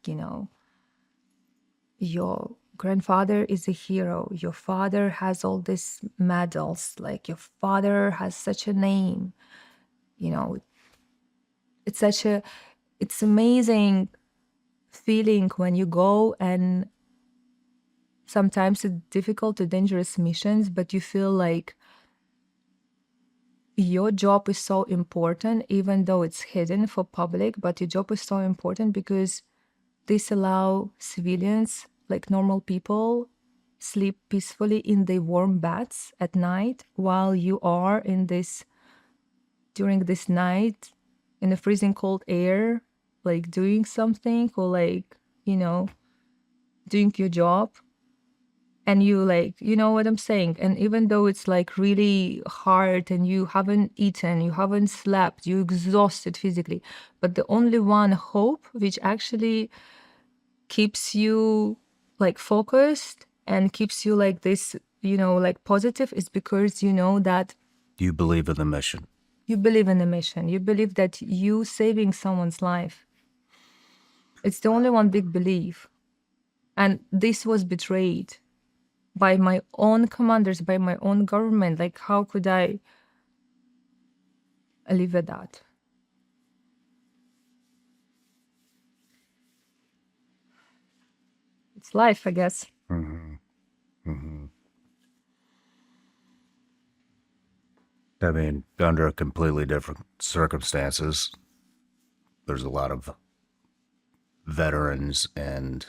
your grandfather is a hero, your father has all these medals, like your father has such a name, it's it's amazing feeling when you go, and sometimes it's difficult or dangerous missions, but you feel like your job is so important, even though it's hidden for public, but your job is so important because this allow civilians, like normal people, sleep peacefully in the warm beds at night while you are during this night in the freezing cold air, like doing something or like, doing your job. And you like, you know what I'm saying? And even though it's like really hard and you haven't eaten, you haven't slept, you're exhausted physically, but the only one hope which actually keeps you like focused and keeps you like this, like positive, is because you know that You believe in the mission. you believe in the mission. You believe that you saving someone's life. It's the only one big belief. And this was betrayed by my own commanders, by my own government. Like, how could I live with that? It's life, I guess. I mean, under completely different circumstances, there's a lot of veterans and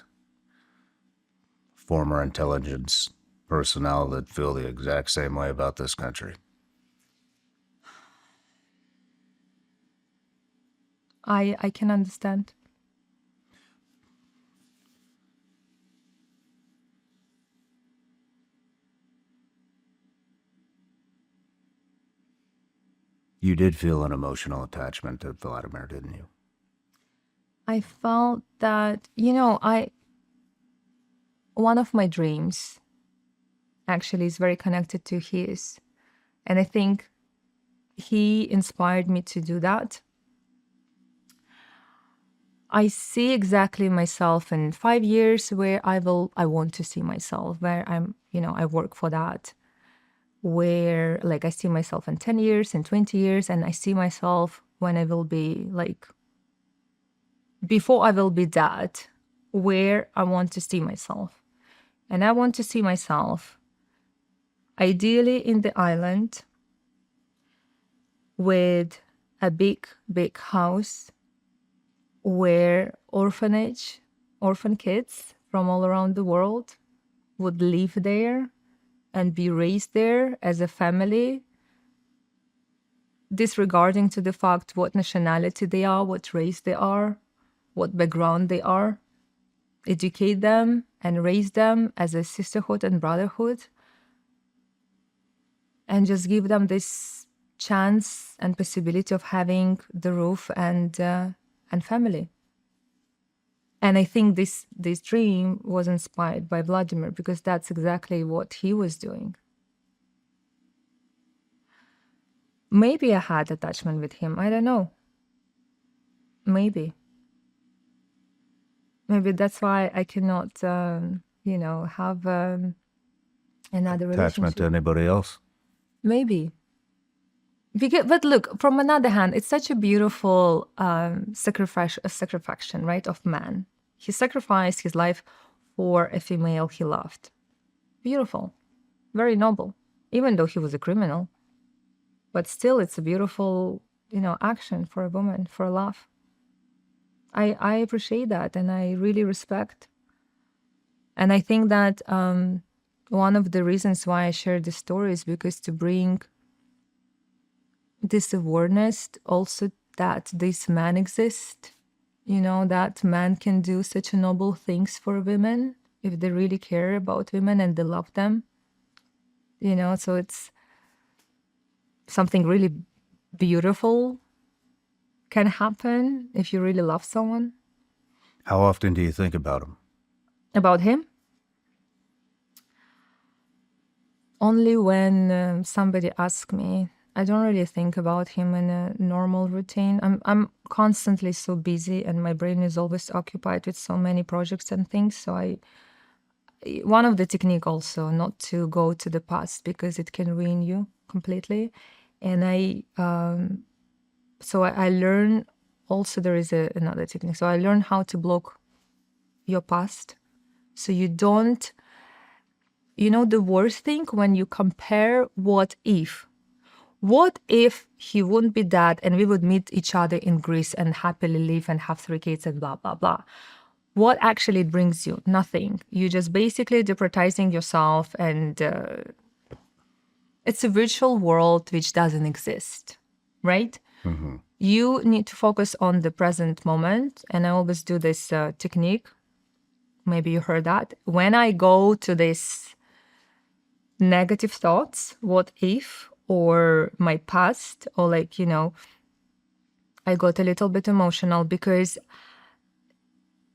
former intelligence personnel that feel the exact same way about this country. I can understand. You did feel an emotional attachment to Vladimir, didn't you? I felt that, one of my dreams actually is very connected to his. And I think he inspired me to do that. I see exactly myself in 5 years where I want to see myself, where I work for that. Where like I see myself in 10 years, in 20 years, and I see myself when I will be like, before I will be dead, where I want to see myself. And I want to see myself ideally in the island with a big, big house where orphan kids from all around the world would live there and be raised there as a family, disregarding to the fact what nationality they are, what race they are, what background they are. Educate them and raise them as a sisterhood and brotherhood, and just give them this chance and possibility of having the roof and family. And I think this dream was inspired by Vladimir, because that's exactly what he was doing. Maybe I had attachment with him. I don't know. Maybe that's why I cannot, have another Attachment to relationship. anybody else? Maybe. But look, from another hand, it's such a beautiful sacrifice, right, of man. He sacrificed his life for a female he loved. Beautiful. Very noble. Even though he was a criminal. But still, it's a beautiful, action for a woman, for love. I appreciate that, and I really respect. And I think that one of the reasons why I share this story is because to bring this awareness also that this man exists, that man can do such noble things for women if they really care about women and they love them. So it's something really beautiful can happen if you really love someone. How often do you think about him? About him? Only when somebody asks me. I don't really think about him in a normal routine. I'm constantly so busy and my brain is always occupied with so many projects and things. So one of the technique also not to go to the past because it can ruin you completely. And I learn also there is another technique. So I learn how to block your past. So you don't, the worst thing when you compare what if he wouldn't be dead and we would meet each other in Greece and happily live and have 3 kids and blah, blah, blah. What actually it brings you? Nothing. You just basically deprioritizing yourself and it's a virtual world which doesn't exist, right? Mm-hmm. You need to focus on the present moment. And I always do this technique. Maybe you heard that. When I go to this negative thoughts, what if, or my past, or I got a little bit emotional because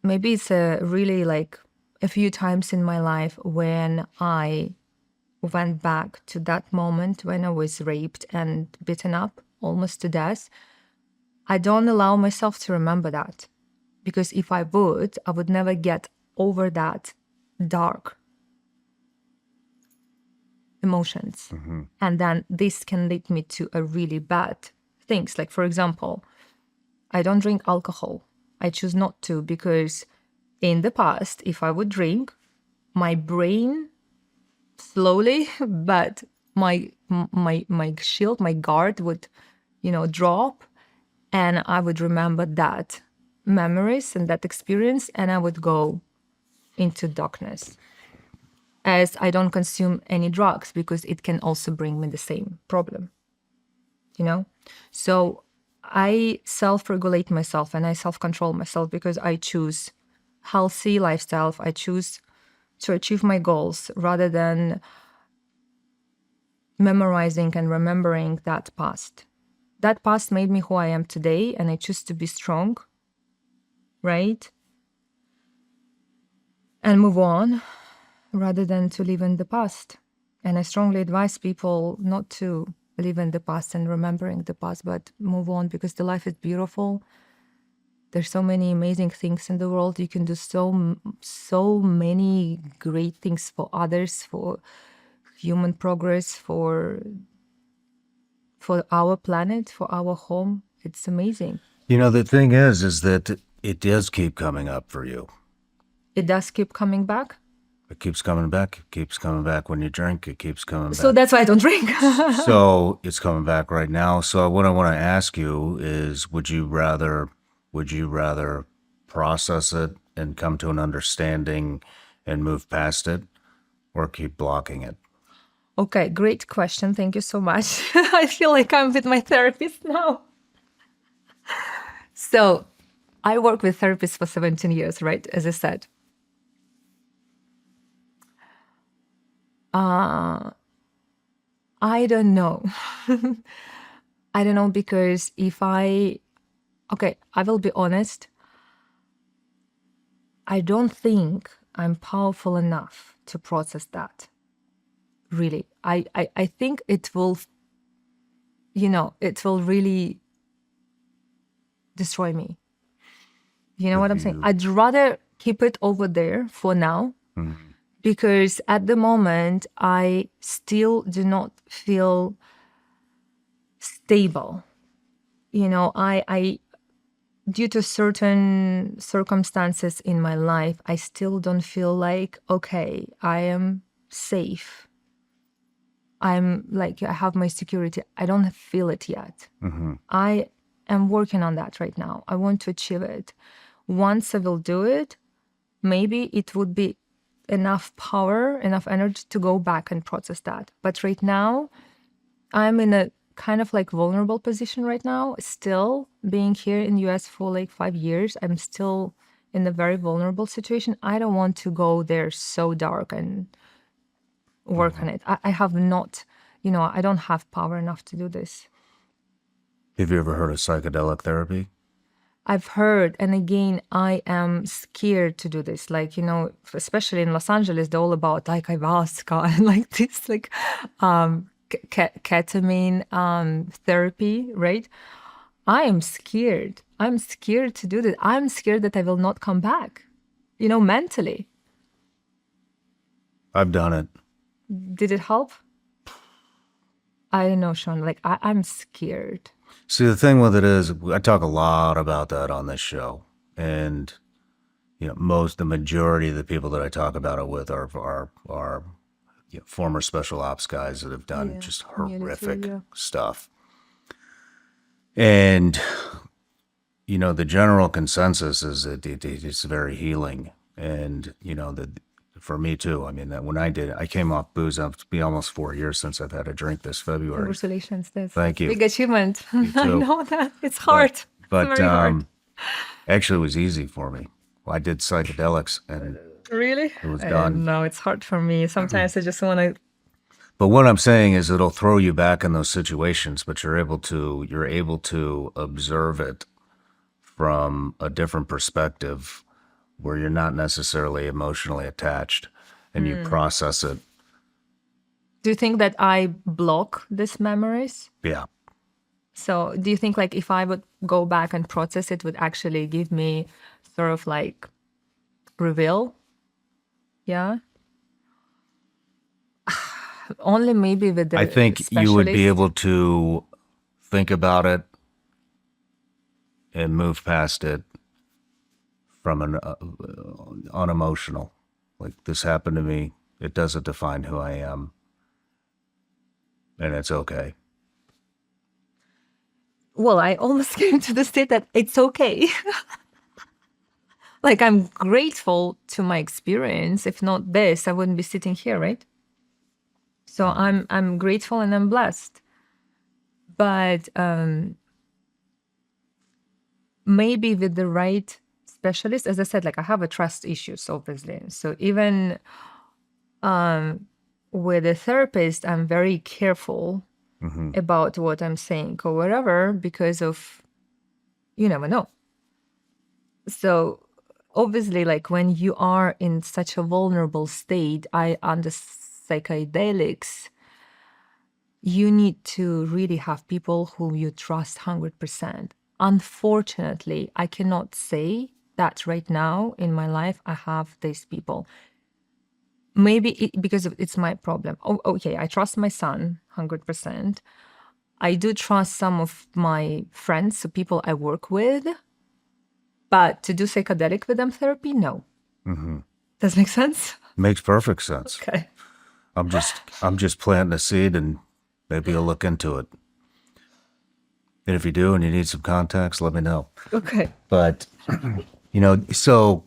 maybe it's really a few times in my life when I went back to that moment when I was raped and beaten up almost to death. I don't allow myself to remember that because if I would never get over that dark emotions. Mm-hmm. And then this can lead me to a really bad things. Like, for example, I don't drink alcohol. I choose not to because in the past, if I would drink, my brain slowly, but my shield, my guard would, drop, and I would remember that memories and that experience, and I would go into darkness. As I don't consume any drugs because it can also bring me the same problem, So I self-regulate myself and I self-control myself because I choose healthy lifestyle. I choose to achieve my goals rather than memorizing and remembering that past. That past made me who I am today, and I choose to be strong, right? And move on rather than to live in the past. And I strongly advise people not to live in the past and remembering the past, but move on because the life is beautiful. There's so many amazing things in the world. You can do so many great things for others, for human progress, for our planet, for our home. It's amazing. The thing is that it does keep coming up for you. It does keep coming back? It keeps coming back. It keeps coming back when you drink. It keeps coming back. So that's why I don't drink. So it's coming back right now. So what I want to ask you is, would you rather process it and come to an understanding and move past it, or keep blocking it? Okay, great question. Thank you so much. I feel like I'm with my therapist now. So I work with therapists for 17 years, right? As I said. I don't know. I don't know because I will be honest. I don't think I'm powerful enough to process that. Really. I think it will, it will really destroy me. You know what I'm saying? I'd rather keep it over there for now Because at the moment, I still do not feel stable. You know, I due to certain circumstances in my life, I still don't feel like, okay, I am safe. I'm like, I have my security. I don't feel it yet. I am working on that right now. I want to achieve it. Once I will do it, maybe it would be enough power, enough energy to go back and process that. But right now, I'm in a kind of like vulnerable position right now. Still being here in US for like 5 years, I'm still in a very vulnerable situation. I don't want to go there so dark and work on it. I have not, you know, I don't have power enough to do this. Have you ever heard of psychedelic therapy? I've heard, and again, I am scared to do this. Like, you know, especially in Los Angeles, they're all about like ayahuasca and like this, like ketamine therapy, right? I am scared. I'm scared to do this. I'm scared that I will not come back, you know, mentally. I've done it. Did it help? I don't know, Shawn. Like, I'm scared. See, the thing with it is, I talk a lot about that on this show, and you know, the majority of the people that I talk about it with are you know, former special ops guys that have done just horrific stuff. And you know, the general consensus is that it's very healing, and you know that. For me too. I mean, that when I came off booze. It's been almost 4 years since I've had a drink this February. Congratulations, that's Thank you. big achievement. I too. know that it's hard. But it's very hard. actually, it was easy for me. I did psychedelics, and Really? it was done. No, it's hard for me. Sometimes I just want to. But what I'm saying is, it'll throw you back in those situations, but you're able to observe it from a different perspective, where you're not necessarily emotionally attached, and you process it. Do you think that I block these memories? Yeah. So do you think like if I would go back and process it would actually give me sort of like reveal? Yeah. Only maybe with the I think you would be specialist. able to think about it and move past it from an unemotional. Like, this happened to me. It doesn't define who I am, and it's okay. Well, I almost came to the state that it's okay. Like, I'm grateful to my experience. If not this, I wouldn't be sitting here, right? So I'm grateful and I'm blessed. But maybe with the right specialist, as I said, like I have a trust issues, obviously. So even with a therapist, I'm very careful about what I'm saying or whatever, because of, you never know. So obviously, like when you are in such a vulnerable state, under psychedelics, you need to really have people whom you trust 100%. Unfortunately, I cannot say that right now in my life I have these people. Maybe because it's my problem. Oh, okay, I trust my son 100%. I do trust some of my friends, so people I work with. But to do psychedelic with them therapy, no. Does make sense? Makes perfect sense. Okay. I'm just planting a seed, and maybe you'll look into it. And if you do and you need some contacts, let me know. Okay. But, you know, so,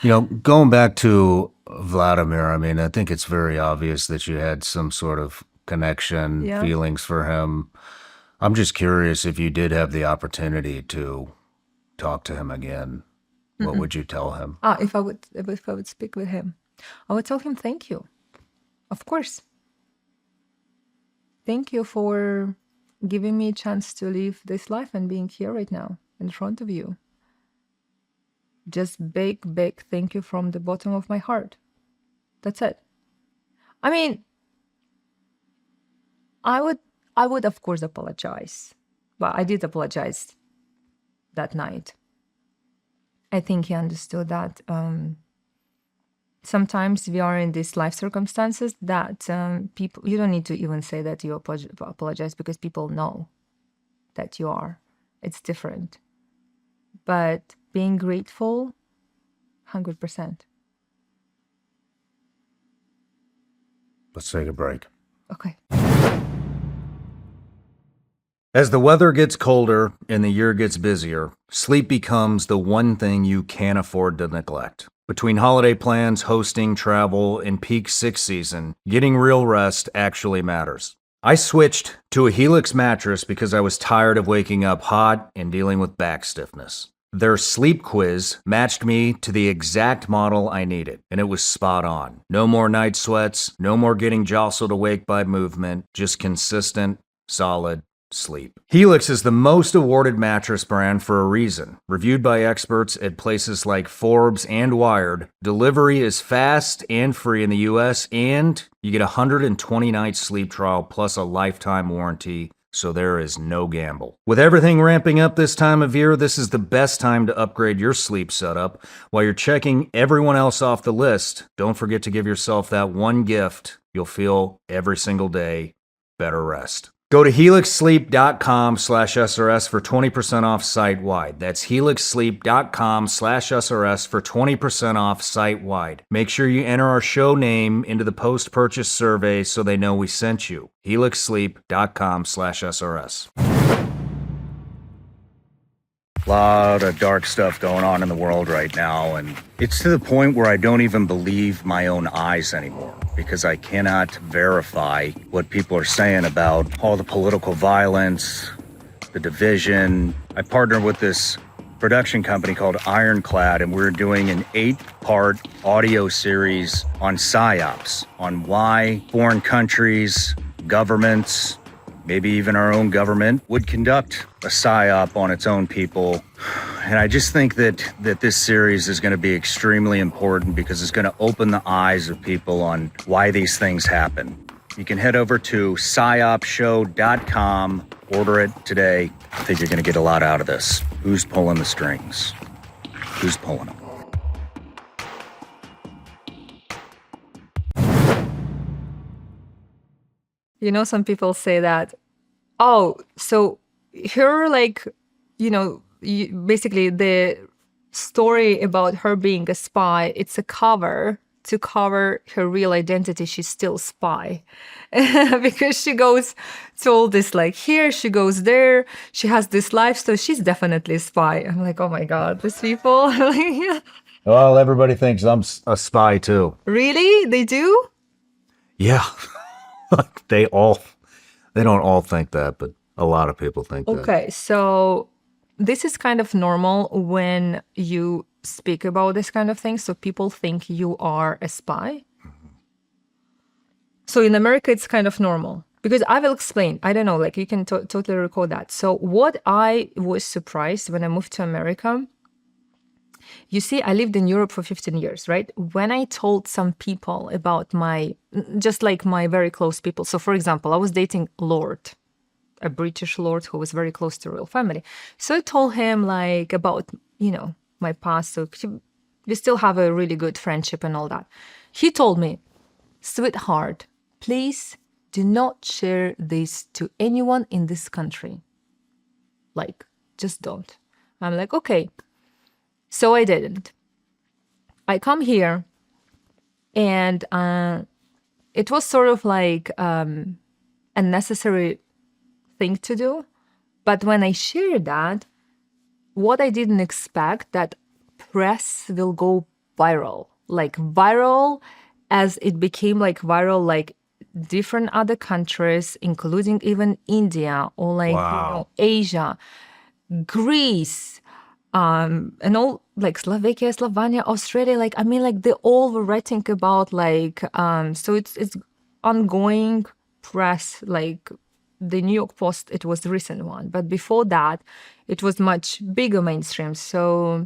you know, going back to Vladimir, I mean, I think it's very obvious that you had some sort of connection, feelings for him. I'm just curious, if you did have the opportunity to talk to him again, what would you tell him? If I would speak with him, I would tell him thank you. Of course. Thank you for giving me a chance to live this life and being here right now in front of you. Just big thank you from the bottom of my heart. That's it. I mean, I would of course apologize. But I did apologize that night. I think he understood that sometimes we are in these life circumstances that people, you don't need to even say that you apologize because people know that you are. It's different. But being grateful, 100%. Let's take a break. Okay. As the weather gets colder and the year gets busier, sleep becomes the one thing you can't afford to neglect. Between holiday plans, hosting, travel, and peak sixth season, getting real rest actually matters. I switched to a Helix mattress because I was tired of waking up hot and dealing with back stiffness. Their sleep quiz matched me to the exact model I needed, and it was spot on. No more night sweats, no more getting jostled awake by movement, just consistent, solid sleep. Helix is the most awarded mattress brand for a reason. Reviewed by experts at places like Forbes and Wired, delivery is fast and free in the US, and you get a 120-night sleep trial plus a lifetime warranty, so there is no gamble. With everything ramping up this time of year, this is the best time to upgrade your sleep setup. While you're checking everyone else off the list, don't forget to give yourself that one gift you'll feel every single day: better rest. Go to helixsleep.com/SRS for 20% off site-wide. That's helixsleep.com/SRS for 20% off site-wide. Make sure you enter our show name into the post-purchase survey so they know we sent you. helixsleep.com/SRS. A lot of dark stuff going on in the world right now, and it's to the point where I don't even believe my own eyes anymore because I cannot verify what people are saying about all the political violence, the division. I partnered with this production company called Ironclad, and we're doing an 8-part audio series on PSYOPs, on why foreign countries, governments, maybe even our own government would conduct a PSYOP on its own people. And I just think that this series is going to be extremely important because it's going to open the eyes of people on why these things happen. You can head over to psyopshow.com, order it today. I think you're going to get a lot out of this. Who's pulling the strings? Who's pulling them? You know, some people say that, oh, so her, like, you know, basically the story about her being a spy, it's a cover to cover her real identity. She's still a spy because she goes to all this, like, here, she goes there, she has this life, so she's definitely a spy. I'm like, oh my God, these people. Well, everybody thinks I'm a spy too. Really? They do? Yeah. They don't all think that, but a lot of people think that. Okay, so this is kind of normal when you speak about this kind of thing. So people think you are a spy. Mm-hmm. So in America, it's kind of normal because I will explain. I don't know, like you can totally recall that. So what I was surprised when I moved to America, you see, I lived in Europe for 15 years, right? When I told some people about just like my very close people. So for example, I was dating Lord, a British Lord who was very close to royal family. So I told him like about, you know, my past. So we still have a really good friendship and all that. He told me, sweetheart, please do not share this to anyone in this country. Like, just don't. I'm like, okay. So I didn't. I come here and it was sort of like a necessary thing to do. But when I shared that, what I didn't expect, that press will go viral. Like viral as it became like viral, like different other countries, including even India or like Asia, Greece, and all like Slovakia, Slovenia, Australia, like I mean, like they all were writing about like so it's ongoing press. Like the New York Post, it was the recent one, but before that, it was much bigger mainstream. So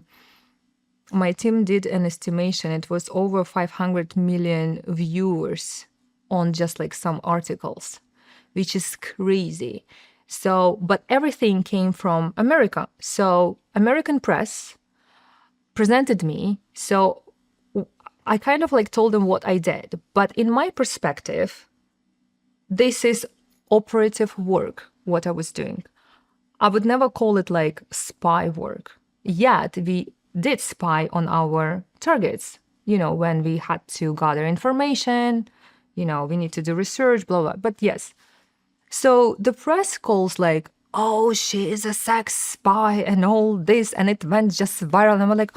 my team did an estimation; it was over 500 million viewers on just like some articles, which is crazy. So, but everything came from America. So American press presented me. So I kind of like told them what I did. But in my perspective, this is operative work, what I was doing. I would never call it like spy work. Yet we did spy on our targets, when we had to gather information, we need to do research, blah, blah. But yes. So the press calls like, oh, she is a sex spy and all this, and it went just viral. And I'm like,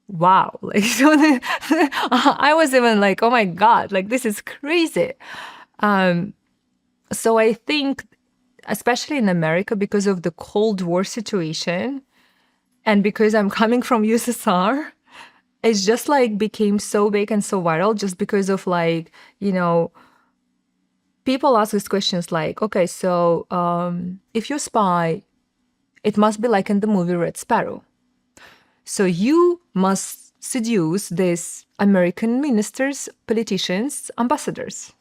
wow. Like, I was even like, oh my God, like this is crazy. So I think, especially in America, because of the Cold War situation, and because I'm coming from USSR, it's just like became so big and so viral just because of like, people ask us questions like, okay, so if you spy, it must be like in the movie Red Sparrow. So you must seduce these American ministers, politicians, ambassadors.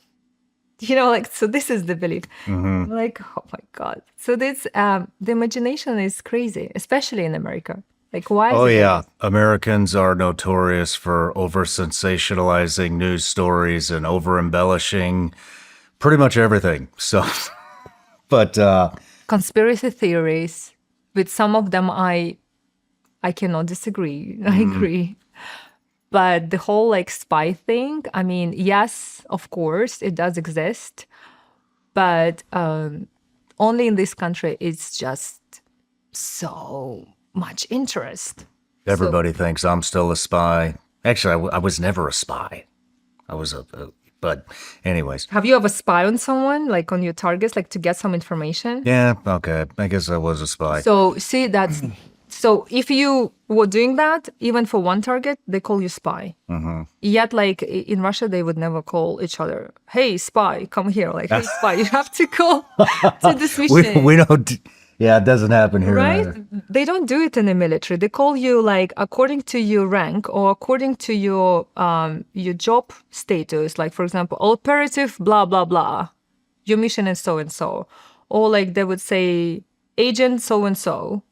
So this is the belief. Like, oh my God. So this, the imagination is crazy, especially in America. Like, why? Oh, yeah. Americans are notorious for over-sensationalizing news stories and over-embellishing pretty much everything. So, but... conspiracy theories, with some of them I cannot disagree. I agree. But the whole like spy thing, I mean, yes, of course, it does exist. But only in this country, it's just so much interest. Everybody thinks I'm still a spy. Actually, I was never a spy. I was but anyways. Have you ever spied on someone, like on your targets, like to get some information? Yeah, okay. I guess I was a spy. So see, so if you were doing that, even for one target, they call you spy. Yet, like in Russia, they would never call each other, hey, spy, come here. Like, hey, spy, you have to go to this mission. We don't... Yeah, it doesn't happen here. Right? Either. They don't do it in the military. They call you like according to your rank or according to your job status. Like, for example, operative, blah, blah, blah. Your mission is so-and-so. Or like they would say agent so-and-so.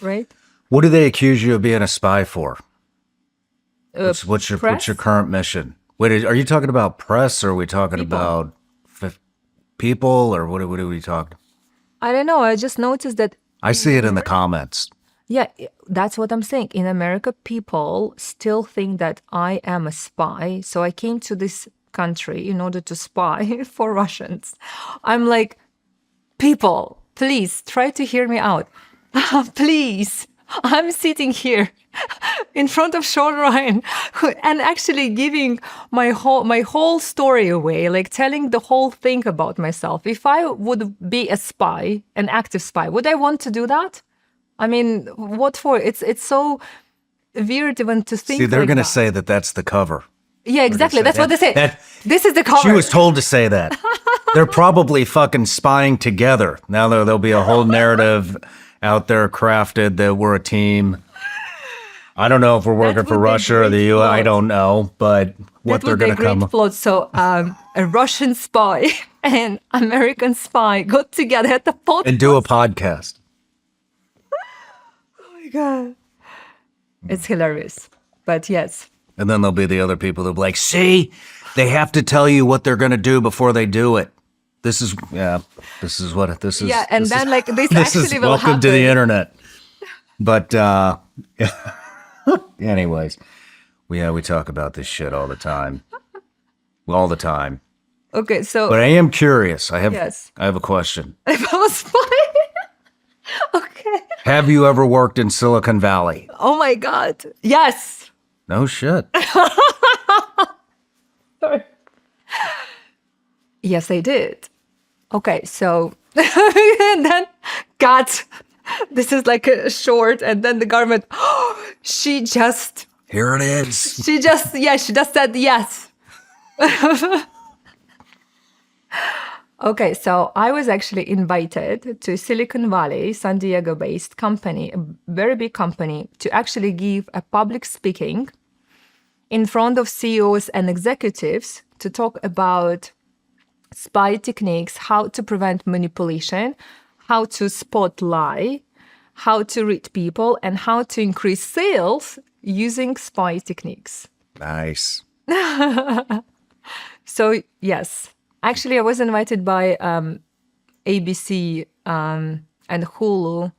Right? What do they accuse you of being a spy for? What's your current mission? Wait, are you talking about press or are we talking about people or what are we talking? I don't know. I just noticed that. I see it in the comments. Yeah, that's what I'm saying. In America, people still think that I am a spy. So I came to this country in order to spy for Russians. I'm like, people, please try to hear me out. Please. I'm sitting here in front of Shawn Ryan and actually giving my whole story away, like telling the whole thing about myself. If I would be a spy, an active spy, would I want to do that? I mean, what for? It's so weird even to think. See, they're like going to that. say that that's the cover. Yeah, exactly. That's what they say. This is the cover. She was told to say that. They're probably fucking spying together. Now there'll be a whole narrative out there crafted that we're a team. I don't know if we're working for Russia or the EU. I don't know, but what they're going to come up. Plot. So a Russian spy and American spy got together at the podcast. And do a podcast. Oh my God. It's hilarious. But yes. And then there'll be the other people that'll be like, see, they have to tell you what they're going to do before they do it. This is what this is. Yeah, and this then is, like this this actually is will welcome happen. to the internet. But anyways, we talk about this shit all the time. All the time. Okay, so But I am curious. I have a question. If I was spy. Okay. Have you ever worked in Silicon Valley? Oh my God. Yes. No shit. Sorry. Yes, I did. Okay, so and then cut. This is like a short, and then the government. She just. Here it is. She just said yes. Okay, so I was actually invited to Silicon Valley, San Diego-based company, a very big company, to actually give a public speaking in front of CEOs and executives to talk about spy techniques, how to prevent manipulation, how to spot lie, how to read people, and how to increase sales using spy techniques. Nice. So, yes. Actually, I was invited by ABC and Hulu.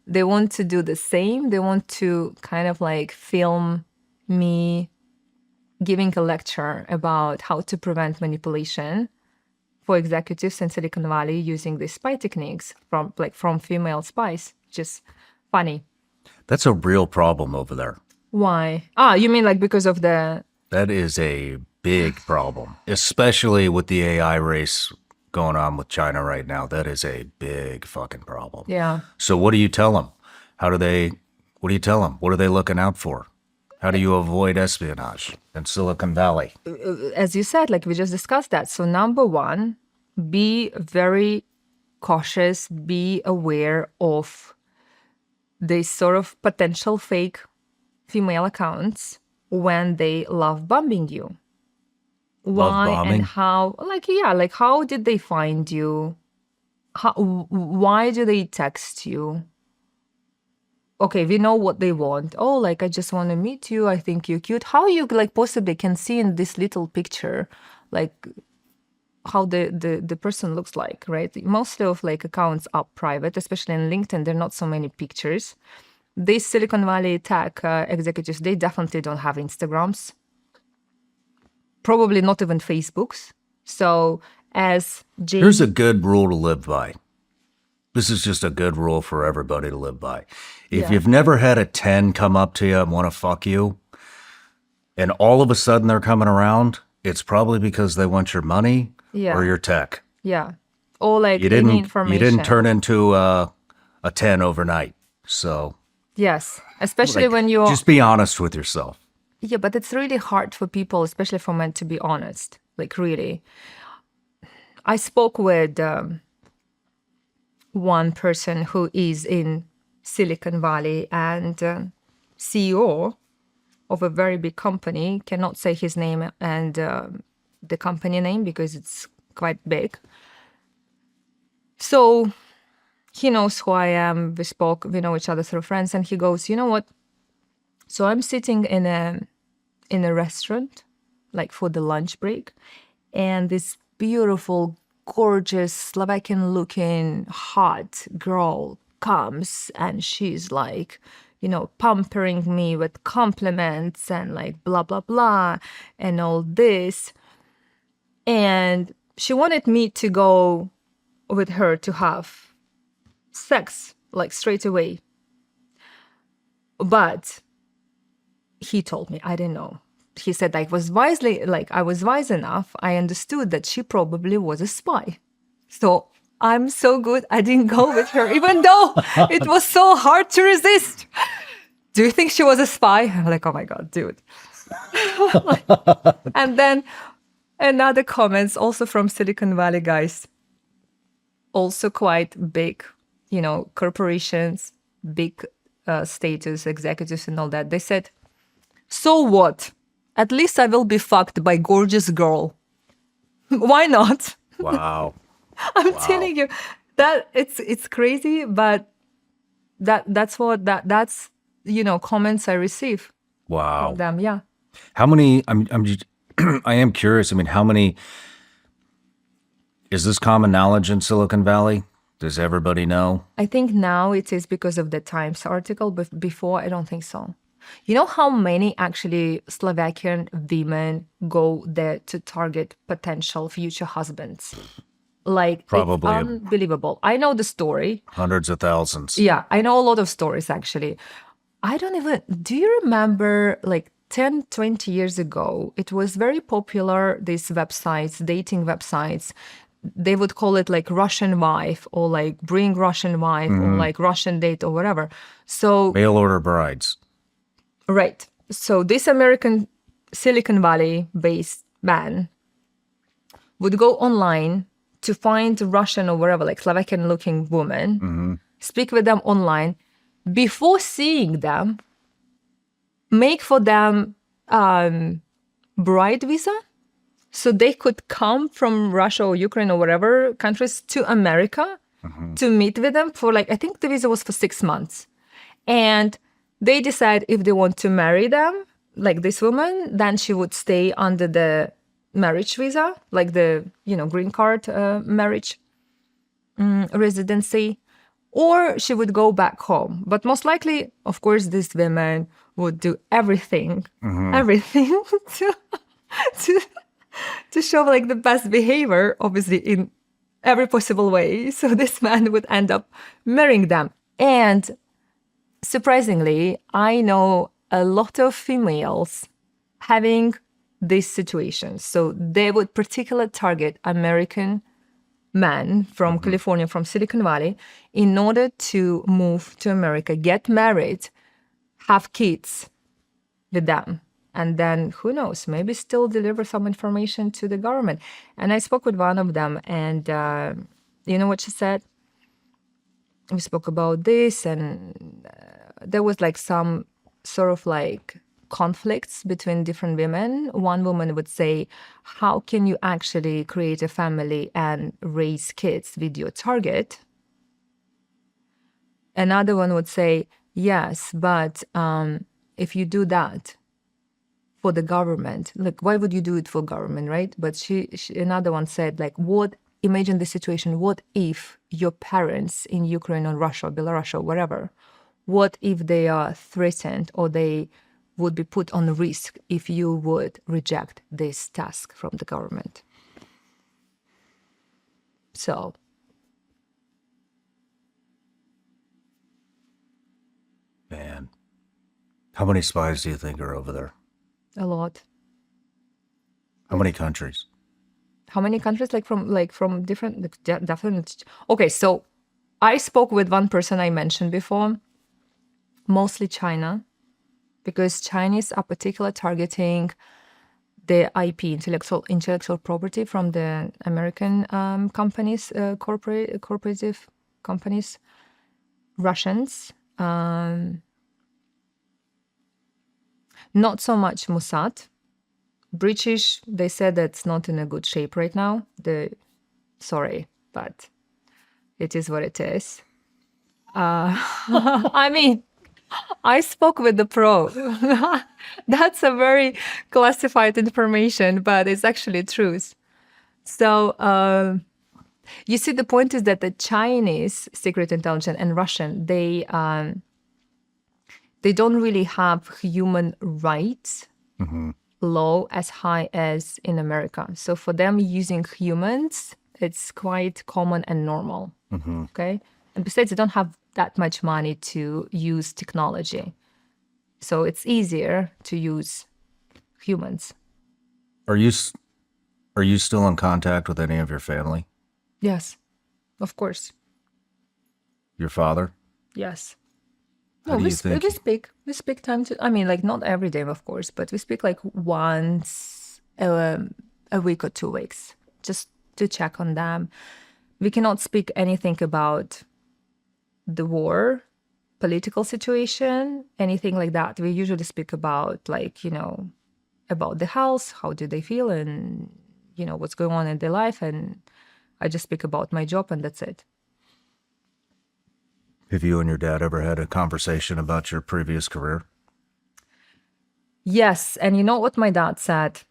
They want to do the same. They want to kind of like film me giving a lecture about how to prevent manipulation for executives in Silicon Valley using these spy techniques from female spies. Just funny. That's a real problem over there. Why? You mean like because of the... That is a big problem, especially with the AI race going on with China right now. That is a big fucking problem. Yeah. So what do you tell them? What do you tell them? What are they looking out for? How do you avoid espionage in Silicon Valley? As you said, like we just discussed that. So number one, be very cautious, be aware of these sort of potential fake female accounts when they love bombing you. Why bombing? and how? Like how did they find you? Why do they text you? Okay, we know what they want. Oh, like I just want to meet you. I think you're cute. How you like possibly can see in this little picture, like how the person looks like, right? Most of like accounts are private, especially in LinkedIn. There are not so many pictures. These Silicon Valley tech executives, they definitely don't have Instagrams. Probably not even Facebooks. So as Jane... Here's a good rule to live by. This is just a good rule for everybody to live by. If you've never had a 10 come up to you and want to fuck you, and all of a sudden they're coming around, it's probably because they want your money or your tech. Yeah. Or like You any information. You didn't turn into a 10 overnight. So yes, especially when you're... Just be honest with yourself. Yeah, but it's really hard for people, especially for men, to be honest. Like, really. I spoke with one person who is in Silicon Valley and CEO of a very big company. Cannot say his name and the company name because it's quite big. So he knows who I am. We spoke, we know each other through friends. And he goes, you know what? So I'm sitting in a restaurant, like for the lunch break, and this beautiful, gorgeous, Slovakian-looking, hot girl comes, and she's like, you know, pampering me with compliments and like blah, blah, blah, and all this. And she wanted me to go with her to have sex, like straight away. But he told me, I didn't know. He said I was wise enough. I understood that she probably was a spy. So I'm so good I didn't go with her, even though it was so hard to resist. Do you think she was a spy? I'm like, oh my God, dude. And then another comments also from Silicon Valley guys, also quite big, you know, corporations, big status, executives and all that. They said, so what? At least I will be fucked by gorgeous girl. Why not? Wow. I'm telling you that it's crazy, but that's you know, comments I receive. Wow. From them. Yeah. How many? I'm just, I am curious. I mean, how many? Is this common knowledge in Silicon Valley? Does everybody know? I think now it is because of the Times article, but before I don't think so. You know how many actually Slovakian women go there to target potential future husbands? Like, Probably it's unbelievable. I know the story. Hundreds of thousands. Yeah, I know a lot of stories actually. Do you remember like 10, 20 years ago, it was very popular, these websites, dating websites. They would call it like Russian wife or like bring Russian wife or like Russian date or whatever. So Mail order brides. right. So this American Silicon Valley-based man would go online to find Russian or wherever, like Slovakian-looking woman, speak with them online. Before seeing them, make for them bride visa so they could come from Russia or Ukraine or whatever countries to America to meet with them for like, I think the visa was for 6 months. And They decide if they want to marry them, like this woman, then she would stay under the marriage visa, like the, green card marriage residency, or she would go back home. But most likely, of course, these women would do everything, everything to, to show like the best behavior, obviously in every possible way. So this man would end up marrying them. And surprisingly, I know a lot of females having these situations. So they would particularly target American men from California, from Silicon Valley, in order to move to America, get married, have kids with them. And then who knows, maybe still deliver some information to the government. And I spoke with one of them, and you know what she said? We spoke about this, and there was like some sort of like conflicts between different women. One woman would say, how can you actually create a family and raise kids with your target? Another one would say, yes, but if you do that for the government, like, why would you do it for government, right? But she another one said, like, imagine the situation, what if your parents in Ukraine or Russia, Belarus or wherever, what if they are threatened or they would be put on risk if you would reject this task from the government? So, Man, how many spies do you think are over there? a lot. How many countries? How many countries? Like from different, definitely. Okay, so I spoke with one person I mentioned before, mostly China, because Chinese are particularly targeting the IP, intellectual property from the American companies, corporative companies, Russians, not so much Mossad. British, they said that's not in a good shape right now. Sorry, but it is what it is. I mean, I spoke with the pro. That's a very classified information, but it's actually truth. So you see, the point is that the Chinese secret intelligence and Russian, they don't really have human rights law as high as in America. So for them, using humans, it's quite common and normal. Okay, and besides, they don't have that much money to use technology, so it's easier to use humans. Are you still in contact with any of your family? Yes, of course. Your father? Yes. How No, do we you think? we speak time to. I mean, like not every day, of course, but we speak like once a week or 2 weeks, just to check on them. We cannot speak anything about the war, political situation, anything like that. We usually speak about like, about the house, how do they feel, and what's going on in their life, and I just speak about my job, and that's it. Have you and your dad ever had a conversation about your previous career? Yes, and you know what my dad said?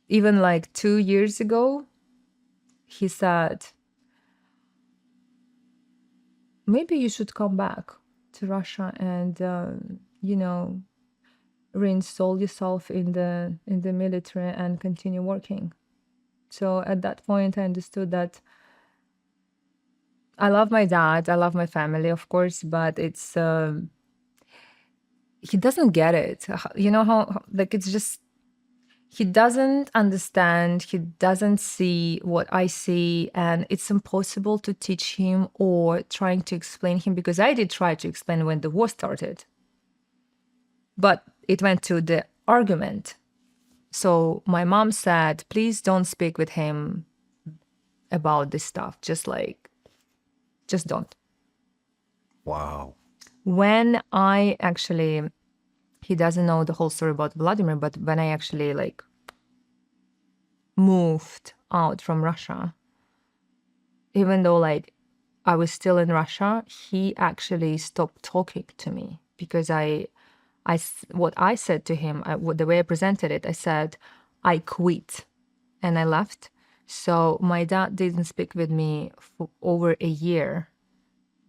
Even like 2 years ago, he said, maybe you should come back to Russia and, reinstall yourself in the military and continue working. So at that point, I understood that I love my dad, I love my family, of course, but it's he doesn't get it. You know how like it's just he doesn't understand, he doesn't see what I see, and it's impossible to teach him or trying to explain him, because I did try to explain when the war started. But it went to the argument. So my mom said, please don't speak with him about this stuff. Just don't. Wow. When I actually, he doesn't know the whole story about Vladimir, but when I actually like moved out from Russia, even though like I was still in Russia, he actually stopped talking to me because what I said to him, the way I presented it, I said, I quit, and I left. So my dad didn't speak with me for over a year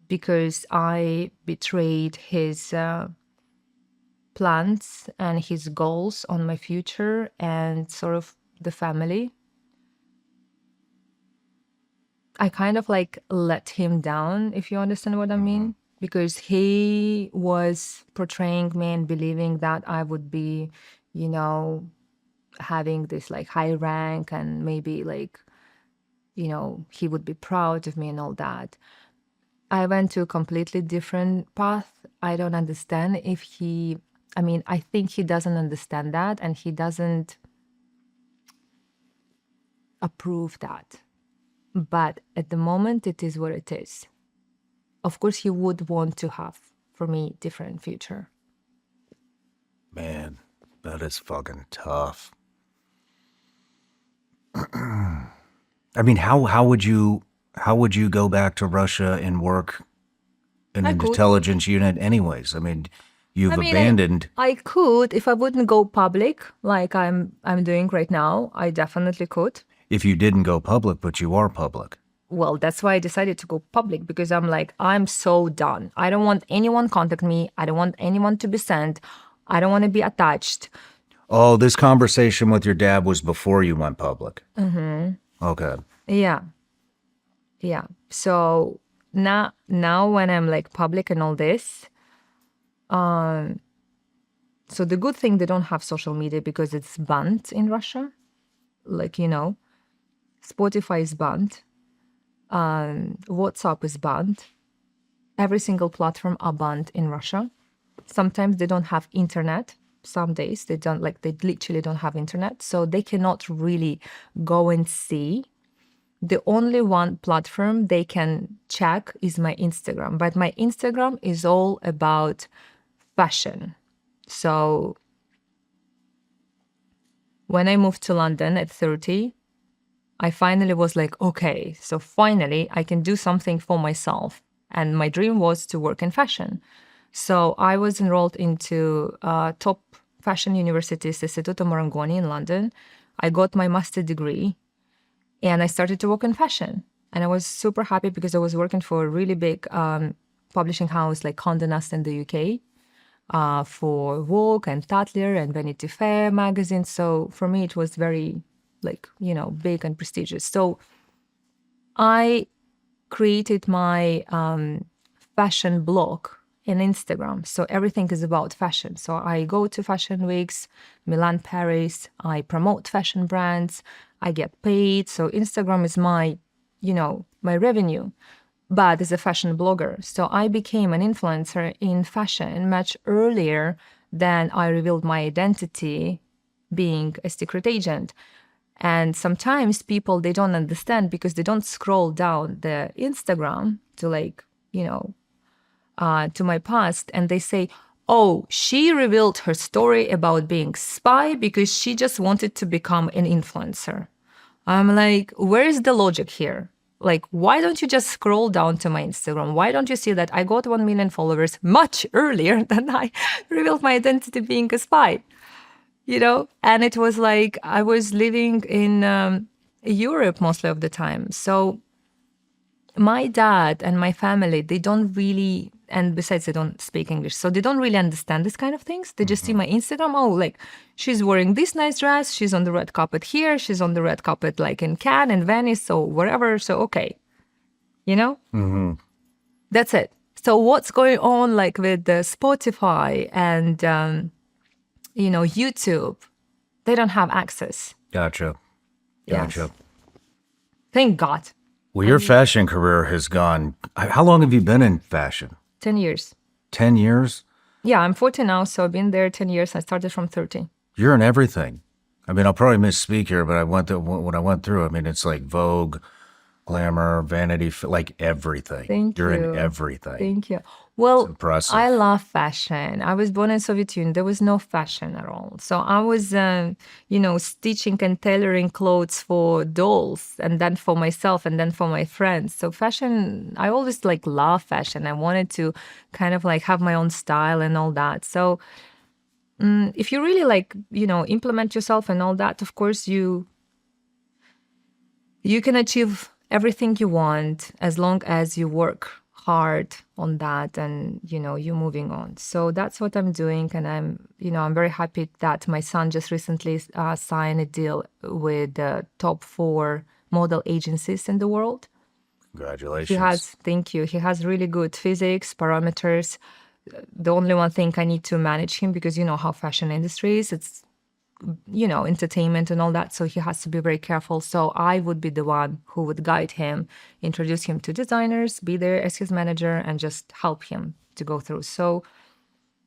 because I betrayed his plans and his goals on my future and sort of the family. I kind of like let him down, if you understand what I mean, because he was portraying me and believing that I would be, you know, having this like high rank and maybe like, you know, he would be proud of me and all that. I went to a completely different path. I don't understand if he, I mean, I think he doesn't understand that and he doesn't approve that. But at the moment, it is what it is. Of course, he would want to have, for me, different future. Man, that is fucking tough. I mean, how would you go back to Russia and work in an intelligence unit anyways? I mean, you've abandoned. I could if I wouldn't go public like I'm doing right now. I definitely could. If you didn't go public, but you are public. Well, that's why I decided to go public, because I'm like, I'm so done. I don't want anyone contact me. I don't want anyone to be sent. I don't want to be attached. Oh, this conversation with your dad was before you went public. Mm-hmm. Okay. Yeah. Yeah. So now when I'm like public and all this, so the good thing, they don't have social media because it's banned in Russia. Like, you know, Spotify is banned. WhatsApp is banned. Every single platform are banned in Russia. Sometimes they don't have internet. Some days they don't, like, they literally don't have internet. So they cannot really go and see. The only one platform they can check is my Instagram. But my Instagram is all about fashion. So when I moved to London at 30, I finally was like, okay, so finally I can do something for myself. And my dream was to work in fashion. So I was enrolled into top fashion universities, Istituto Marangoni in London. I got my master's degree and I started to work in fashion. And I was super happy because I was working for a really big publishing house like Condé Nast in the UK for Vogue and Tatler and Vanity Fair magazines. So for me, it was very, like, you know, big and prestigious. So I created my fashion blog in Instagram. So everything is about fashion. So I go to fashion weeks, Milan, Paris. I promote fashion brands. I get paid. So Instagram is my, you know, my revenue, but as a fashion blogger. So I became an influencer in fashion much earlier than I revealed my identity being a secret agent. And sometimes people, they don't understand because they don't scroll down the Instagram to, like, you know, to my past, and they say, oh, she revealed her story about being spy because she just wanted to become an influencer. I'm like, where is the logic here? Like, why don't you just scroll down to my Instagram? Why don't you see that I got 1 million followers much earlier than I revealed my identity being a spy? You know? And it was like, I was living in Europe mostly of the time. So my dad and my family, they don't really, and besides, they don't speak English, so they don't really understand this kind of things. They just see my Instagram. Oh, like, she's wearing this nice dress. She's on the red carpet here. She's on the red carpet, like in Cannes and Venice, or wherever. So, okay, you know, that's it. So what's going on, like, with the Spotify and, you know, YouTube? They don't have access. Gotcha. Yes. Thank God. Well, your fashion career has gone. How long have you been in fashion? 10 years. 10 years? Yeah, I'm 40 now, so I've been there 10 years. I started from 30. You're in everything. I mean, I'll probably misspeak here, but when I went through, I mean, it's like Vogue, glamour, vanity, like everything. Thank You're you. in everything. Thank you. Well, impressive. I love fashion. I was born in Soviet Union. There was no fashion at all. So I was, stitching and tailoring clothes for dolls, and then for myself, and then for my friends. So fashion, I always like love fashion. I wanted to kind of like have my own style and all that. So if you really like, implement yourself and all that, of course you can achieve everything you want as long as you work hard on that and you're moving on. So that's what I'm doing, and I'm very happy that my son just recently signed a deal with the top 4 model agencies in the world. Congratulations. Thank you, he has really good physics parameters. The only one thing, I need to manage him because you know how fashion industry is. It's entertainment and all that. So he has to be very careful. So I would be the one who would guide him, introduce him to designers, be there as his manager, and just help him to go through. So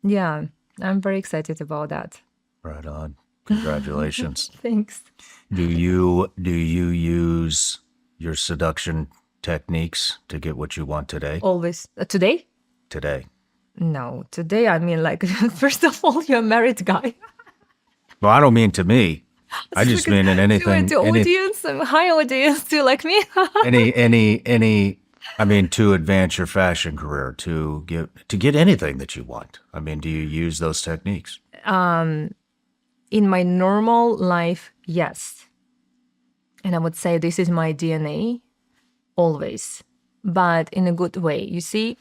yeah, I'm very excited about that. Right on. Congratulations. Thanks. Do you use your seduction techniques to get what you want today? Always. Today? Today. No, today I mean like, first of all, you're a married guy. Well, I don't mean to me. I just mean in anything. To audience, high audience, too, like me. I mean, to advance your fashion career, to get anything that you want. I mean, do you use those techniques? In my normal life, yes. And I would say this is my DNA, always, but in a good way. You see,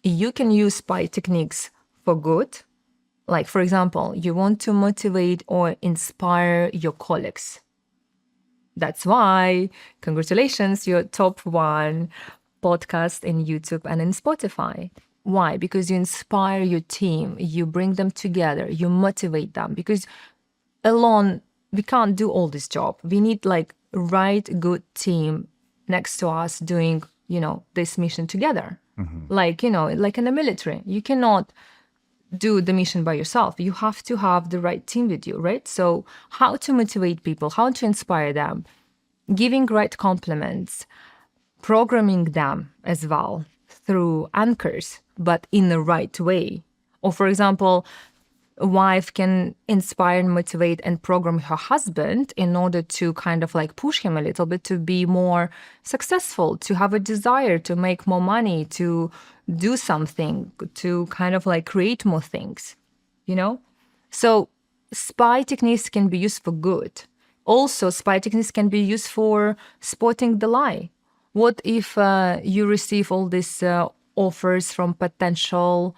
you can use spy techniques for good. Like, for example, you want to motivate or inspire your colleagues. That's why, congratulations, you're top 1 podcast in YouTube and in Spotify. Why? Because you inspire your team, you bring them together, you motivate them. Because alone, we can't do all this job. We need like right, good team next to us doing, this mission together. Mm-hmm. Like in the military, you cannot do the mission by yourself. You have to have the right team with you, right? So how to motivate people, how to inspire them, giving right compliments, programming them as well through anchors, but in the right way. Or for example, a wife can inspire and motivate and program her husband in order to kind of like push him a little bit to be more successful, to have a desire to make more money, to do something, to kind of like create more things, So spy techniques can be used for good. Also, spy techniques can be used for spotting the lie. What if you receive all these offers from potential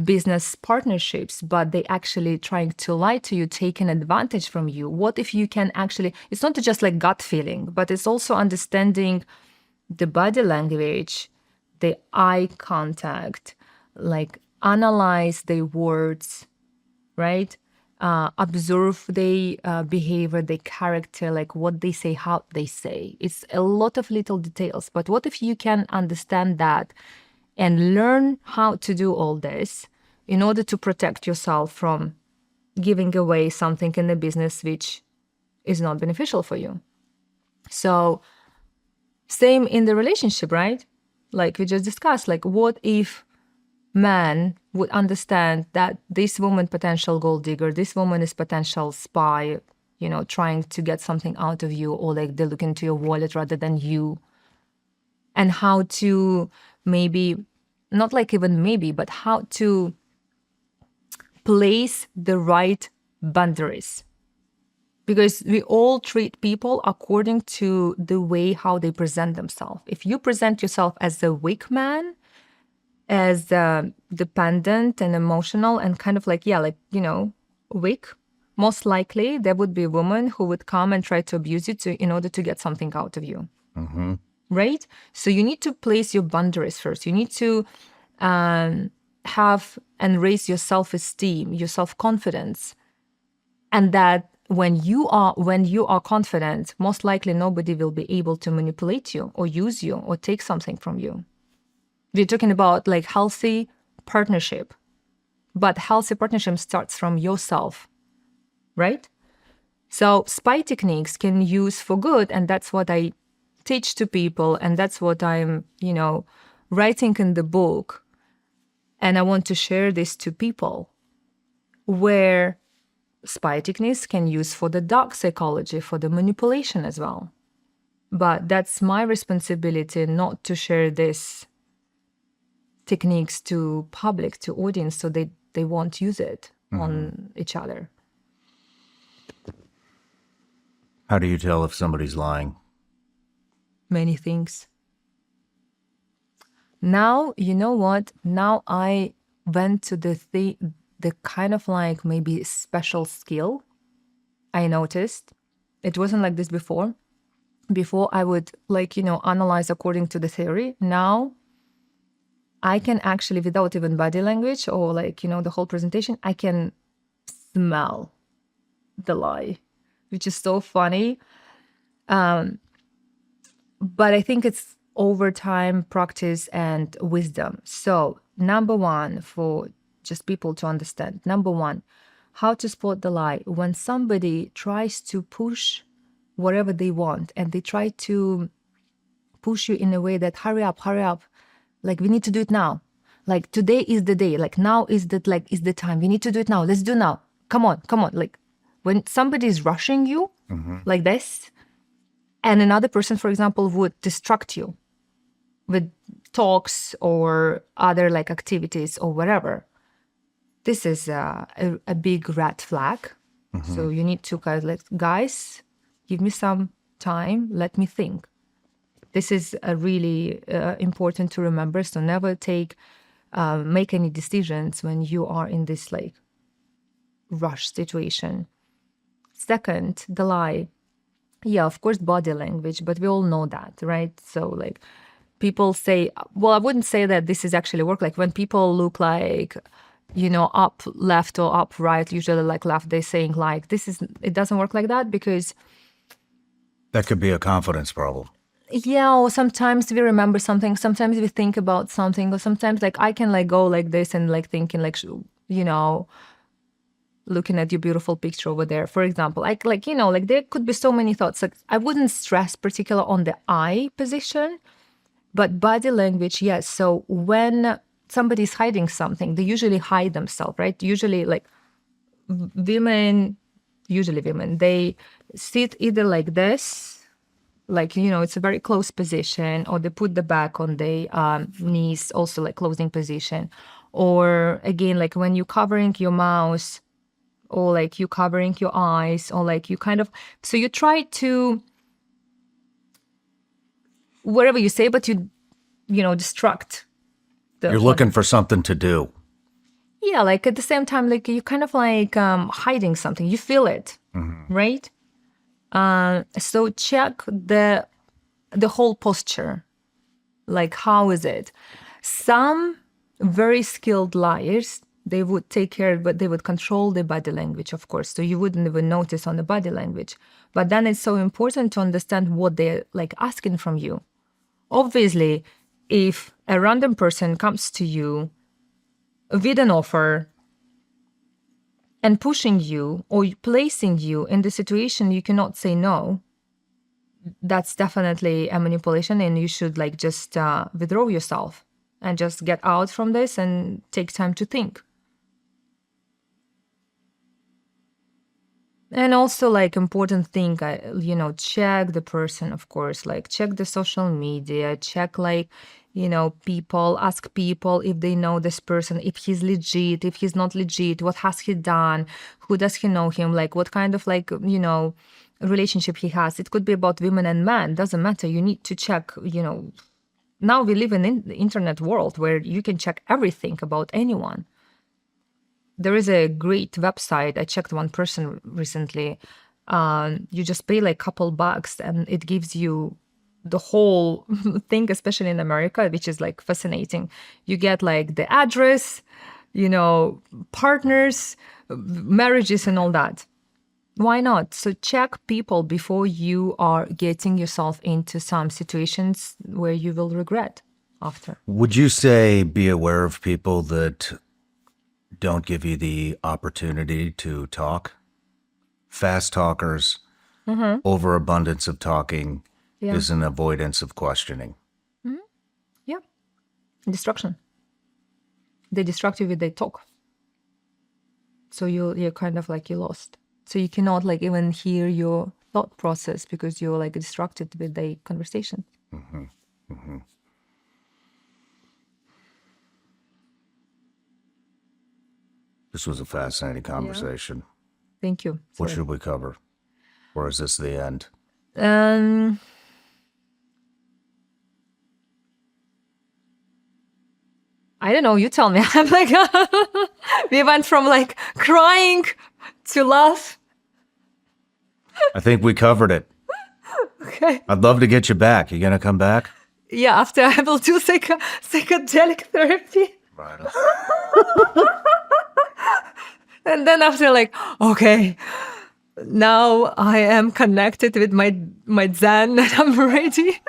business partnerships, but they actually trying to lie to you, taking advantage from you? What if you can actually, it's not just like gut feeling, but it's also understanding the body language, the eye contact, like analyze their words, right? Observe their behavior, their character, like what they say, how they say. It's a lot of little details. But what if you can understand that and learn how to do all this in order to protect yourself from giving away something in the business which is not beneficial for you? So same in the relationship, right? Like we just discussed, like what if man would understand that this woman potential gold digger, this woman is potential spy, trying to get something out of you, or like they look into your wallet rather than you, and how to maybe, not like even maybe, but how to place the right boundaries. Because we all treat people according to the way how they present themselves. If you present yourself as a weak man, as dependent and emotional and kind of like, weak, most likely there would be a woman who would come and try to abuse you in order to get something out of you. Mm-hmm. Right? So you need to place your boundaries first. You need to have and raise your self-esteem, your self-confidence. And that when you are confident, most likely nobody will be able to manipulate you or use you or take something from you. We're talking about like healthy partnership, but healthy partnership starts from yourself, right? So spy techniques can use for good, and that's what I teach to people, and that's what I'm, writing in the book. And I want to share this to people, where spy techniques can use for the dark psychology, for the manipulation as well. But that's my responsibility not to share these techniques to public, to audience, so they won't use it on each other. How do you tell if somebody's lying? Many things. Now, you know what? Now I went to the kind of like maybe special skill I noticed. It wasn't like this before. Before I would analyze according to the theory. Now I can actually, without even body language or the whole presentation, I can smell the lie, which is so funny. But I think it's over time, practice, and wisdom. So number one, for just people to understand, number one, how to spot the lie. When somebody tries to push whatever they want, and they try to push you in a way that hurry up, like we need to do it now. Like today is the day, like now is the time. We need to do it now. Let's do now. Come on. Like when somebody is rushing you like this, and another person, for example, would distract you with talks or other activities or whatever. This is a big red flag. So you need to guys, give me some time. Let me think. This is really important to remember. So never make any decisions when you are in this rush situation. Second, the lie. Yeah, of course, body language, but we all know that, right? So people say, well, I wouldn't say that this is actually work. Like when people look up left or up right, usually left, they're saying it doesn't work like that, because that could be a confidence problem. Yeah, or sometimes we remember something, sometimes we think about something, or sometimes I can go like this and thinking looking at your beautiful picture over there, for example. There could be so many thoughts. I wouldn't stress particular on the eye position, but body language, yes. So when somebody's hiding something, they usually hide themselves, right? Usually women, they sit either like this, it's a very close position, or they put the back on the knees, also closing position. Or again, when you're covering your mouth, or you covering your eyes, or you so you try to, whatever you say, but you distract. You're looking for something to do. Yeah, at the same time, you kind of hiding something. You feel it, right? So check the whole posture. How is it? Some very skilled liars, they would take care, but they would control the body language, of course. So you wouldn't even notice on the body language. But then it's so important to understand what they're asking from you. Obviously, if a random person comes to you with an offer and pushing you or placing you in the situation you cannot say no, that's definitely a manipulation, and you should just withdraw yourself and just get out from this and take time to think. And also important thing, check the person, of course, check the social media, check people, ask people if they know this person, if he's legit, if he's not legit, what has he done, who does he know him, what kind of relationship he has. It could be about women and men, doesn't matter. You need to check, now we live in the internet world where you can check everything about anyone. There is a great website. I checked one person recently. You just pay a couple bucks and it gives you the whole thing, especially in America, which is fascinating. You get the address, partners, marriages, and all that. Why not? So check people before you are getting yourself into some situations where you will regret after. Would you say be aware of people that don't give you the opportunity to talk? Fast talkers, overabundance of talking, Yeah. is an avoidance of questioning. Yeah. Destruction. They destruct you with their talk. So you're kind of like you're lost. So you cannot like even hear your thought process because you're like distracted with the conversation. This was a fascinating conversation. Thank you. What Sorry. should we cover? Or is this the end? I don't know. You tell me. I'm like, we went from like crying to laugh. I think we covered it. Okay. I'd love to get you back. You gonna come back? Yeah. After I will do psychedelic therapy, Right. and then after like, okay, now I am connected with my Zen, and I'm ready.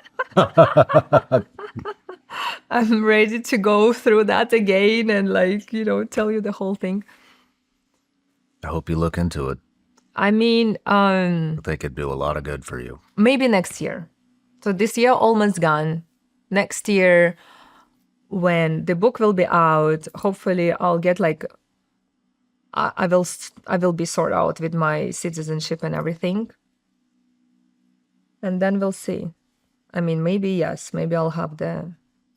I'm ready to go through that again and like, tell you the whole thing. I hope you look into it. I mean, I think it'd do a lot of good for you. maybe next year. So this year almost gone. Next year, when the book will be out, hopefully I'll get like, I will be sorted out with my citizenship and everything. And then we'll see. I mean, maybe yes, maybe I'll have the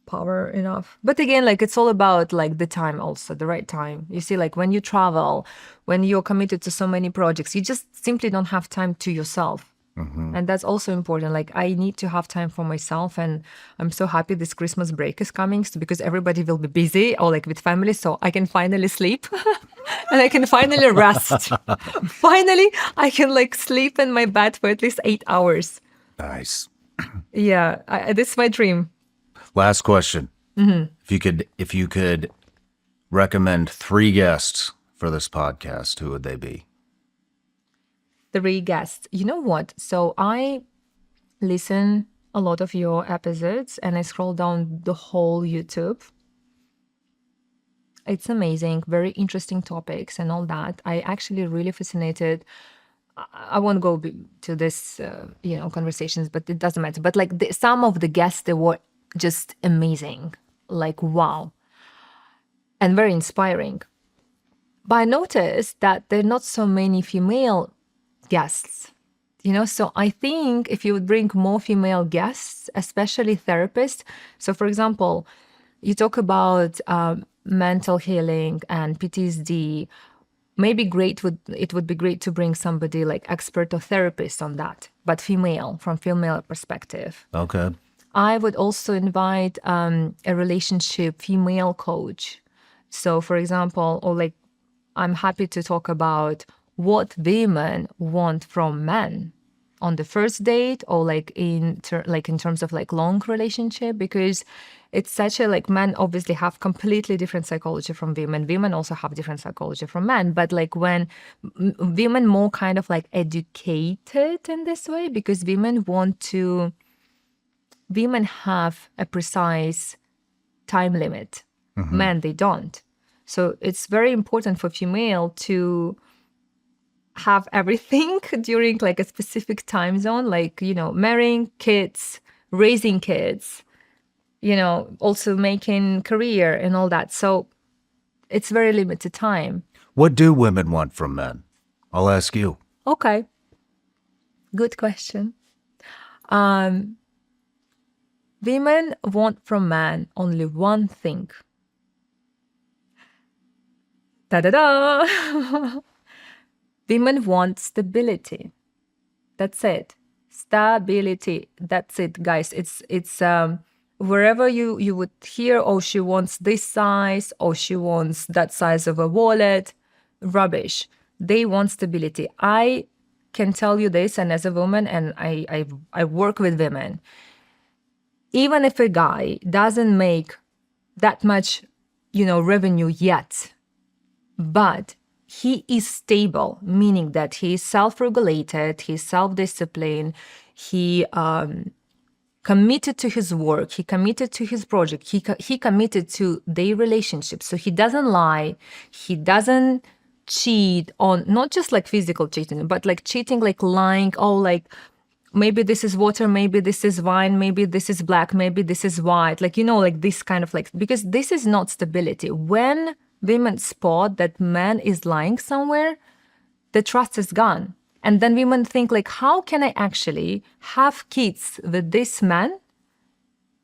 power enough. But again, like it's all about like the time also, the right time. You see, like when you travel, when you're committed to so many projects, you just simply don't have time to yourself. And that's also important. Like I need to have time for myself, and I'm so happy this Christmas break is coming because everybody will be busy or like with family, so I can finally sleep and I can finally rest. Finally, I can like sleep in my bed for at least 8 hours. Nice. Yeah, this is my dream. Last question. If you could recommend 3 guests for this podcast, who would they be? 3 guests. You know what? So I listen a lot of your episodes and I scroll down the whole YouTube. It's amazing, very interesting topics and all that. I actually really fascinated. I won't go to this, conversations, but it doesn't matter. But like some of the guests, they were just amazing, like wow, and very inspiring. But I noticed that there are not so many female guests, so I think if you would bring more female guests, especially therapists. So for example, you talk about mental healing and PTSD. Maybe it would be great to bring somebody like expert or therapist on that, but from female perspective. Okay. I would also invite a relationship female coach. So for example, or like I'm happy to talk about what women want from men on the first date, or like in terms of like long relationship, because it's such a like men obviously have completely different psychology from women. Women also have different psychology from men, but like when women more kind of like educated in this way, because women have a precise time limit. Men, they don't. So it's very important for female to have everything during like a specific time zone, like, marrying kids, raising kids, also making career and all that. So it's very limited time. What do women want from men? I'll ask you. Okay. Good question. Women want from man only one thing. Ta-da-da! Women want stability. That's it. Stability. That's it, guys. It's wherever you would hear, oh, she wants this size, or she wants that size of a wallet. Rubbish. They want stability. I can tell you this, and as a woman, and I work with women, even if a guy doesn't make that much, revenue yet, but he is stable, meaning that he is self-regulated, he's self-disciplined, he committed to his work, he committed to his project, he committed to their relationship. So he doesn't lie, he doesn't cheat on, not just like physical cheating, but like cheating, like lying, oh, like maybe this is water, maybe this is wine, maybe this is black, maybe this is white. Like, like this kind of like, because this is not stability. When women spot that man is lying somewhere, the trust is gone. And then women think like, how can I actually have kids with this man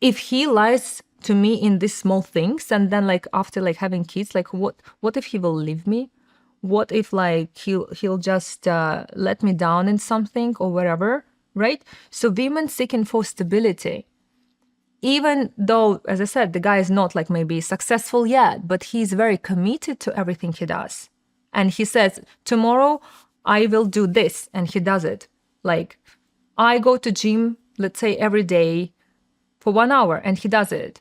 if he lies to me in these small things? And then like after like having kids, like what if he will leave me? What if like he'll just let me down in something or whatever, right? So women seeking for stability, even though, as I said, the guy is not like maybe successful yet, but he's very committed to everything he does. And he says, tomorrow I will do this, and he does it. Like, I go to gym, let's say every day for 1 hour, and he does it.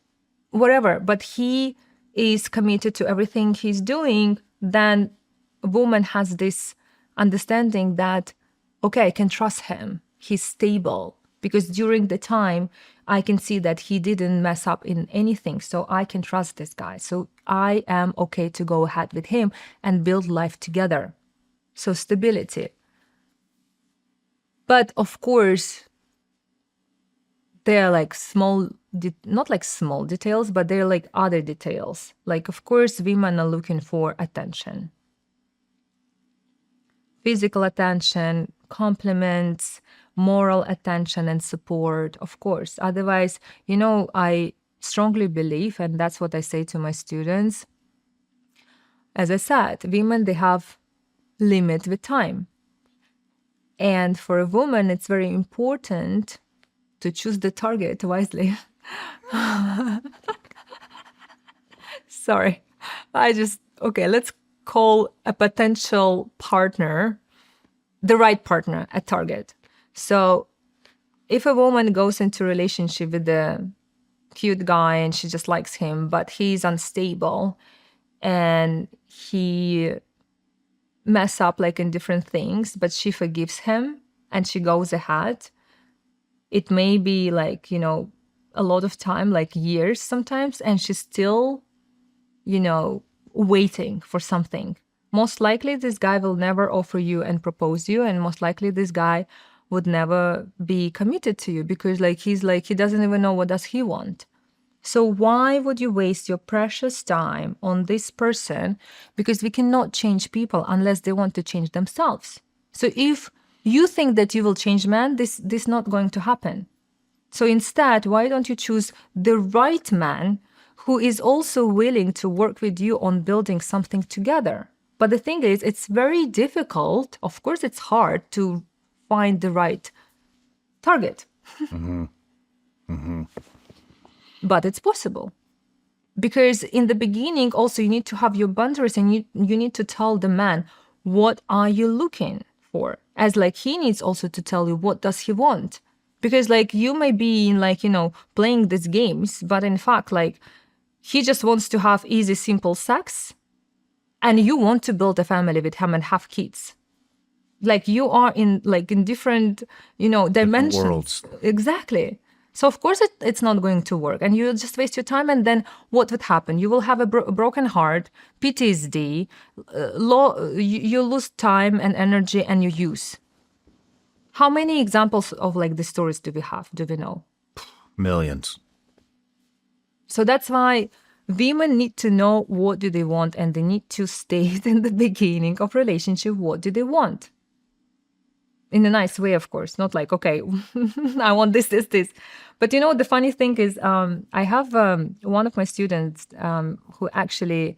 Whatever, but he is committed to everything he's doing. Then a woman has this understanding that, okay, I can trust him. He's stable. Because during the time, I can see that he didn't mess up in anything. So I can trust this guy. So I am okay to go ahead with him and build life together. So stability. But of course, they're like not like small details, but they're like other details. Like, of course, women are looking for attention. Physical attention, compliments, moral attention and support, of course. Otherwise, I strongly believe, and that's what I say to my students, as I said, women, they have limit with time. And for a woman, it's very important to choose the target wisely. Sorry. Okay, let's call a potential partner, the right partner, a target. So if a woman goes into a relationship with a cute guy and she just likes him, but he's unstable and he mess up like in different things, but she forgives him and she goes ahead, it may be like, a lot of time, like years sometimes, and she's still, waiting for something. Most likely this guy will never offer you and propose you, and most likely this guy would never be committed to you because he doesn't even know what does he want. So why would you waste your precious time on this person? Because we cannot change people unless they want to change themselves. So if you think that you will change man, this is not going to happen. So instead, why don't you choose the right man who is also willing to work with you on building something together? But the thing is, it's very difficult. Of course, it's hard to find the right target. Mm-hmm. Mm-hmm. But it's possible. Because in the beginning, also, you need to have your boundaries and you need to tell the man, what are you looking for? As like he needs also to tell you, what does he want? Because like you may be in playing these games, but in fact, like he just wants to have easy, simple sex and you want to build a family with him and have kids. Like you are in different, dimensions. Different worlds. Exactly. So of course it's not going to work and you'll just waste your time. And then what would happen? You will have a broken heart, PTSD, you lose time and energy and you use. How many examples of like the stories do we have? Do we know? Millions. So that's why women need to know what do they want and they need to state in the beginning of relationship, what do they want? In a nice way, of course, not like, okay, I want this. But the funny thing is, I have one of my students who actually,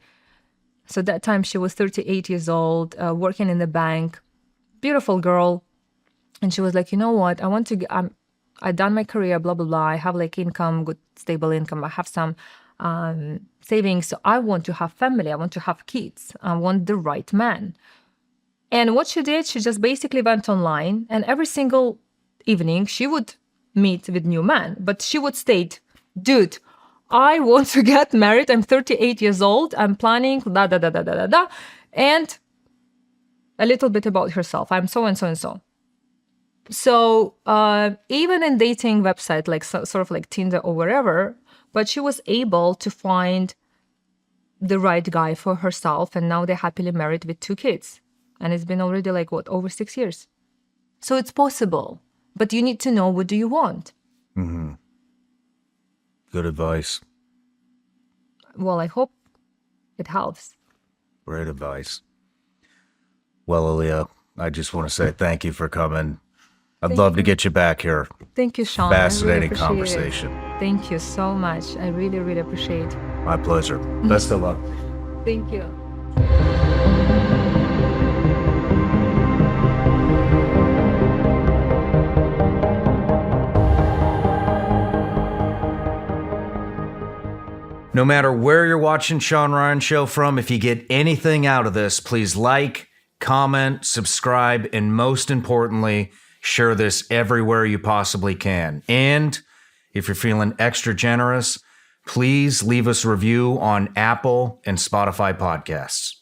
so that time she was 38 years old, working in the bank, beautiful girl. And she was like, you know what, I want to, I done my career, blah, blah, blah. I have like income, good, stable income. I have some savings. So I want to have family. I want to have kids. I want the right man. And what she did, she just basically went online and every single evening she would meet with new men, but she would state, dude, I want to get married. I'm 38 years old. I'm planning da, da, da, da, da, da, da. And a little bit about herself. I'm so and so and so. So even in dating website, like sort of like Tinder or wherever, but she was able to find the right guy for herself. And now they're happily married with 2 kids. And it's been already like, over 6 years. So it's possible. But you need to know, what do you want? Good advice. Well, I hope it helps. Great advice. Well, Aliia, I just want to say thank you for coming. I'd love to get you back here. Thank you, Shawn. Fascinating I really appreciate conversation. it. Thank you so much. I really, really appreciate it. My pleasure. Best of luck. Thank you. No matter where you're watching Shawn Ryan Show from, if you get anything out of this, please like, comment, subscribe, and most importantly, share this everywhere you possibly can. And if you're feeling extra generous, please leave us a review on Apple and Spotify podcasts.